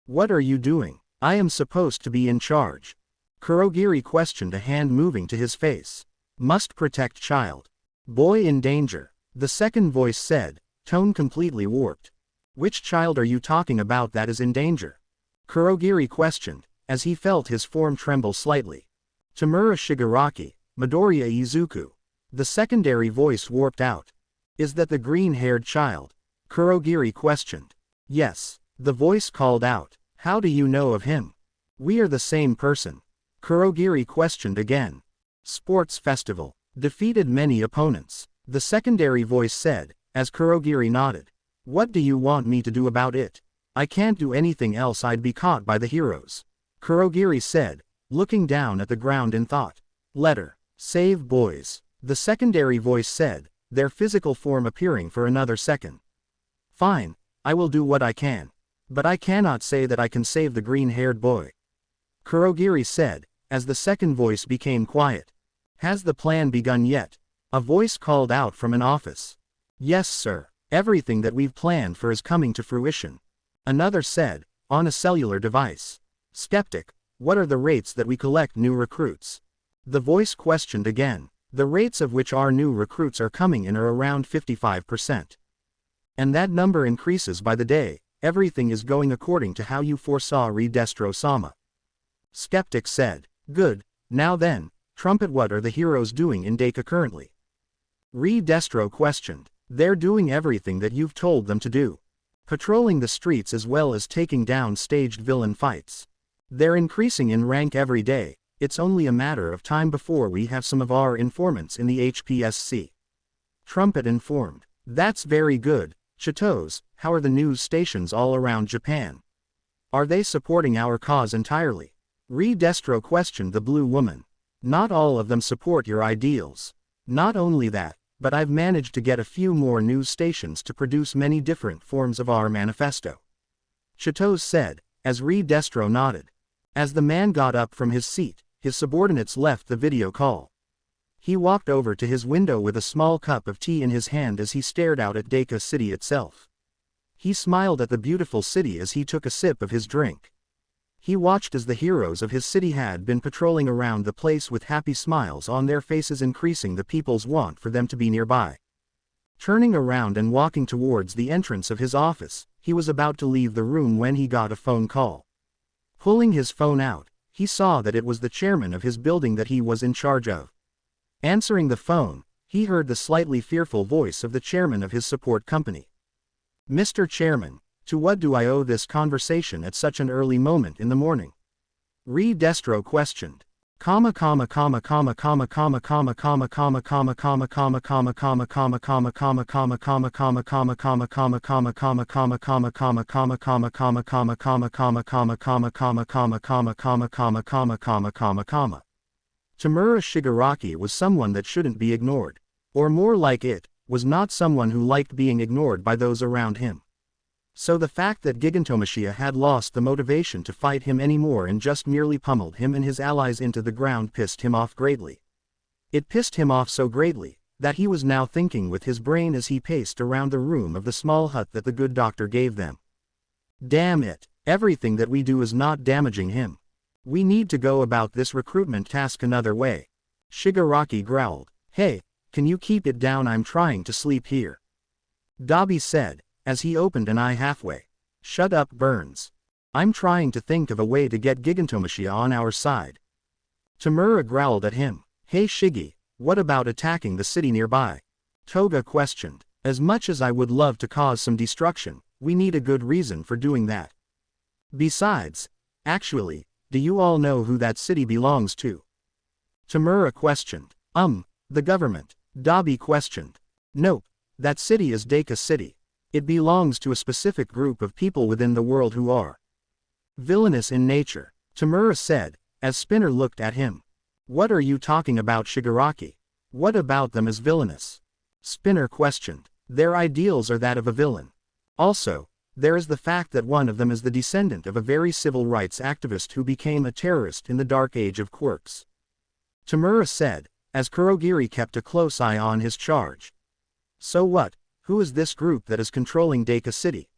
What are you doing? I am supposed to be in charge. Kurogiri questioned, a hand moving to his face. Must protect child. Boy in danger, the second voice said, tone completely warped. Which child are you talking about that is in danger? Kurogiri questioned, as he felt his form tremble slightly. Tamura Shigaraki, Midoriya Izuku. The secondary voice warped out. Is that the green-haired child? Kurogiri questioned. Yes, the voice called out. How do you know of him? We are the same person. Kurogiri questioned again. Sports festival. Defeated many opponents. The secondary voice said, as Kurogiri nodded. What do you want me to do about it? I can't do anything else, I'd be caught by the heroes. Kurogiri said, looking down at the ground in thought. Letter. Save boys. The secondary voice said, their physical form appearing for another second. Fine, I will do what I can. But I cannot say that I can save the green-haired boy. Kurogiri said, as the second voice became quiet. Has the plan begun yet? A voice called out from an office. Yes, sir. Everything that we've planned for is coming to fruition. Another said, on a cellular device. Skeptic, what are the rates that we collect new recruits? The voice questioned again. The rates of which our new recruits are coming in are around 55%. And that number increases by the day. Everything is going according to how you foresaw, Destro-sama. Skeptic said. Good, now then, Trumpet, what are the heroes doing in Deka currently? Destro questioned. They're doing everything that you've told them to do. patrolling the streets as well as taking down staged villain fights. They're increasing in rank every day. It's only a matter of time before we have some of our informants in the HPSC. Trumpet informed. That's very good. Chateaus, how are the news stations all around Japan? Are they supporting our cause entirely? Destro questioned the blue woman. Not all of them support your ideals. Not only that, but I've managed to get a few more news stations to produce many different forms of our manifesto. Chateaus said, as Destro nodded. As the man got up from his seat, his subordinates left the video call. He walked over to his window with a small cup of tea in his hand as he stared out at Deku City itself. He smiled at the beautiful city as he took a sip of his drink. He watched as the heroes of his city had been patrolling around the place with happy smiles on their faces, increasing the people's want for them to be nearby. Turning around and walking towards the entrance of his office, he was about to leave the room when he got a phone call. Pulling his phone out, he saw that it was the chairman of his building that he was in charge of. Answering the phone, he heard the slightly fearful voice of the chairman of his support company. Mr. Chairman, to what do I owe this conversation at such an early moment in the morning? Destro questioned. Tamura Shigaraki was someone that shouldn't be ignored. Or more like it, was not someone who liked being ignored by those around him. So the fact that Gigantomachia had lost the motivation to fight him anymore and just merely pummeled him and his allies into the ground pissed him off greatly. It pissed him off so greatly, that he was now thinking with his brain as he paced around the room of the small hut that the good doctor gave them. Damn it, everything that we do is not damaging him. We need to go about this recruitment task another way. Shigaraki growled. Hey, can you keep it down? I'm trying to sleep here. Dabi said, as he opened an eye halfway. Shut up, Burns. I'm trying to think of a way to get Gigantomachia on our side. Tamura growled at him. Hey Shiggy, what about attacking the city nearby? Toga questioned. As much as I would love to cause some destruction, we need a good reason for doing that. Besides, actually, do you all know who that city belongs to? Tamura questioned. The government. Dabi questioned. Nope, that city is Deku City. It belongs to a specific group of people within the world who are villainous in nature, Tamura said, as Spinner looked at him. What are you talking about, Shigaraki? What about them is villainous? Spinner questioned. Their ideals are that of a villain. Also, there is the fact that one of them is the descendant of a very civil rights activist who became a terrorist in the dark age of quirks. Tamura said, as Kurogiri kept a close eye on his charge. So what? Who is this group that is controlling Deku City?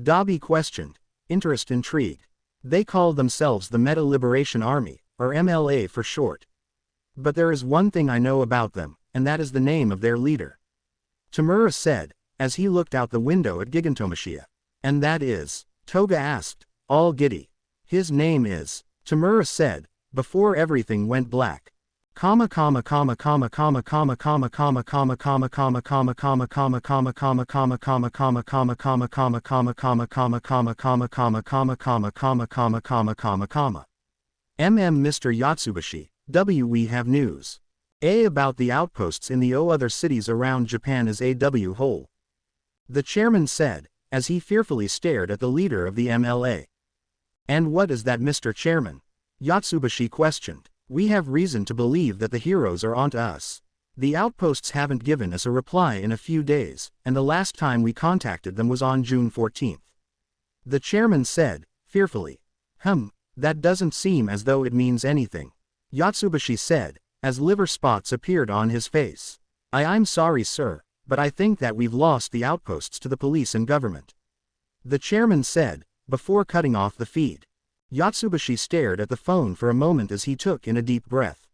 Dabi questioned, interest intrigued. They call themselves the Meta Liberation Army, or MLA for short. But there is one thing I know about them, and that is the name of their leader. Tamura said, as he looked out the window at Gigantomachia. And that is, Toga asked, all giddy. His name is, Tamura said, before everything went black. Mr. Yatsubashi, we have news. About the outposts in the other cities around Japan is whole. The chairman said, as he fearfully stared at the leader of the MLA. And what is that, Mr. Chairman? Yatsubashi questioned. We have reason to believe that the heroes are onto us. The outposts haven't given us a reply in a few days, and the last time we contacted them was on June 14th. The chairman said, fearfully. That doesn't seem as though it means anything. Yatsubashi said, as liver spots appeared on his face. I'm sorry, sir, but I think that we've lost the outposts to the police and government. The chairman said, before cutting off the feed. Yatsubashi stared at the phone for a moment as he took in a deep breath.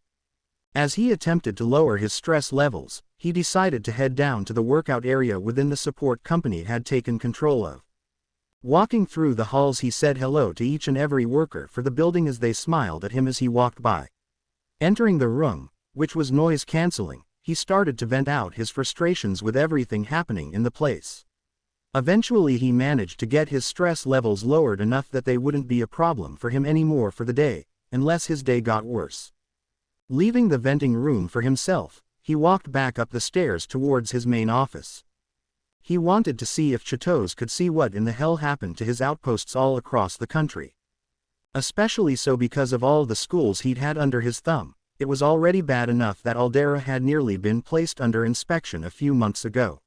As he attempted to lower his stress levels, he decided to head down to the workout area within the support company had taken control of. Walking through the halls, he said hello to each and every worker for the building as they smiled at him as he walked by. Entering the room, which was noise cancelling, he started to vent out his frustrations with everything happening in the place. Eventually he managed to get his stress levels lowered enough that they wouldn't be a problem for him anymore for the day, unless his day got worse. Leaving the venting room for himself, he walked back up the stairs towards his main office. He wanted to see if Chitose could see what in the hell happened to his outposts all across the country. Especially so because of all the schools he'd had under his thumb. It was already bad enough that Aldera had nearly been placed under inspection a few months ago.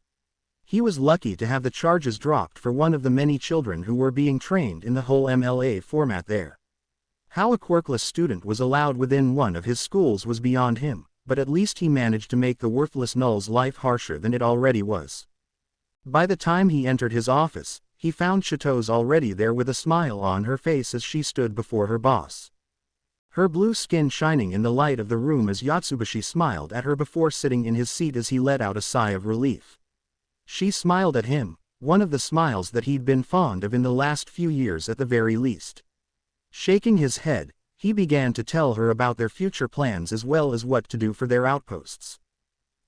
He was lucky to have the charges dropped for one of the many children who were being trained in the whole MLA format there. How a quirkless student was allowed within one of his schools was beyond him, but at least he managed to make the worthless null's life harsher than it already was. By the time he entered his office, he found Chitose already there with a smile on her face as she stood before her boss. Her blue skin shining in the light of the room as Yatsubashi smiled at her before sitting in his seat as he let out a sigh of relief. She smiled at him, one of the smiles that he'd been fond of in the last few years at the very least. Shaking his head, he began to tell her about their future plans as well as what to do for their outposts.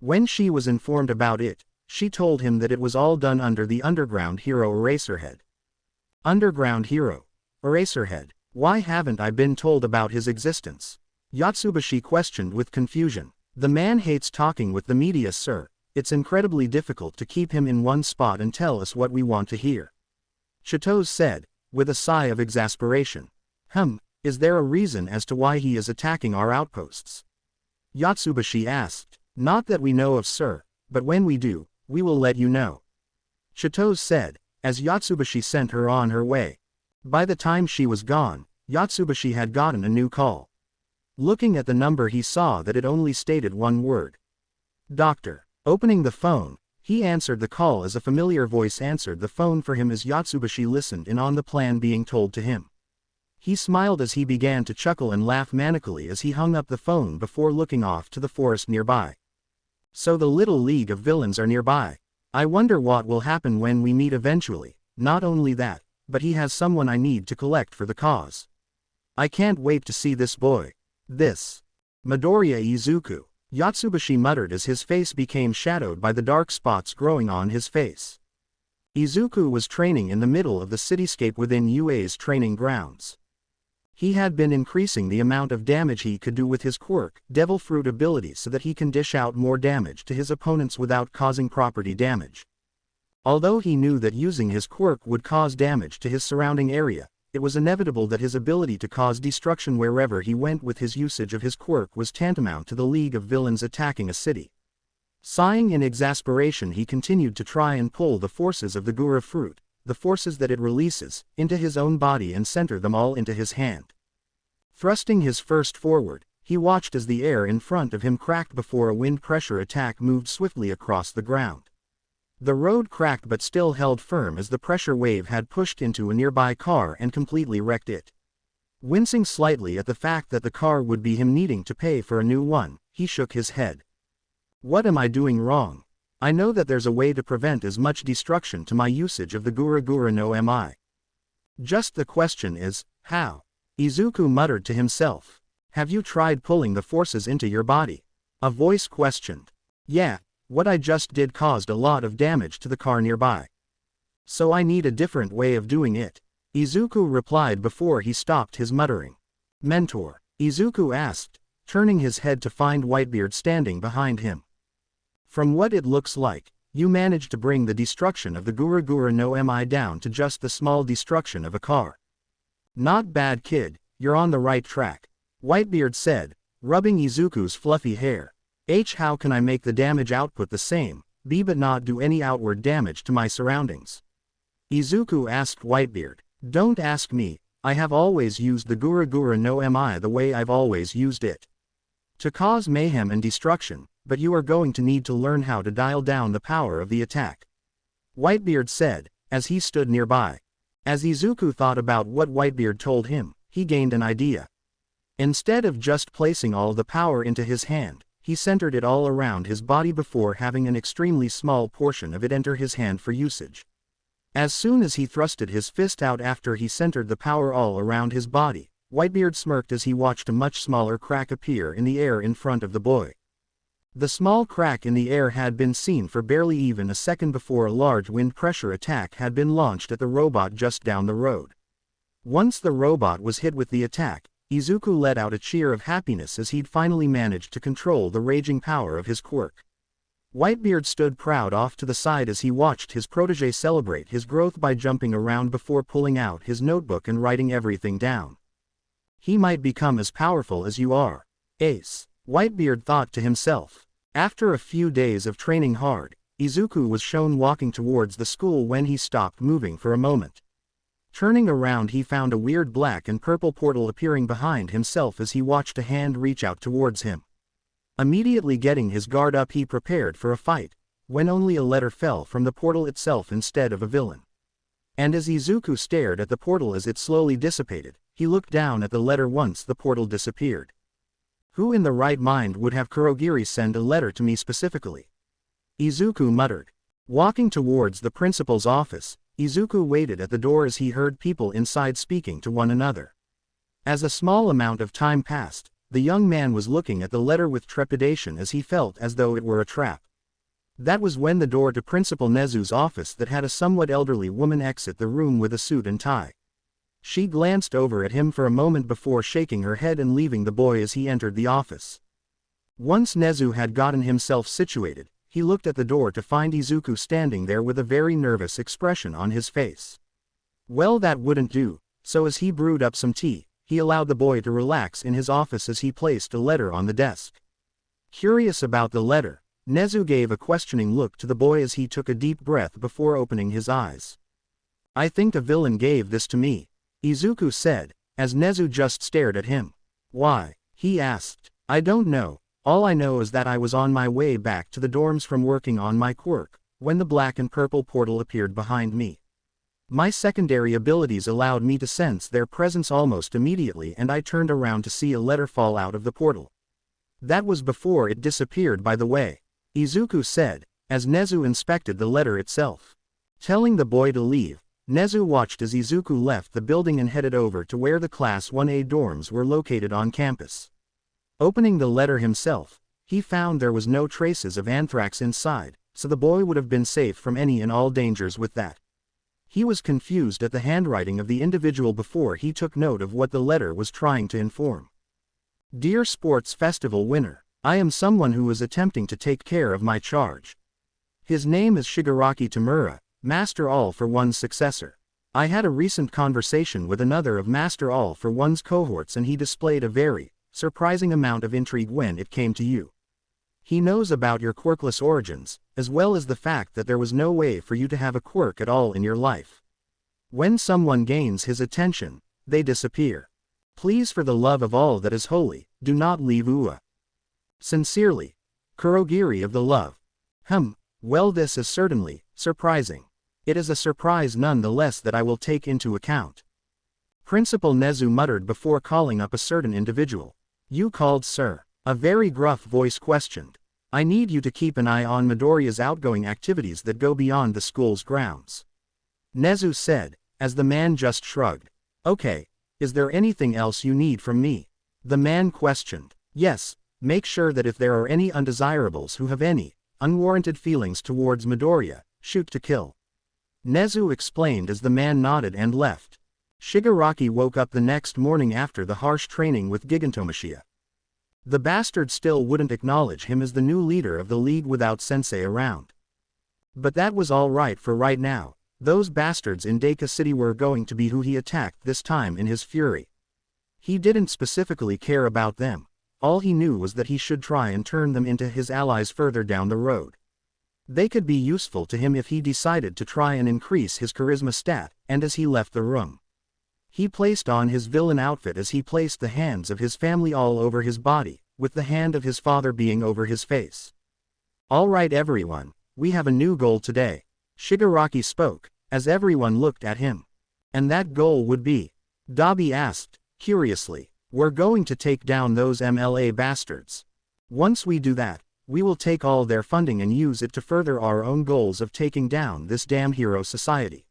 When she was informed about it, she told him that it was all done under the underground hero Eraserhead. Underground hero? Eraserhead? Why haven't I been told about his existence? Yatsubashi questioned with confusion. The man hates talking with the media, sir. It's incredibly difficult to keep him in one spot and tell us what we want to hear. Chitose said, with a sigh of exasperation. Is there a reason as to why he is attacking our outposts? Yatsubashi asked. Not that we know of, sir, but when we do, we will let you know. Chitose said, as Yatsubashi sent her on her way. By the time she was gone, Yatsubashi had gotten a new call. Looking at the number he saw that it only stated one word. Doctor. Opening the phone, he answered the call as a familiar voice answered the phone for him as Yatsubashi listened in on the plan being told to him. He smiled as he began to chuckle and laugh manically as he hung up the phone before looking off to the forest nearby. So the little league of villains are nearby. I wonder what will happen when we meet eventually. Not only that, but he has someone I need to collect for the cause. I can't wait to see this boy. This. Midoriya Izuku, Yatsubashi muttered as his face became shadowed by the dark spots growing on his face. Izuku was training in the middle of the cityscape within UA's training grounds. He had been increasing the amount of damage he could do with his quirk, Devil Fruit ability, so that he can dish out more damage to his opponents without causing property damage. Although he knew that using his quirk would cause damage to his surrounding area, it was inevitable that his ability to cause destruction wherever he went with his usage of his quirk was tantamount to the League of Villains attacking a city. Sighing in exasperation, he continued to try and pull the forces of the Gura fruit, the forces that it releases, into his own body and center them all into his hand. Thrusting his fist forward, he watched as the air in front of him cracked before a wind pressure attack moved swiftly across the ground. The road cracked but still held firm as the pressure wave had pushed into a nearby car and completely wrecked it. Wincing slightly at the fact that the car would be him needing to pay for a new one, he shook his head. What am I doing wrong? I know that there's a way to prevent as much destruction to my usage of the Gura no Mi. Just the question is, how? Izuku muttered to himself. Have you tried pulling the forces into your body? A voice questioned. Yeah, what I just did caused a lot of damage to the car nearby. So I need a different way of doing it. Izuku replied before he stopped his muttering. Mentor? Izuku asked, turning his head to find Whitebeard standing behind him. From what it looks like, you managed to bring the destruction of the Gura no Mi down to just the small destruction of a car. Not bad, kid, you're on the right track, Whitebeard said, rubbing Izuku's fluffy hair. How can I make the damage output the same, but not do any outward damage to my surroundings? Izuku asked Whitebeard. Don't ask me, I have always used the Gura no Mi the way I've always used it. To cause mayhem and destruction, but you are going to need to learn how to dial down the power of the attack. Whitebeard said, as he stood nearby. As Izuku thought about what Whitebeard told him, he gained an idea. Instead of just placing all the power into his hand, he centered it all around his body before having an extremely small portion of it enter his hand for usage. As soon as he thrusted his fist out after he centered the power all around his body, Whitebeard smirked as he watched a much smaller crack appear in the air in front of the boy. The small crack in the air had been seen for barely even a second before a large wind pressure attack had been launched at the robot just down the road. Once the robot was hit with the attack, Izuku let out a cheer of happiness as he'd finally managed to control the raging power of his quirk. Whitebeard stood proud off to the side as he watched his protege celebrate his growth by jumping around before pulling out his notebook and writing everything down. He might become as powerful as you are, Ace, Whitebeard thought to himself. After a few days of training hard, Izuku was shown walking towards the school when he stopped moving for a moment. Turning around, he found a weird black and purple portal appearing behind himself as he watched a hand reach out towards him. Immediately getting his guard up, he prepared for a fight, when only a letter fell from the portal itself instead of a villain. And as Izuku stared at the portal as it slowly dissipated, he looked down at the letter once the portal disappeared. Who in the right mind would have Kurogiri send a letter to me specifically? Izuku muttered. Walking towards the principal's office, Izuku waited at the door as he heard people inside speaking to one another. As a small amount of time passed, the young man was looking at the letter with trepidation as he felt as though it were a trap. That was when the door to Principal Nezu's office that had a somewhat elderly woman exit the room with a suit and tie. She glanced over at him for a moment before shaking her head and leaving the boy as he entered the office. Once Nezu had gotten himself situated, he looked at the door to find Izuku standing there with a very nervous expression on his face. Well, that wouldn't do, so as he brewed up some tea, he allowed the boy to relax in his office as he placed a letter on the desk. Curious about the letter, Nezu gave a questioning look to the boy as he took a deep breath before opening his eyes. I think a villain gave this to me, Izuku said, as Nezu just stared at him. Why? He asked. I don't know, all I know is that I was on my way back to the dorms from working on my quirk, when the black and purple portal appeared behind me. My secondary abilities allowed me to sense their presence almost immediately, and I turned around to see a letter fall out of the portal. That was before it disappeared, by the way, Izuku said, as Nezu inspected the letter itself. Telling the boy to leave, Nezu watched as Izuku left the building and headed over to where the Class 1A dorms were located on campus. Opening the letter himself, he found there was no traces of anthrax inside, so the boy would have been safe from any and all dangers with that. He was confused at the handwriting of the individual before he took note of what the letter was trying to inform. Dear Sports Festival winner, I am someone who is attempting to take care of my charge. His name is Shigaraki Tamura, Master All for One's successor. I had a recent conversation with another of Master All for One's cohorts, and he displayed a very surprising amount of intrigue when it came to you. He knows about your quirkless origins, as well as the fact that there was no way for you to have a quirk at all in your life. When someone gains his attention, they disappear. Please, for the love of all that is holy, do not leave Ua. Sincerely, Kurogiri of the Love. Well, this is certainly surprising. It is a surprise nonetheless that I will take into account. Principal Nezu muttered before calling up a certain individual. You called, sir? A very gruff voice questioned. I need you to keep an eye on Midoriya's outgoing activities that go beyond the school's grounds. Nezu said, as the man just shrugged. Okay, is there anything else you need from me? The man questioned. Yes, make sure that if there are any undesirables who have any unwarranted feelings towards Midoriya, shoot to kill. Nezu explained as the man nodded and left. Shigaraki woke up the next morning after the harsh training with Gigantomachia. The bastard still wouldn't acknowledge him as the new leader of the league without Sensei around. But that was all right for right now. Those bastards in Deka City were going to be who he attacked this time in his fury. He didn't specifically care about them. All he knew was that he should try and turn them into his allies further down the road. They could be useful to him if he decided to try and increase his charisma stat, and as he left the room, he placed on his villain outfit as he placed the hands of his family all over his body, with the hand of his father being over his face. All right everyone, we have a new goal today. Shigaraki spoke, as everyone looked at him. And that goal would be? Dabi asked, curiously. We're going to take down those MLA bastards. Once we do that, we will take all their funding and use it to further our own goals of taking down this damn hero society.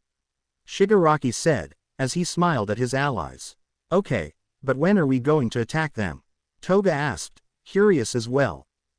Shigaraki said, as he smiled at his allies. Okay, but when are we going to attack them? Toga asked, curious as well.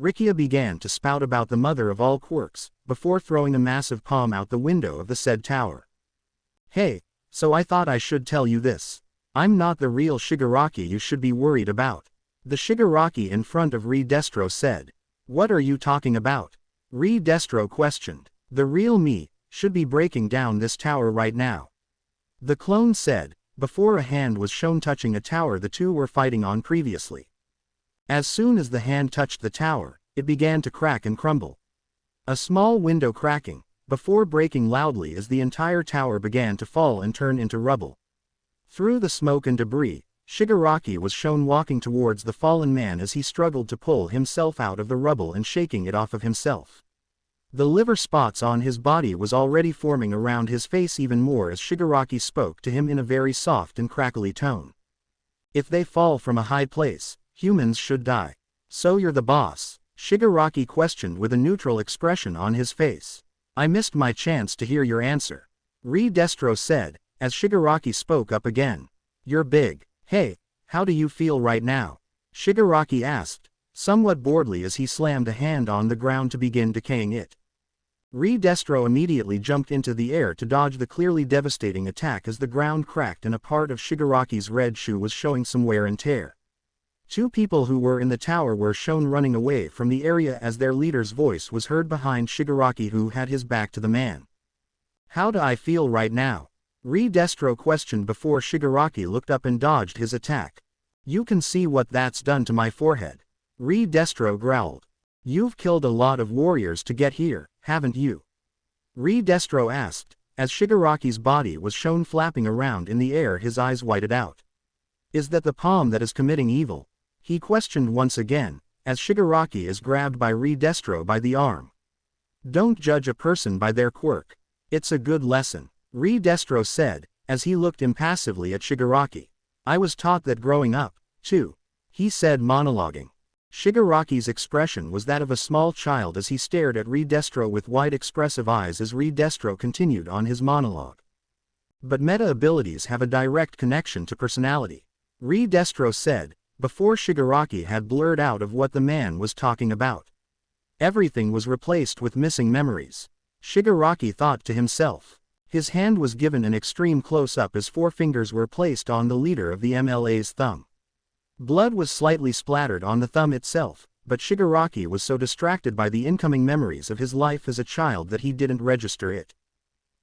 Rikia began to spout about the mother of all quirks, before throwing a massive palm out the window of the said tower. Hey, so I thought I should tell you this. I'm not the real Shigaraki you should be worried about. The Shigaraki in front of Re-Destro said. What are you talking about? Re-Destro questioned. The real me should be breaking down this tower right now. The clone said, before a hand was shown touching a tower the two were fighting on previously. As soon as the hand touched the tower, it began to crack and crumble. A small window cracking, before breaking loudly as the entire tower began to fall and turn into rubble. Through the smoke and debris, Shigaraki was shown walking towards the fallen man as he struggled to pull himself out of the rubble and shaking it off of himself. The liver spots on his body was already forming around his face even more as Shigaraki spoke to him in a very soft and crackly tone. If they fall from a high place, humans should die. So you're the boss? Shigaraki questioned with a neutral expression on his face. I missed my chance to hear your answer. Re-Destro said, as Shigaraki spoke up again. You're big. Hey, how do you feel right now? Shigaraki asked, somewhat boredly as he slammed a hand on the ground to begin decaying it. Re-Destro immediately jumped into the air to dodge the clearly devastating attack as the ground cracked and a part of Shigaraki's red shoe was showing some wear and tear. Two people who were in the tower were shown running away from the area as their leader's voice was heard behind Shigaraki who had his back to the man. How do I feel right now? Re-Destro questioned before Shigaraki looked up and dodged his attack. You can see what that's done to my forehead. Re-Destro growled. You've killed a lot of warriors to get here, haven't you? Re-Destro asked, as Shigaraki's body was shown flapping around in the air, his eyes whited out. Is that the palm that is committing evil? He questioned once again, as Shigaraki is grabbed by Re-Destro by the arm. Don't judge a person by their quirk. It's a good lesson, Re-Destro said, as he looked impassively at Shigaraki. I was taught that growing up, too. He said, monologuing. Shigaraki's expression was that of a small child as he stared at Re-Destro with wide expressive eyes as Re-Destro continued on his monologue. But meta abilities have a direct connection to personality, Re-Destro said, before Shigaraki had blurred out of what the man was talking about. Everything was replaced with missing memories. Shigaraki thought to himself. His hand was given an extreme close-up as 4 fingers were placed on the leader of the MLA's thumb. Blood was slightly splattered on the thumb itself, but Shigaraki was so distracted by the incoming memories of his life as a child that he didn't register it.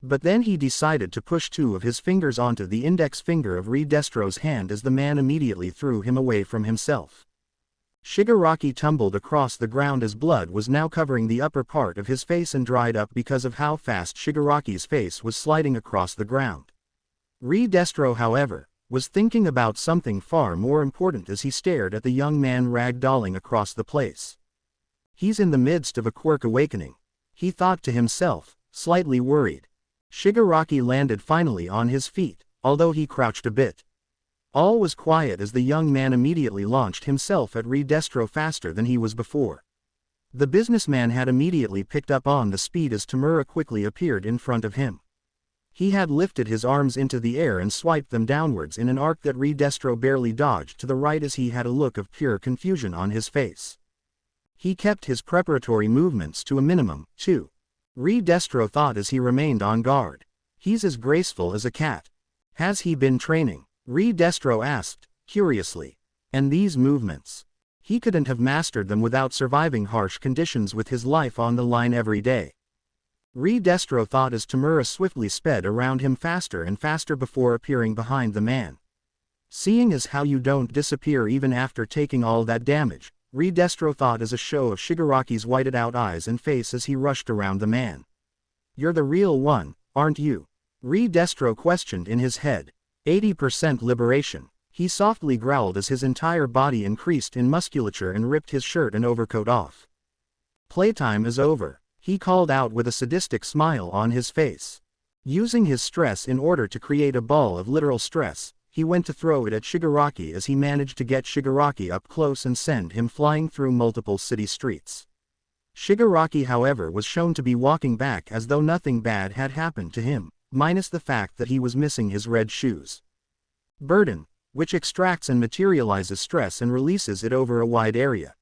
But then he decided to push 2 of his fingers onto the index finger of Re-Destro's hand as the man immediately threw him away from himself. Shigaraki tumbled across the ground as blood was now covering the upper part of his face and dried up because of how fast Shigaraki's face was sliding across the ground. Re-Destro, however, was thinking about something far more important as he stared at the young man ragdolling across the place. He's in the midst of a quirk awakening, he thought to himself, slightly worried. Shigaraki landed finally on his feet, although he crouched a bit. All was quiet as the young man immediately launched himself at Re-Destro faster than he was before. The businessman had immediately picked up on the speed as Tamura quickly appeared in front of him. He had lifted his arms into the air and swiped them downwards in an arc that Re-Destro barely dodged to the right as he had a look of pure confusion on his face. He kept his preparatory movements to a minimum, too. Re-Destro thought as he remained on guard. He's as graceful as a cat. Has he been training? Re-Destro asked, curiously. And these movements? He couldn't have mastered them without surviving harsh conditions with his life on the line every day. Re-Destro thought as Tamura swiftly sped around him faster and faster before appearing behind the man. Seeing as how you don't disappear even after taking all that damage, Re-Destro thought as a show of Shigaraki's whited out eyes and face as he rushed around the man. You're the real one, aren't you? Re-Destro questioned in his head. 80% liberation, he softly growled as his entire body increased in musculature and ripped his shirt and overcoat off. Playtime is over, he called out with a sadistic smile on his face. Using his stress in order to create a ball of literal stress, he went to throw it at Shigaraki as he managed to get Shigaraki up close and send him flying through multiple city streets. Shigaraki, however, was shown to be walking back as though nothing bad had happened to him, minus the fact that he was missing his red shoes. Burden, which extracts and materializes stress and releases it over a wide area.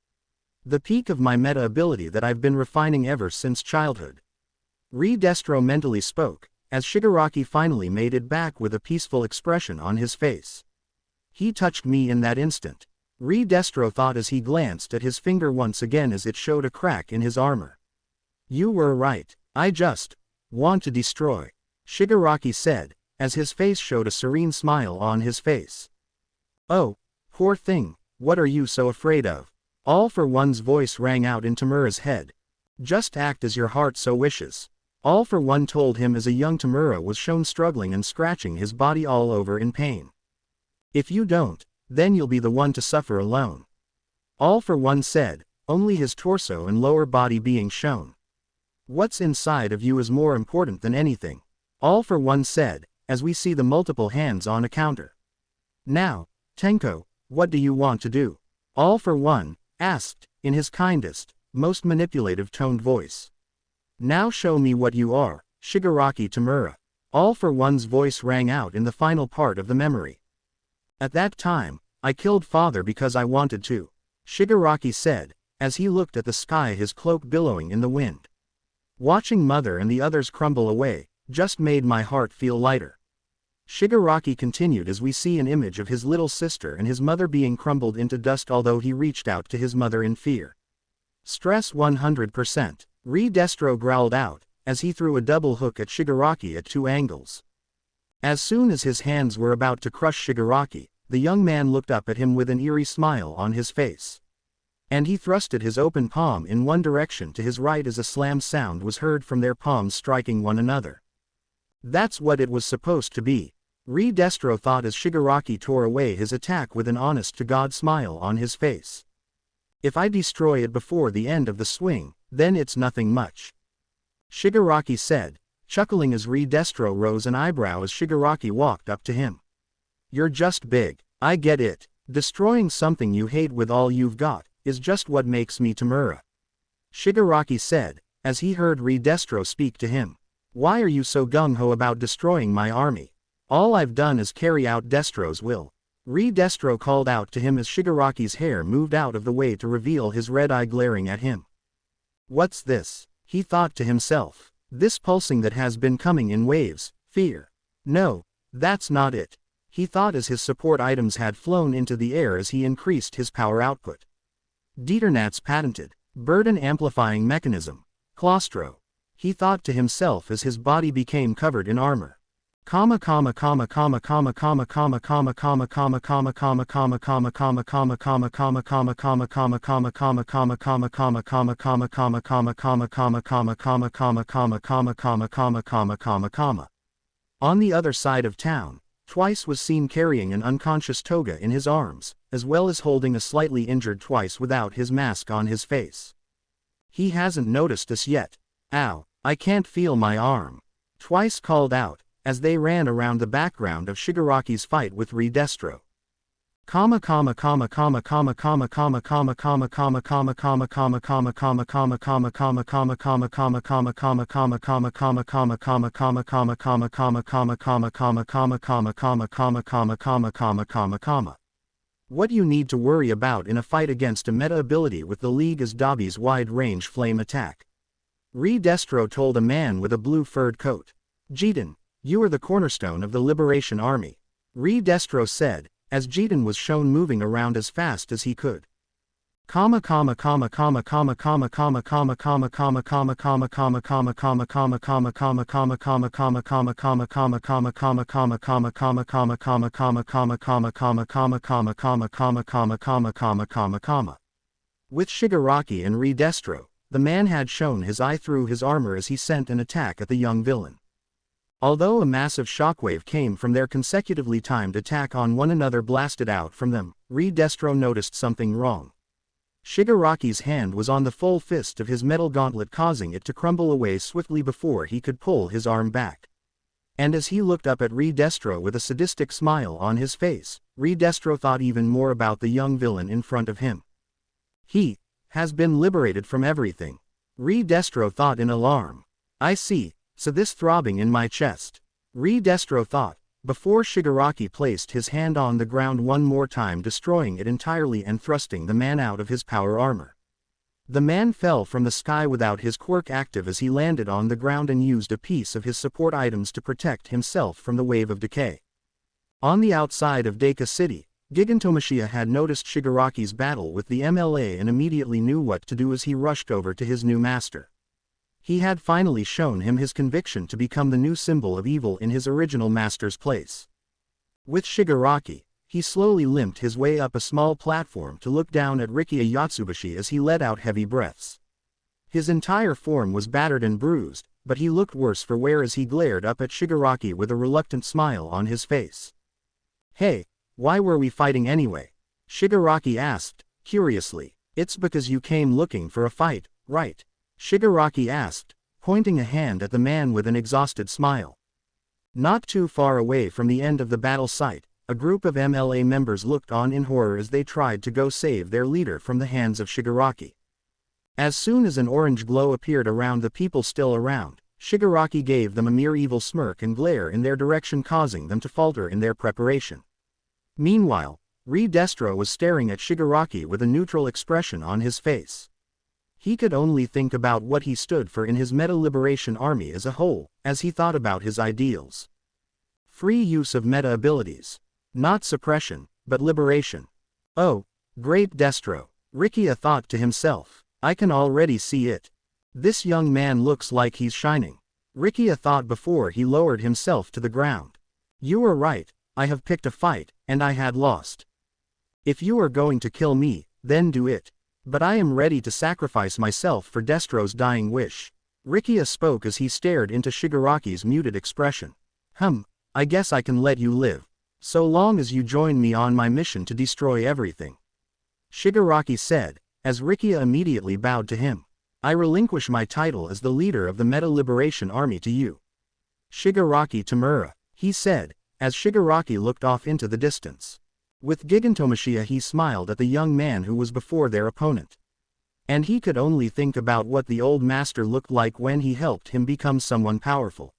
The peak of my meta ability that I've been refining ever since childhood. Destro mentally spoke, as Shigaraki finally made it back with a peaceful expression on his face. He touched me in that instant. Destro thought as he glanced at his finger once again as it showed a crack in his armor. You were right, I just want to destroy, Shigaraki said, as his face showed a serene smile on his face. Oh, poor thing, what are you so afraid of? All for One's voice rang out in Tamura's head. Just act as your heart so wishes. All for One told him as a young Tamura was shown struggling and scratching his body all over in pain. If you don't, then you'll be the one to suffer alone. All for One said, only his torso and lower body being shown. What's inside of you is more important than anything. All for One said, as we see the multiple hands on a counter. Now, Tenko, what do you want to do? All for One asked, in his kindest, most manipulative toned voice. Now show me what you are, Shigaraki Tamura. All for One's voice rang out in the final part of the memory. At that time, I killed father because I wanted to, Shigaraki said, as he looked at the sky, his cloak billowing in the wind. Watching mother and the others crumble away, just made my heart feel lighter. Shigaraki continued as we see an image of his little sister and his mother being crumbled into dust, although he reached out to his mother in fear. Stress 100%. Destro growled out, as he threw a double hook at Shigaraki at 2 angles. As soon as his hands were about to crush Shigaraki, the young man looked up at him with an eerie smile on his face. And he thrusted his open palm in one direction to his right as a slam sound was heard from their palms striking one another. That's what it was supposed to be, Destro thought as Shigaraki tore away his attack with an honest-to-God smile on his face. If I destroy it before the end of the swing, then it's nothing much, Shigaraki said, chuckling as Destro rose an eyebrow as Shigaraki walked up to him. You're just big, I get it, destroying something you hate with all you've got, is just what makes me Tamura, Shigaraki said, as he heard Destro speak to him. Why are you so gung-ho about destroying my army? All I've done is carry out Destro's will. Destro called out to him as Shigaraki's hair moved out of the way to reveal his red eye glaring at him. What's this? He thought to himself. This pulsing that has been coming in waves, fear. No, that's not it, he thought as his support items had flown into the air as he increased his power output. Dieternat's patented, burden amplifying mechanism, Claustro. He thought to himself as his body became covered in armor. On the other side of town, Twice was seen carrying an unconscious Toga in his arms, as well as holding a slightly injured Twice without his mask on his face. He hasn't noticed us yet. Ow, I can't feel my arm, Twice called out, as they ran around the background of Shigaraki's fight with Destro. What you need to worry about in a fight against a meta ability with the League is Dabi's wide-range flame attack, Destro told a man with a blue furred coat. Jiten, you are the cornerstone of the Liberation Army, Destro said, as Jiten was shown moving around as fast as he could. With Shigaraki and Destro, the man had shown his eye through his armor as he sent an attack at the young villain. Although a massive shockwave came from their consecutively timed attack on one another blasted out from them, Destro noticed something wrong. Shigaraki's hand was on the full fist of his metal gauntlet, causing it to crumble away swiftly before he could pull his arm back. And as he looked up at Destro with a sadistic smile on his face, Destro thought even more about the young villain in front of him. He has been liberated from everything, Destro thought in alarm. I see. So this throbbing in my chest, Destro thought, before Shigaraki placed his hand on the ground one more time, destroying it entirely and thrusting the man out of his power armor. The man fell from the sky without his quirk active as he landed on the ground and used a piece of his support items to protect himself from the wave of decay. On the outside of Deku City, Gigantomachia had noticed Shigaraki's battle with the MLA and immediately knew what to do as he rushed over to his new master. He had finally shown him his conviction to become the new symbol of evil in his original master's place. With Shigaraki, he slowly limped his way up a small platform to look down at Rikiya Yatsubashi as he let out heavy breaths. His entire form was battered and bruised, but he looked worse for wear as he glared up at Shigaraki with a reluctant smile on his face. "Hey, why were we fighting anyway?" Shigaraki asked, curiously. "It's because you came looking for a fight, right?" Shigaraki asked, pointing a hand at the man with an exhausted smile. Not too far away from the end of the battle site, a group of MLA members looked on in horror as they tried to go save their leader from the hands of Shigaraki. As soon as an orange glow appeared around the people still around, Shigaraki gave them a mere evil smirk and glare in their direction, causing them to falter in their preparation. Meanwhile, Destro was staring at Shigaraki with a neutral expression on his face. He could only think about what he stood for in his Meta Liberation Army as a whole, as he thought about his ideals. Free use of meta abilities. Not suppression, but liberation. "Oh, great Destro," Rikiya thought to himself. "I can already see it. This young man looks like he's shining." Rikiya thought before he lowered himself to the ground. "You are right, I have picked a fight, and I had lost. If you are going to kill me, then do it. But I am ready to sacrifice myself for Destro's dying wish." Rikiya spoke as he stared into Shigaraki's muted expression. I guess I can let you live. So long as you join me on my mission to destroy everything," Shigaraki said, as Rikiya immediately bowed to him. "I relinquish my title as the leader of the Meta Liberation Army to you, Shigaraki Tamura," he said, as Shigaraki looked off into the distance. With Gigantomachia he smiled at the young man who was before their opponent. And he could only think about what the old master looked like when he helped him become someone powerful.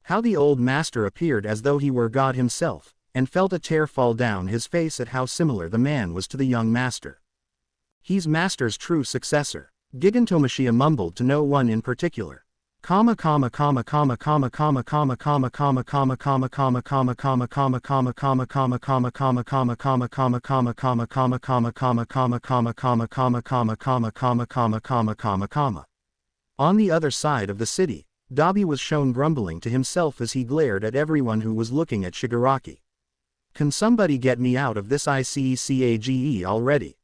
How the old master appeared as though he were God himself, and felt a tear fall down his face at how similar the man was to the young master. "He's master's true successor," Gigantomachia mumblmumbled to no one in particular. On the other side of the city, Dabi was shown grumbling to himself as he glared at everyone who was looking at Shigaraki. "Can somebody get me out of this ICECAGE already?"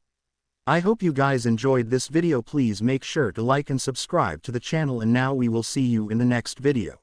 I hope you guys enjoyed this video. Please make sure to like and subscribe to the channel, and now we will see you in the next video.